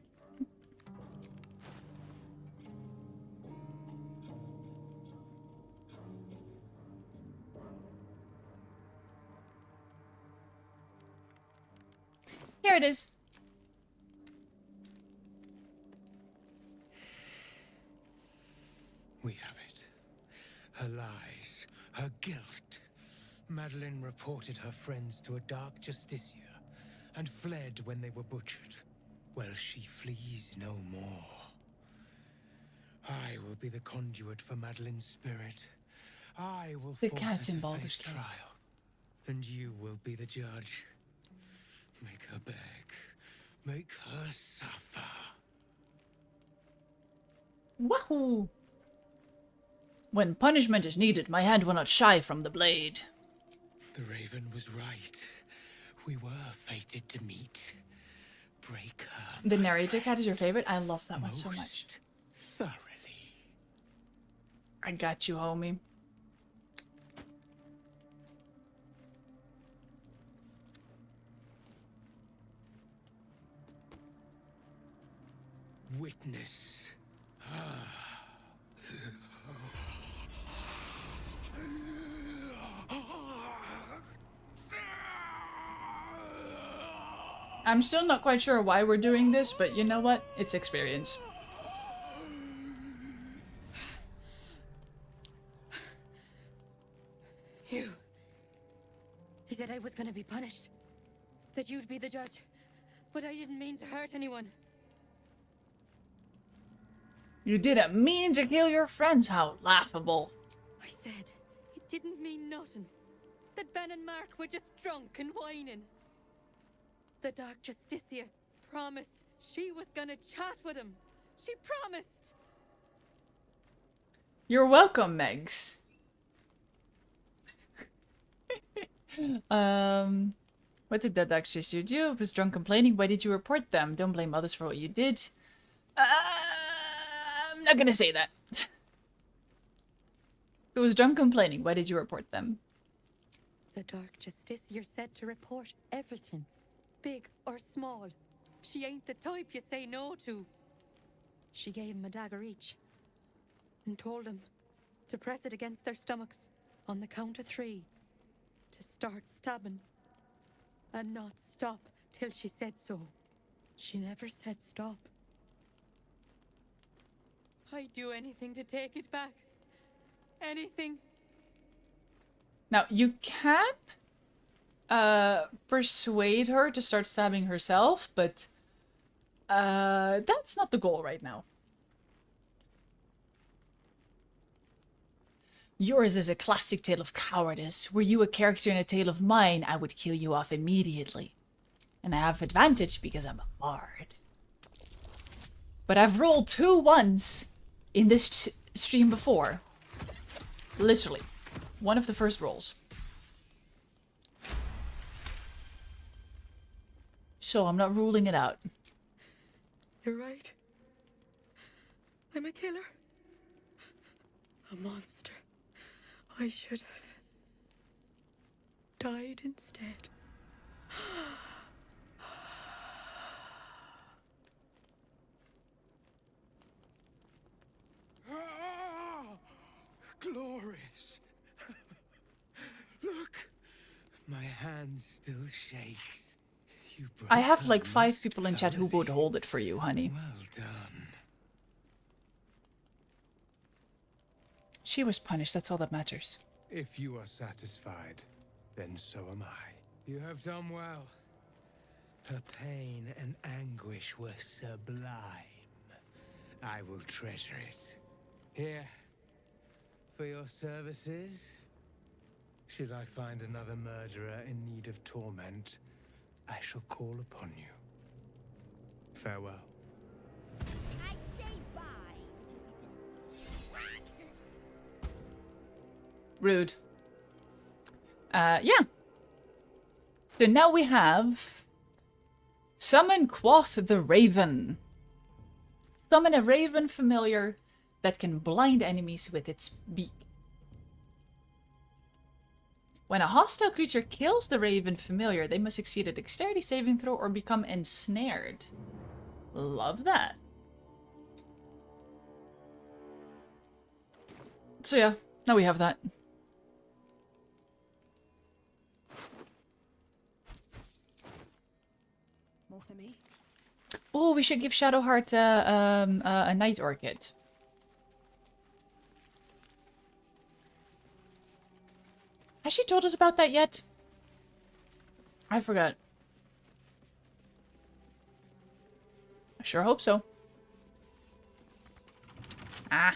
Here it is. We have it. Her lies, her guilt. Madeline reported her friends to a dark justiciar and fled when they were butchered. Well, she flees no more. I will be the conduit for Madeline's spirit. I will The force cat's her in to Baldur's face Gate. trial. And you will be the judge. Make her beg. Make her suffer. Wahoo! When punishment is needed, my hand will not shy from the blade. The Raven was right. We were fated to meet. Break her. The narrator cat is your favorite? I love that one so much. Most thoroughly. I got you, homie. Witness. I'm still not quite sure why we're doing this, but you know what? It's experience. You said I was gonna be punished. That you'd be the judge. But I didn't mean to hurt anyone. You didn't mean to kill your friends, how laughable. I said it didn't mean nothing. That Ben and Mark were just drunk and whining. The Dark Justiciar promised she was gonna chat with him. She promised. You're welcome, Megs. What did that actually do? Was drunk complaining? Why did you report them? Don't blame others for what you did. I'm not gonna say that. It was drunk complaining. Why did you report them? The Dark Justiciar said to report everything, big or small. She ain't the type you say no to. She gave him a dagger each and told them to press it against their stomachs on the count of 3 to start stabbing and not stop till she said so. She never said stop. I'd do anything to take it back. Anything. Now, you can persuade her to start stabbing herself, but that's not the goal right now. Yours is a classic tale of cowardice. Were you a character in a tale of mine, I would kill you off immediately. And I have advantage because I'm a bard. But I've rolled 2 1s in this stream before. Literally. One of the first rolls. So I'm not ruling it out. You're right. I'm a killer. A monster. I should have died instead. Glorious. My hand still shakes. You I have broke like our 5 most people in chat who would hold it for you, honey. Well done. She was punished, that's all that matters. If you are satisfied, then so am I. You have done well. Her pain and anguish were sublime. I will treasure it. Here, for your services, should I find another murderer in need of torment, I shall call upon you. Farewell. I say bye, but you'll be dead. Rude. Yeah. So now we have... Summon Quoth the Raven. Summon a raven familiar that can blind enemies with its beak. When a hostile creature kills the raven familiar, they must succeed a dexterity saving throw or become ensnared. Love that. So yeah, now we have that. More for me. Oh, we should give Shadowheart a night orchid. Has she told us about that yet? I forgot. I sure hope so. Ah.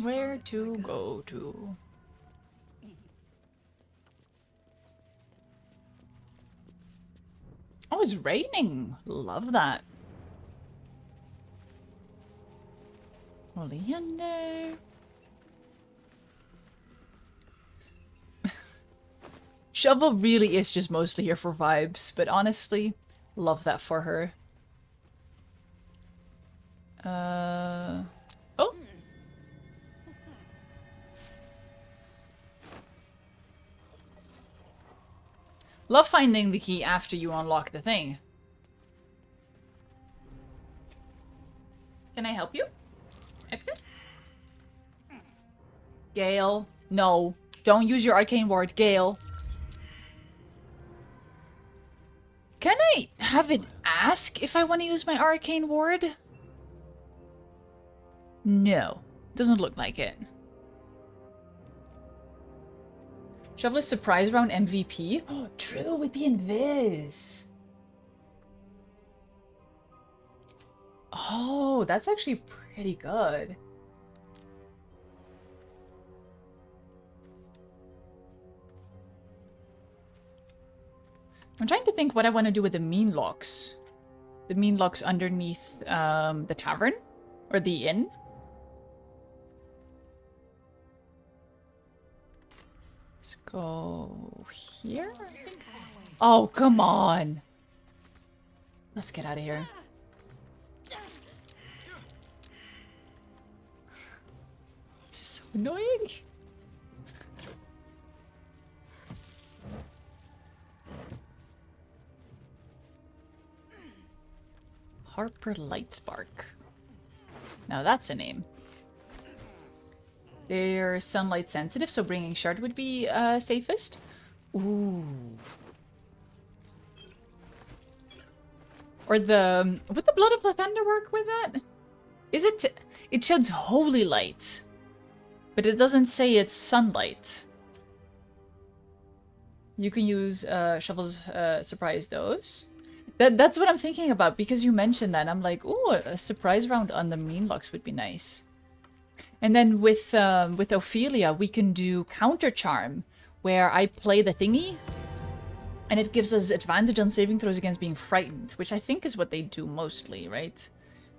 Where to go to? Oh, it's raining. Love that. Oleander. Shovel really is just mostly here for vibes, but honestly, love that for her. Oh. Love finding the key after you unlock the thing. Can I help you? Edgar? Gale. No. Don't use your arcane ward, Gale. Can I have it ask if I want to use my arcane ward? No. Doesn't look like it. Shovel is surprise round MVP. Oh, true, with the invis. Oh, that's actually pretty good. I'm trying to think what I want to do with the mean locks. The mean locks underneath the tavern or the inn. Let's go here. Oh, come on. Let's get out of here. This is so annoying. Harper Lightspark. Now that's a name. They're sunlight sensitive, so bringing shard would be safest. Ooh. Or the... Would the Blood of the Thunder work with that? Is it... It sheds holy light. But it doesn't say it's sunlight. You can use Shovel's surprise those. That's what I'm thinking about, because you mentioned that. I'm like, ooh, a surprise round on the mean locks would be nice. And then with Ophelia, we can do counter charm, where I play the thingy, and it gives us advantage on saving throws against being frightened, which I think is what they do mostly, right?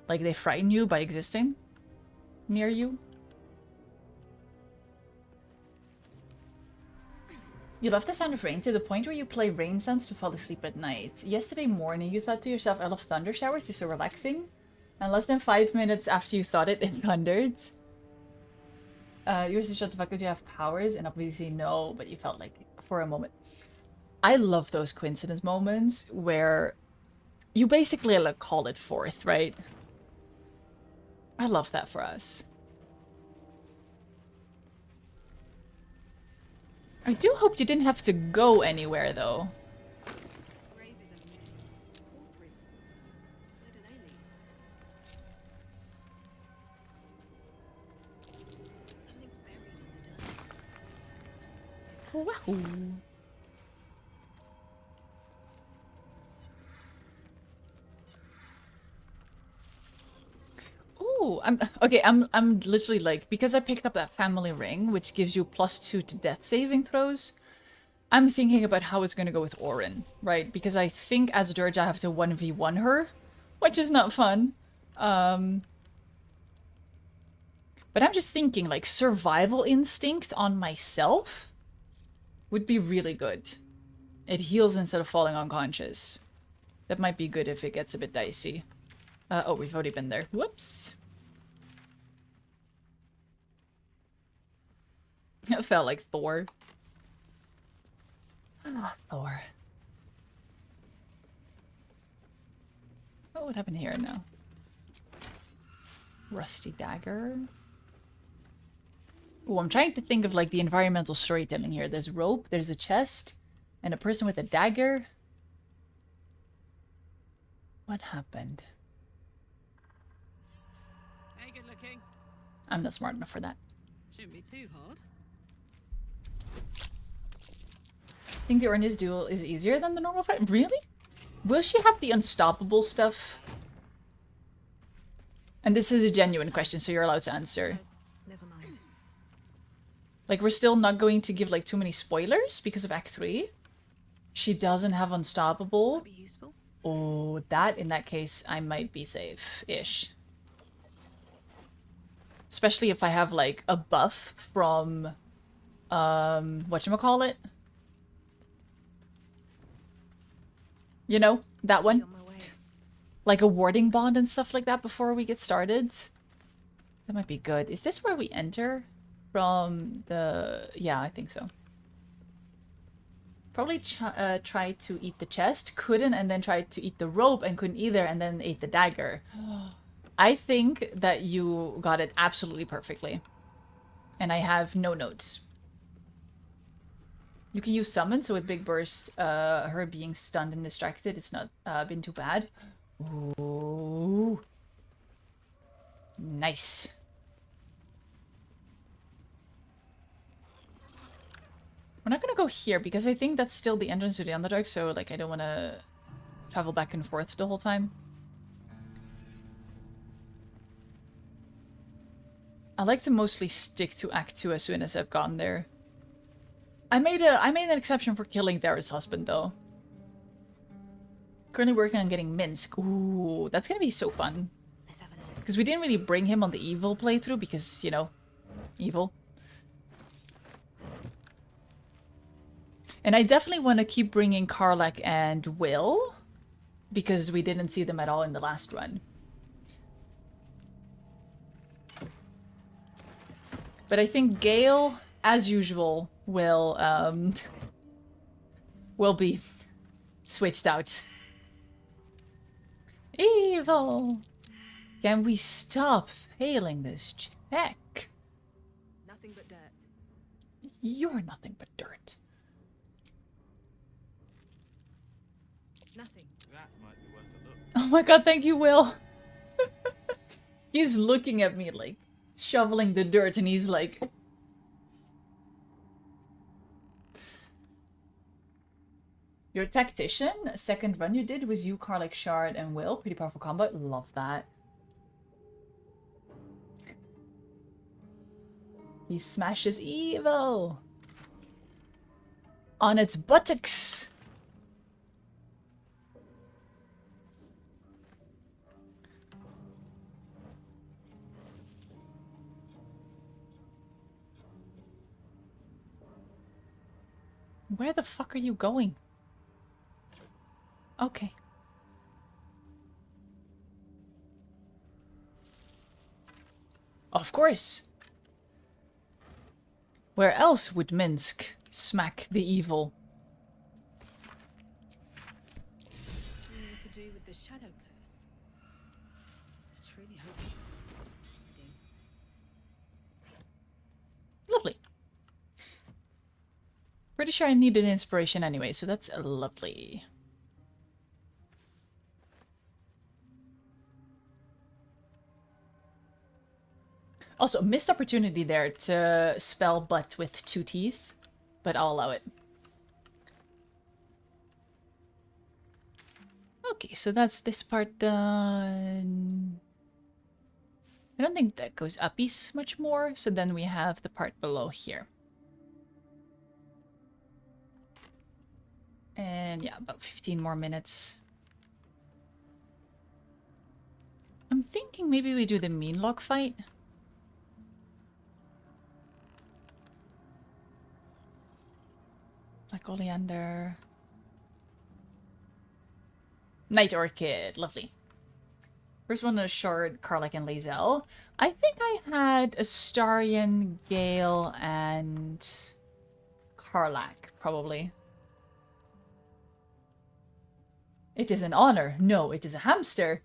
Like they frighten you by existing near you. You love the sound of rain to the point where you play rain sounds to fall asleep at night. Yesterday morning, you thought to yourself, I love thunder showers, they're so relaxing. And less than 5 minutes after you thought it, it thundered. You used to shut the fuck up, you have powers, and obviously no, but you felt like for a moment. I love those coincidence moments where you basically like call it forth, right? I love that for us. I do hope you didn't have to go anywhere though. Wahoo. Ooh, I'm literally like, because I picked up that family ring, which gives you +2 to death saving throws, I'm thinking about how it's gonna go with Orin, right? Because I think as Durge I have to 1v1 her, which is not fun. But I'm just thinking, like, survival instinct on myself would be really good. It heals instead of falling unconscious. That might be good if it gets a bit dicey. Oh, we've already been there. Whoops. It felt like Thor. Ah, Thor. Oh, what happened here now? Rusty dagger. Oh, I'm trying to think of like the environmental storytelling here. There's rope, there's a chest, and a person with a dagger. What happened? Hey, good looking. I'm not smart enough for that. Shouldn't be too hard. I think the Ornis duel is easier than the normal fight. Really? Will she have the unstoppable stuff? And this is a genuine question, so you're allowed to answer. Never mind. Like, we're still not going to give like too many spoilers because of Act 3. She doesn't have unstoppable. Be useful. Oh, that in that case, I might be safe-ish. Especially if I have like a buff from whatchamacallit? You know, that one. Like a warding bond and stuff like that before we get started. That might be good. Is this where we enter? From the... Yeah, I think so. Probably tried to eat the chest, couldn't, and then tried to eat the rope and couldn't either, and then ate the dagger. I think that you got it absolutely perfectly. And I have no notes. You can use summon, so with Big Burst, her being stunned and distracted, it's not been too bad. Ooh. Nice. We're not gonna go here because I think that's still the entrance to the Underdark, so like I don't want to travel back and forth the whole time. I like to mostly stick to Act 2 as soon as I've gotten there. I made an exception for killing Dara's husband though. Currently working on getting Minsk. Ooh, that's gonna be so fun. Because we didn't really bring him on the evil playthrough because, you know, evil. And I definitely want to keep bringing Karlach and Will, because we didn't see them at all in the last run. But I think Gale, as usual, will be switched out. Evil! Can we stop failing this check? Nothing but dirt. You're nothing but dirt. Nothing. That might be worth a look. Oh my god, thank you, Will. He's looking at me like shoveling the dirt and he's like... Your tactician, second run you did was you, Karlach, Shard, and Will. Pretty powerful combo. Love that. He smashes evil on its buttocks. Where the fuck are you going? Okay. Of course. Where else would Minsk smack the evil? Something to do with the shadow curse. I really hope. Lovely. Pretty sure I needed inspiration anyway, so that's lovely. Also, missed opportunity there to spell butt with 2 T's, but I'll allow it. Okay, so that's this part done. I don't think that goes uppies much more, so then we have the part below here. And yeah, about 15 more minutes. I'm thinking maybe we do the mean log fight. Like Oleander. Night Orchid, lovely. First one is Shard, Karlach, and Lae'zel. I think I had Astarion, Gale, and Karlach, probably. It is an honor. No, it is a hamster.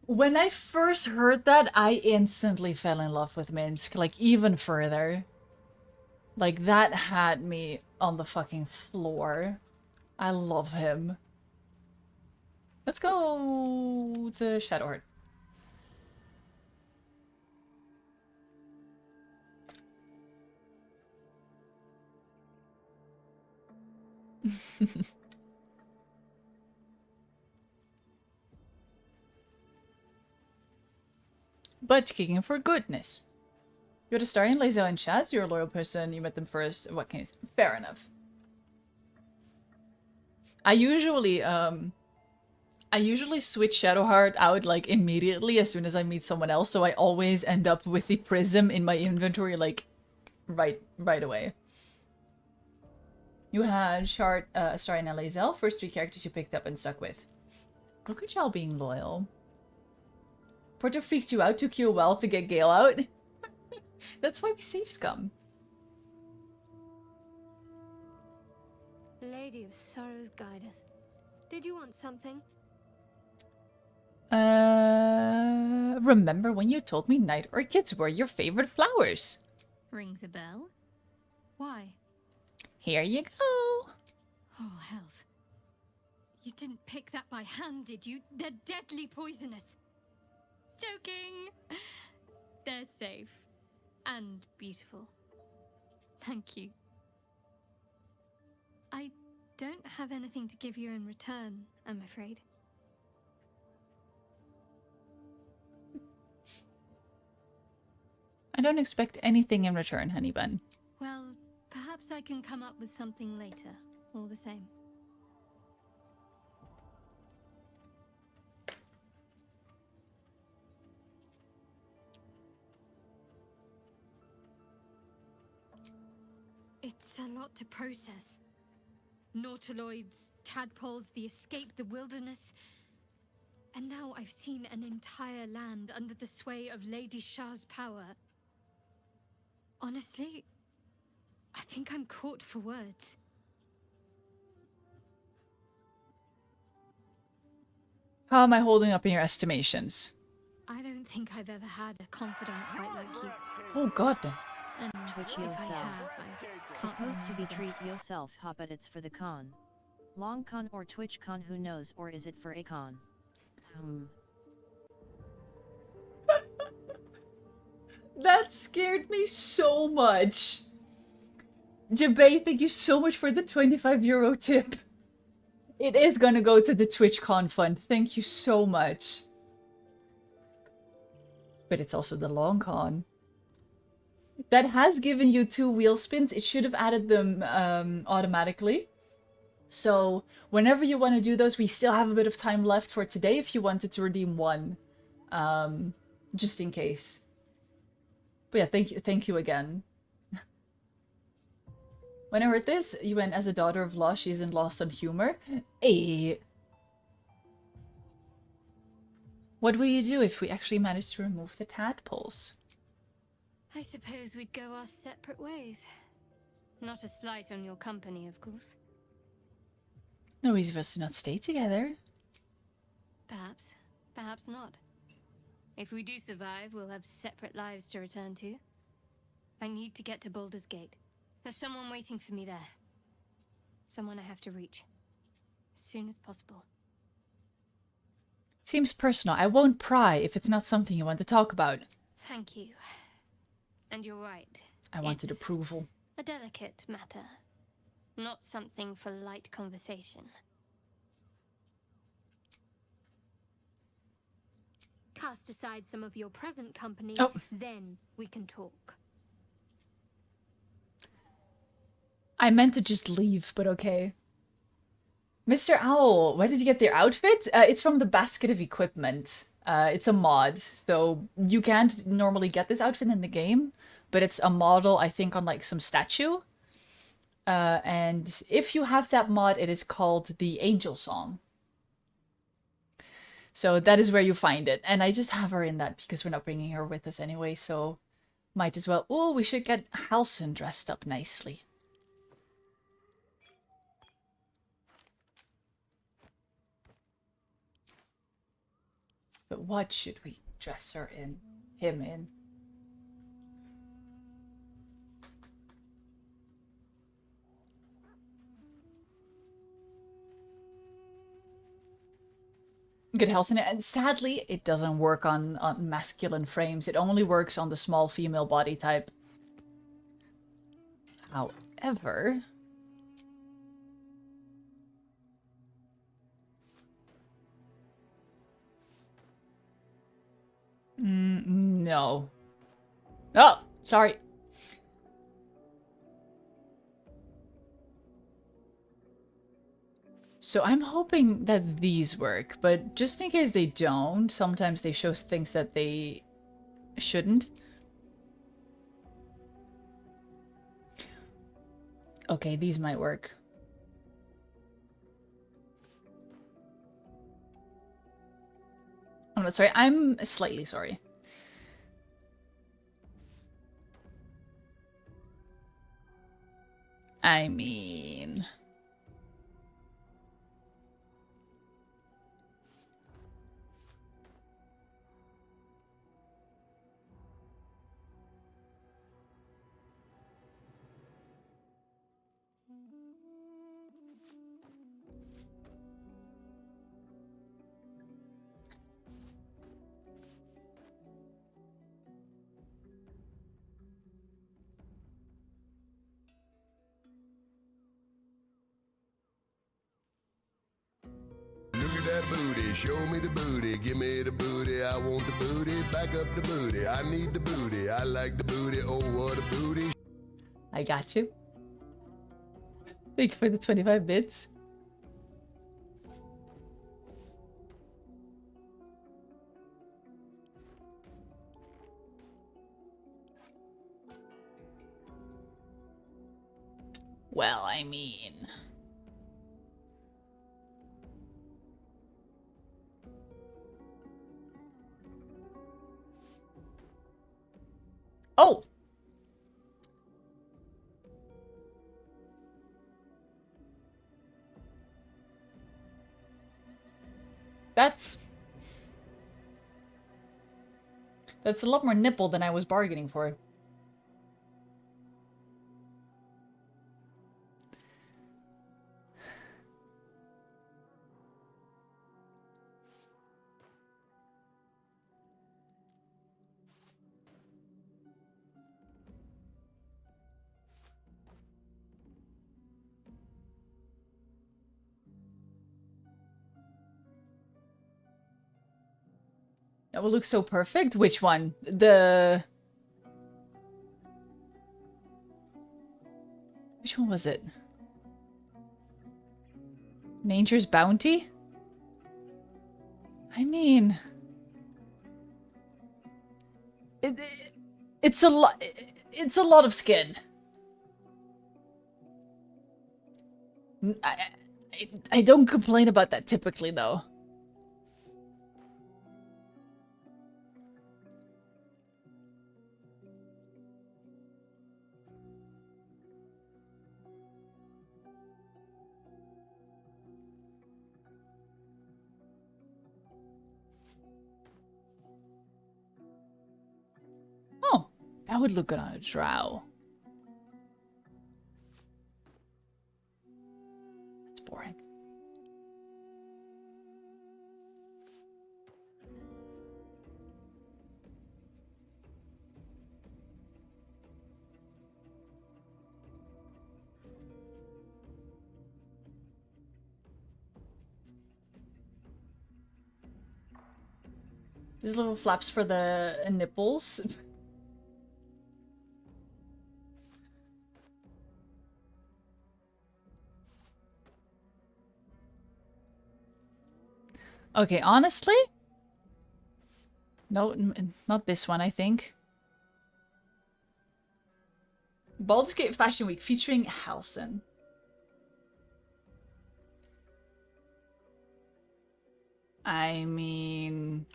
When I first heard that, I instantly fell in love with Minsk, like even further. Like that had me on the fucking floor. I love him. Let's go to Shadowheart. But kicking for goodness. You're the Astarion, Lae'zel, and Shaz. You're a loyal person. You met them first. What can you say? Fair enough. I usually switch Shadowheart out like immediately as soon as I meet someone else, so I always end up with the prism in my inventory like right away. You had Shard, Astarion, and Lae'zel, first 3 characters you picked up and stuck with. Look at y'all being loyal. Porto freaked you out, took you a while to get Gale out. That's why we save scum. Lady of Sorrows, guide us. Did you want something? Remember when you told me night orchids were your favorite flowers? Rings a bell. Why? Here you go. Oh, hells. You didn't pick that by hand, did you? They're deadly poisonous. Joking. They're safe. And beautiful. Thank you. I don't have anything to give you in return, I'm afraid. I don't expect anything in return, honey bun. Well, perhaps I can come up with something later, all the same. It's a lot to process. Nautiloids, tadpoles, the escape, the wilderness. And now I've seen an entire land under the sway of Lady Shah's power. Honestly, I think I'm caught for words. How am I holding up in your estimations? I don't think I've ever had a confidant quite like you. Oh god. And Twitch if I yourself. have, I Supposed to be treat yourself, huh, but it's for the con. Long con or Twitch con, who knows, or is it for a con? That scared me so much. Jabay, thank you so much for the 25€ tip. It is gonna go to the TwitchCon fund. Thank you so much. But it's also the long con. That has given you 2 wheel spins. It should have added them automatically. So whenever you want to do those, we still have a bit of time left for today if you wanted to redeem 1. Just in case. But yeah, thank you again. When I heard this, you went, as a daughter of law, she isn't lost on humor. Hey. What will you do if we actually manage to remove the tadpoles? I suppose we'd go our separate ways. Not a slight on your company, of course. No reason for us to not stay together. Perhaps. Perhaps not. If we do survive, we'll have separate lives to return to. I need to get to Baldur's Gate. There's someone waiting for me there. Someone I have to reach. As soon as possible. Seems personal. I won't pry if it's not something you want to talk about. Thank you. And you're right. I wanted It's approval. a delicate matter. Not something for light conversation. Cast aside some of your present company, then we can talk. I meant to just leave, but okay. Mr. Owl, where did you get their outfit? It's from the basket of equipment. It's a mod, so you can't normally get this outfit in the game, but it's a model, I think, on like some statue. And if you have that mod, it is called the Angel Song. So that is where you find it. And I just have her in that because we're not bringing her with us anyway, so might as well. Oh, we should get Halson dressed up nicely. But what should we dress her in? Him in? Good Halson, and sadly, it doesn't work on masculine frames. It only works on the small female body type. However... no. Oh, sorry. So I'm hoping that these work, but just in case they don't, sometimes they show things that they shouldn't. Okay, these might work. I'm not sorry, I'm slightly sorry. I mean... That booty, show me the booty, give me the booty, I want the booty, back up the booty, I need the booty, I like the booty, oh what a booty. I got you. Thank you for the 25 bits. Well, I mean... Oh! That's a lot more nipple than I was bargaining for. That will look so perfect. Which one? The... Which one was it? Nature's Bounty? I mean... It's a lot... It's a lot of skin. I don't complain about that typically, though. That would look good on a drow. That's boring. These little flaps for the nipples. Okay, honestly? No, not this one, I think. Baldur's Gate Fashion Week featuring Halcyon. I mean...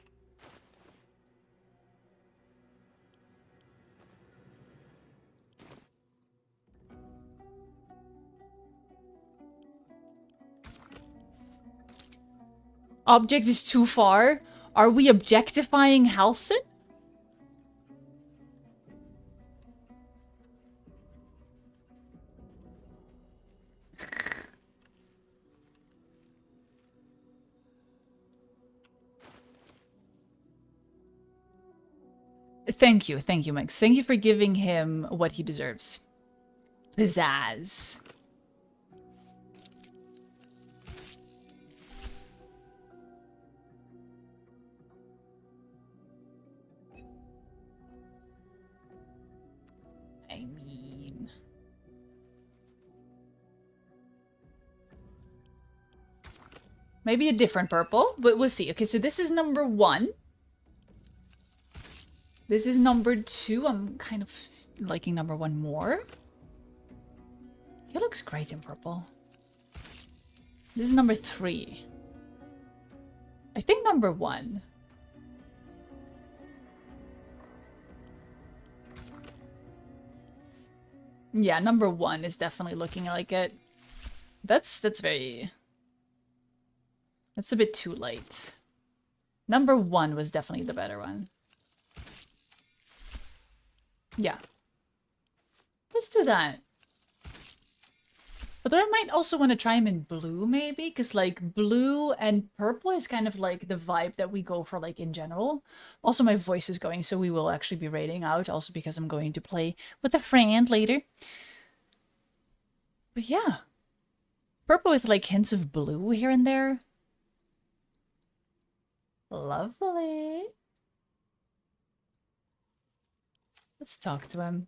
Object is too far? Are we objectifying Halcyon? Thank you, Max. Thank you for giving him what he deserves. Pizzazz. I mean... maybe a different purple, but we'll see. Okay, so this is number 1. This is number 2. I'm kind of liking number 1 more. He looks great in purple. This is number 3. I think number 1. Yeah, number 1 is definitely looking like it. That's very... that's a bit too light. Number 1 was definitely the better one. Yeah. Let's do that. Although I might also want to try him in blue, maybe? Because, like, blue and purple is kind of, like, the vibe that we go for, like, in general. Also, my voice is going, so we will actually be raiding out. Also, because I'm going to play with a friend later. But, yeah. Purple with, like, hints of blue here and there. Lovely. Let's talk to him.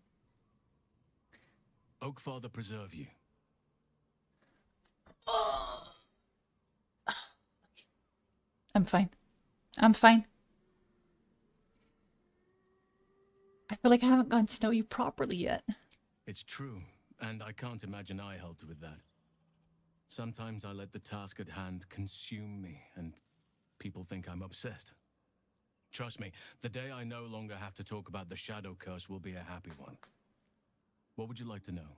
Oakfather preserve you. I'm fine. I'm fine. I feel like I haven't gotten to know you properly yet. It's true, and I can't imagine I helped with that. Sometimes I let the task at hand consume me, and people think I'm obsessed. Trust me, the day I no longer have to talk about the Shadow Curse will be a happy one. What would you like to know?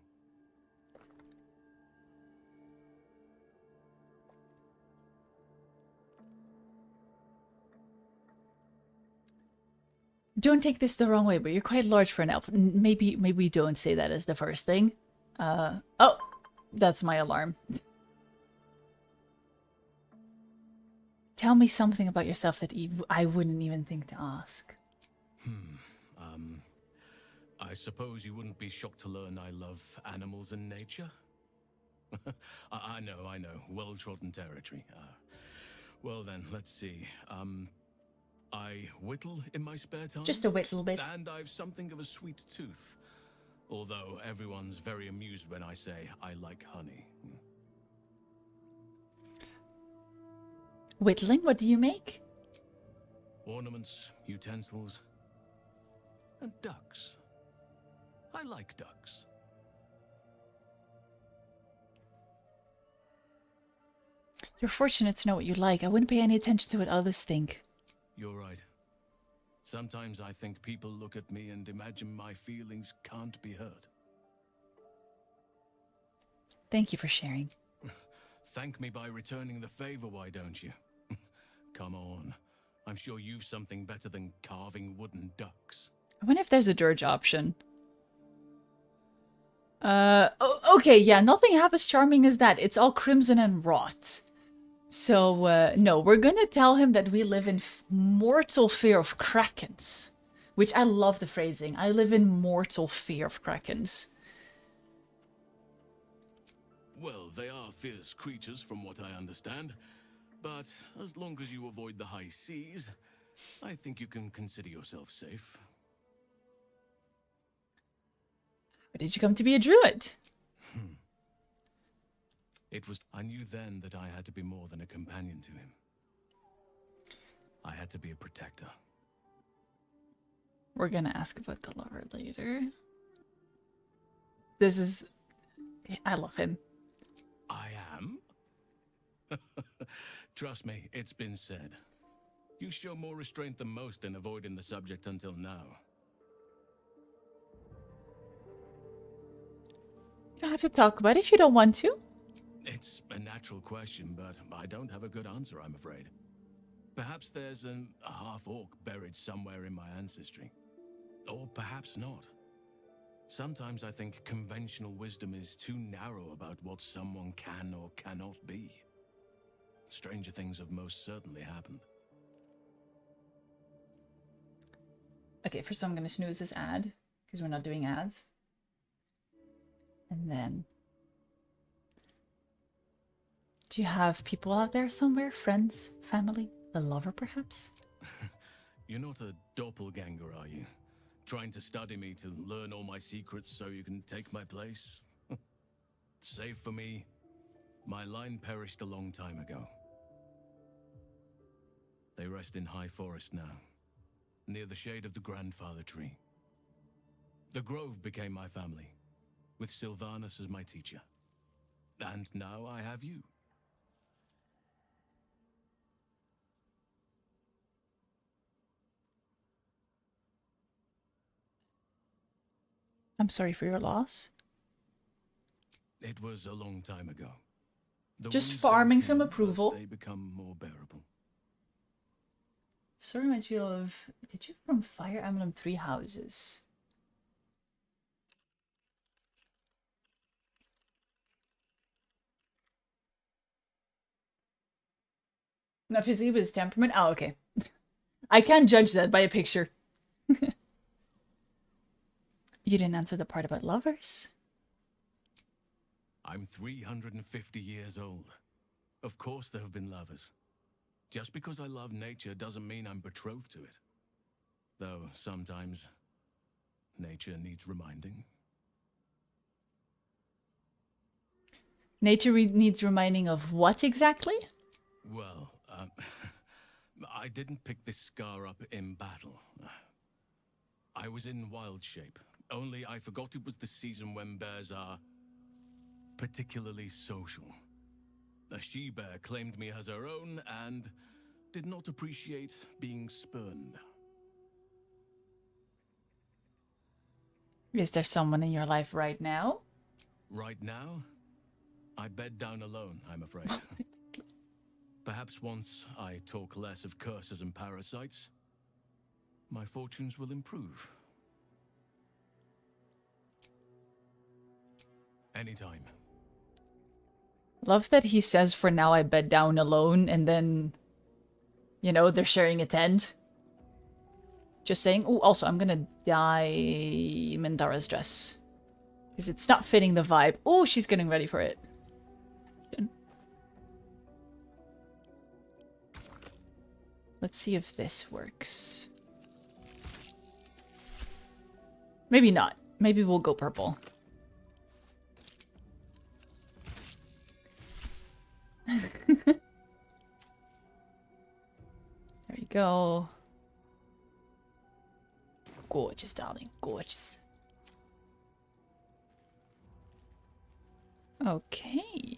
Don't take this the wrong way, but you're quite large for an elf. Maybe don't say that as the first thing. Oh, that's my alarm. Tell me something about yourself that I wouldn't even think to ask. I suppose you wouldn't be shocked to learn I love animals and nature? I know. Well-trodden territory. Well then, let's see. I whittle in my spare time. Just a little bit. And I've something of a sweet tooth. Although everyone's very amused when I say I like honey. Whittling? What do you make? Ornaments, utensils, and ducks. I like ducks. You're fortunate to know what you like. I wouldn't pay any attention to what others think. You're right. Sometimes I think people look at me and imagine my feelings can't be hurt. Thank you for sharing. Thank me by returning the favor, why don't you? Come on. I'm sure you've something better than carving wooden ducks. I wonder if there's a Durge option. Okay, yeah, nothing half as charming as that. It's all crimson and rot. So, no, we're gonna tell him that we live in mortal fear of krakens. Which I love the phrasing. I live in mortal fear of krakens. Well, they are fierce creatures from what I understand. But as long as you avoid the high seas, I think you can consider yourself safe. Why did you come to be a druid? I knew then that I had to be more than a companion to him. I had to be a protector. We're gonna ask about the lover later. This is... I love him. I am? Trust me, it's been said. You show more restraint than most in avoiding the subject until now. You don't have to talk about it if you don't want to. It's a natural question, but I don't have a good answer, I'm afraid. Perhaps there's a half-orc buried somewhere in my ancestry. Or perhaps not. Sometimes I think conventional wisdom is too narrow about what someone can or cannot be. Stranger things have most certainly happened. Okay, first I'm gonna snooze this ad, because we're not doing ads. And then... Do you have people out there somewhere? Friends? Family? A lover, perhaps? You're not a doppelganger, are you? Trying to study me to learn all my secrets so you can take my place? Save for me, my line perished a long time ago. They rest in high forest now, near the shade of the grandfather tree. The grove became my family, with Sylvanus as my teacher. And now I have you. I'm sorry for your loss. It was a long time ago. Just farming some approval. They become more bearable. So reminds you of... Did you from Fire Emblem 3 Houses? No, physically, but his temperament? Oh, okay. I can't judge that by a picture. You didn't answer the part about lovers. I'm 350 years old. Of course there have been lovers. Just because I love nature doesn't mean I'm betrothed to it. Though sometimes nature needs reminding. Nature needs reminding of what exactly? Well, I didn't pick this scar up in battle. I was in wild shape. Only I forgot it was the season when bears are particularly social. A she-bear claimed me as her own and did not appreciate being spurned. Is there someone in your life right now? Right now, I bed down alone, I'm afraid. Perhaps once I talk less of curses and parasites, my fortunes will improve. Anytime. Love that he says, for now I bed down alone, and then, you know, they're sharing a tent. Just saying, oh, also, I'm gonna dye Mindara's dress. Because it's not fitting the vibe. Oh, she's getting ready for it. Let's see if this works. Maybe not. Maybe we'll go purple. There we go. Gorgeous, darling. Gorgeous. Okay.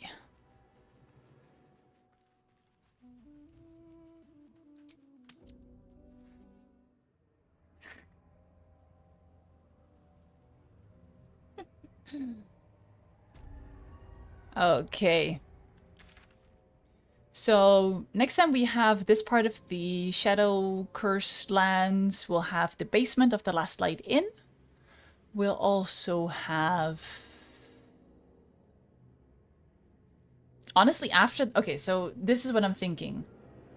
Okay. So next time we have this part of the Shadow Curse lands. We'll have the basement of the Last Light Inn. We'll also have... Honestly, after... Okay, so this is what I'm thinking.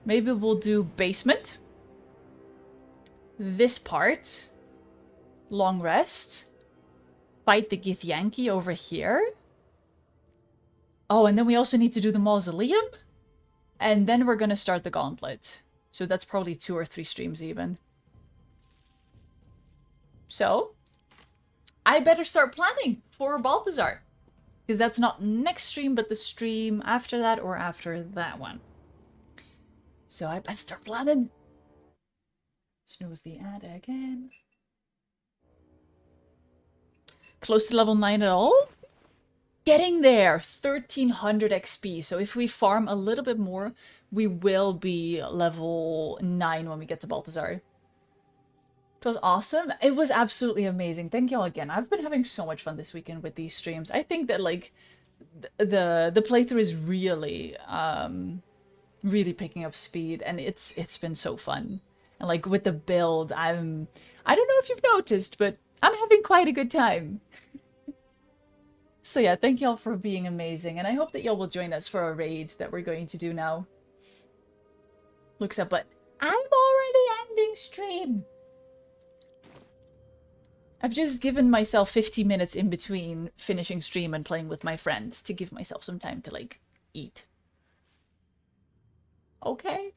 Maybe we'll do basement. This part. Long rest. Fight the Githyanki over here. Oh, and then we also need to do the mausoleum. And then we're gonna start the gauntlet. So that's probably 2 or 3 streams even. So, I better start planning for Balthazar. Because that's not next stream, but the stream after that or after that one. So I better start planning. Snooze the ad again. Close to level 9 at all? Getting there! 1300 XP. So if we farm a little bit more, we will be level 9 when we get to Balthazar. It was awesome. It was absolutely amazing. Thank y'all again. I've been having so much fun this weekend with these streams. I think that like the playthrough is really really picking up speed, and it's been so fun. And like with the build, I don't know if you've noticed, but I'm having quite a good time. So yeah, thank y'all for being amazing, and I hope that y'all will join us for a raid that we're going to do now. Looks up, but I'm already ending stream. I've just given myself 50 minutes in between finishing stream and playing with my friends to give myself some time to like eat. Okay.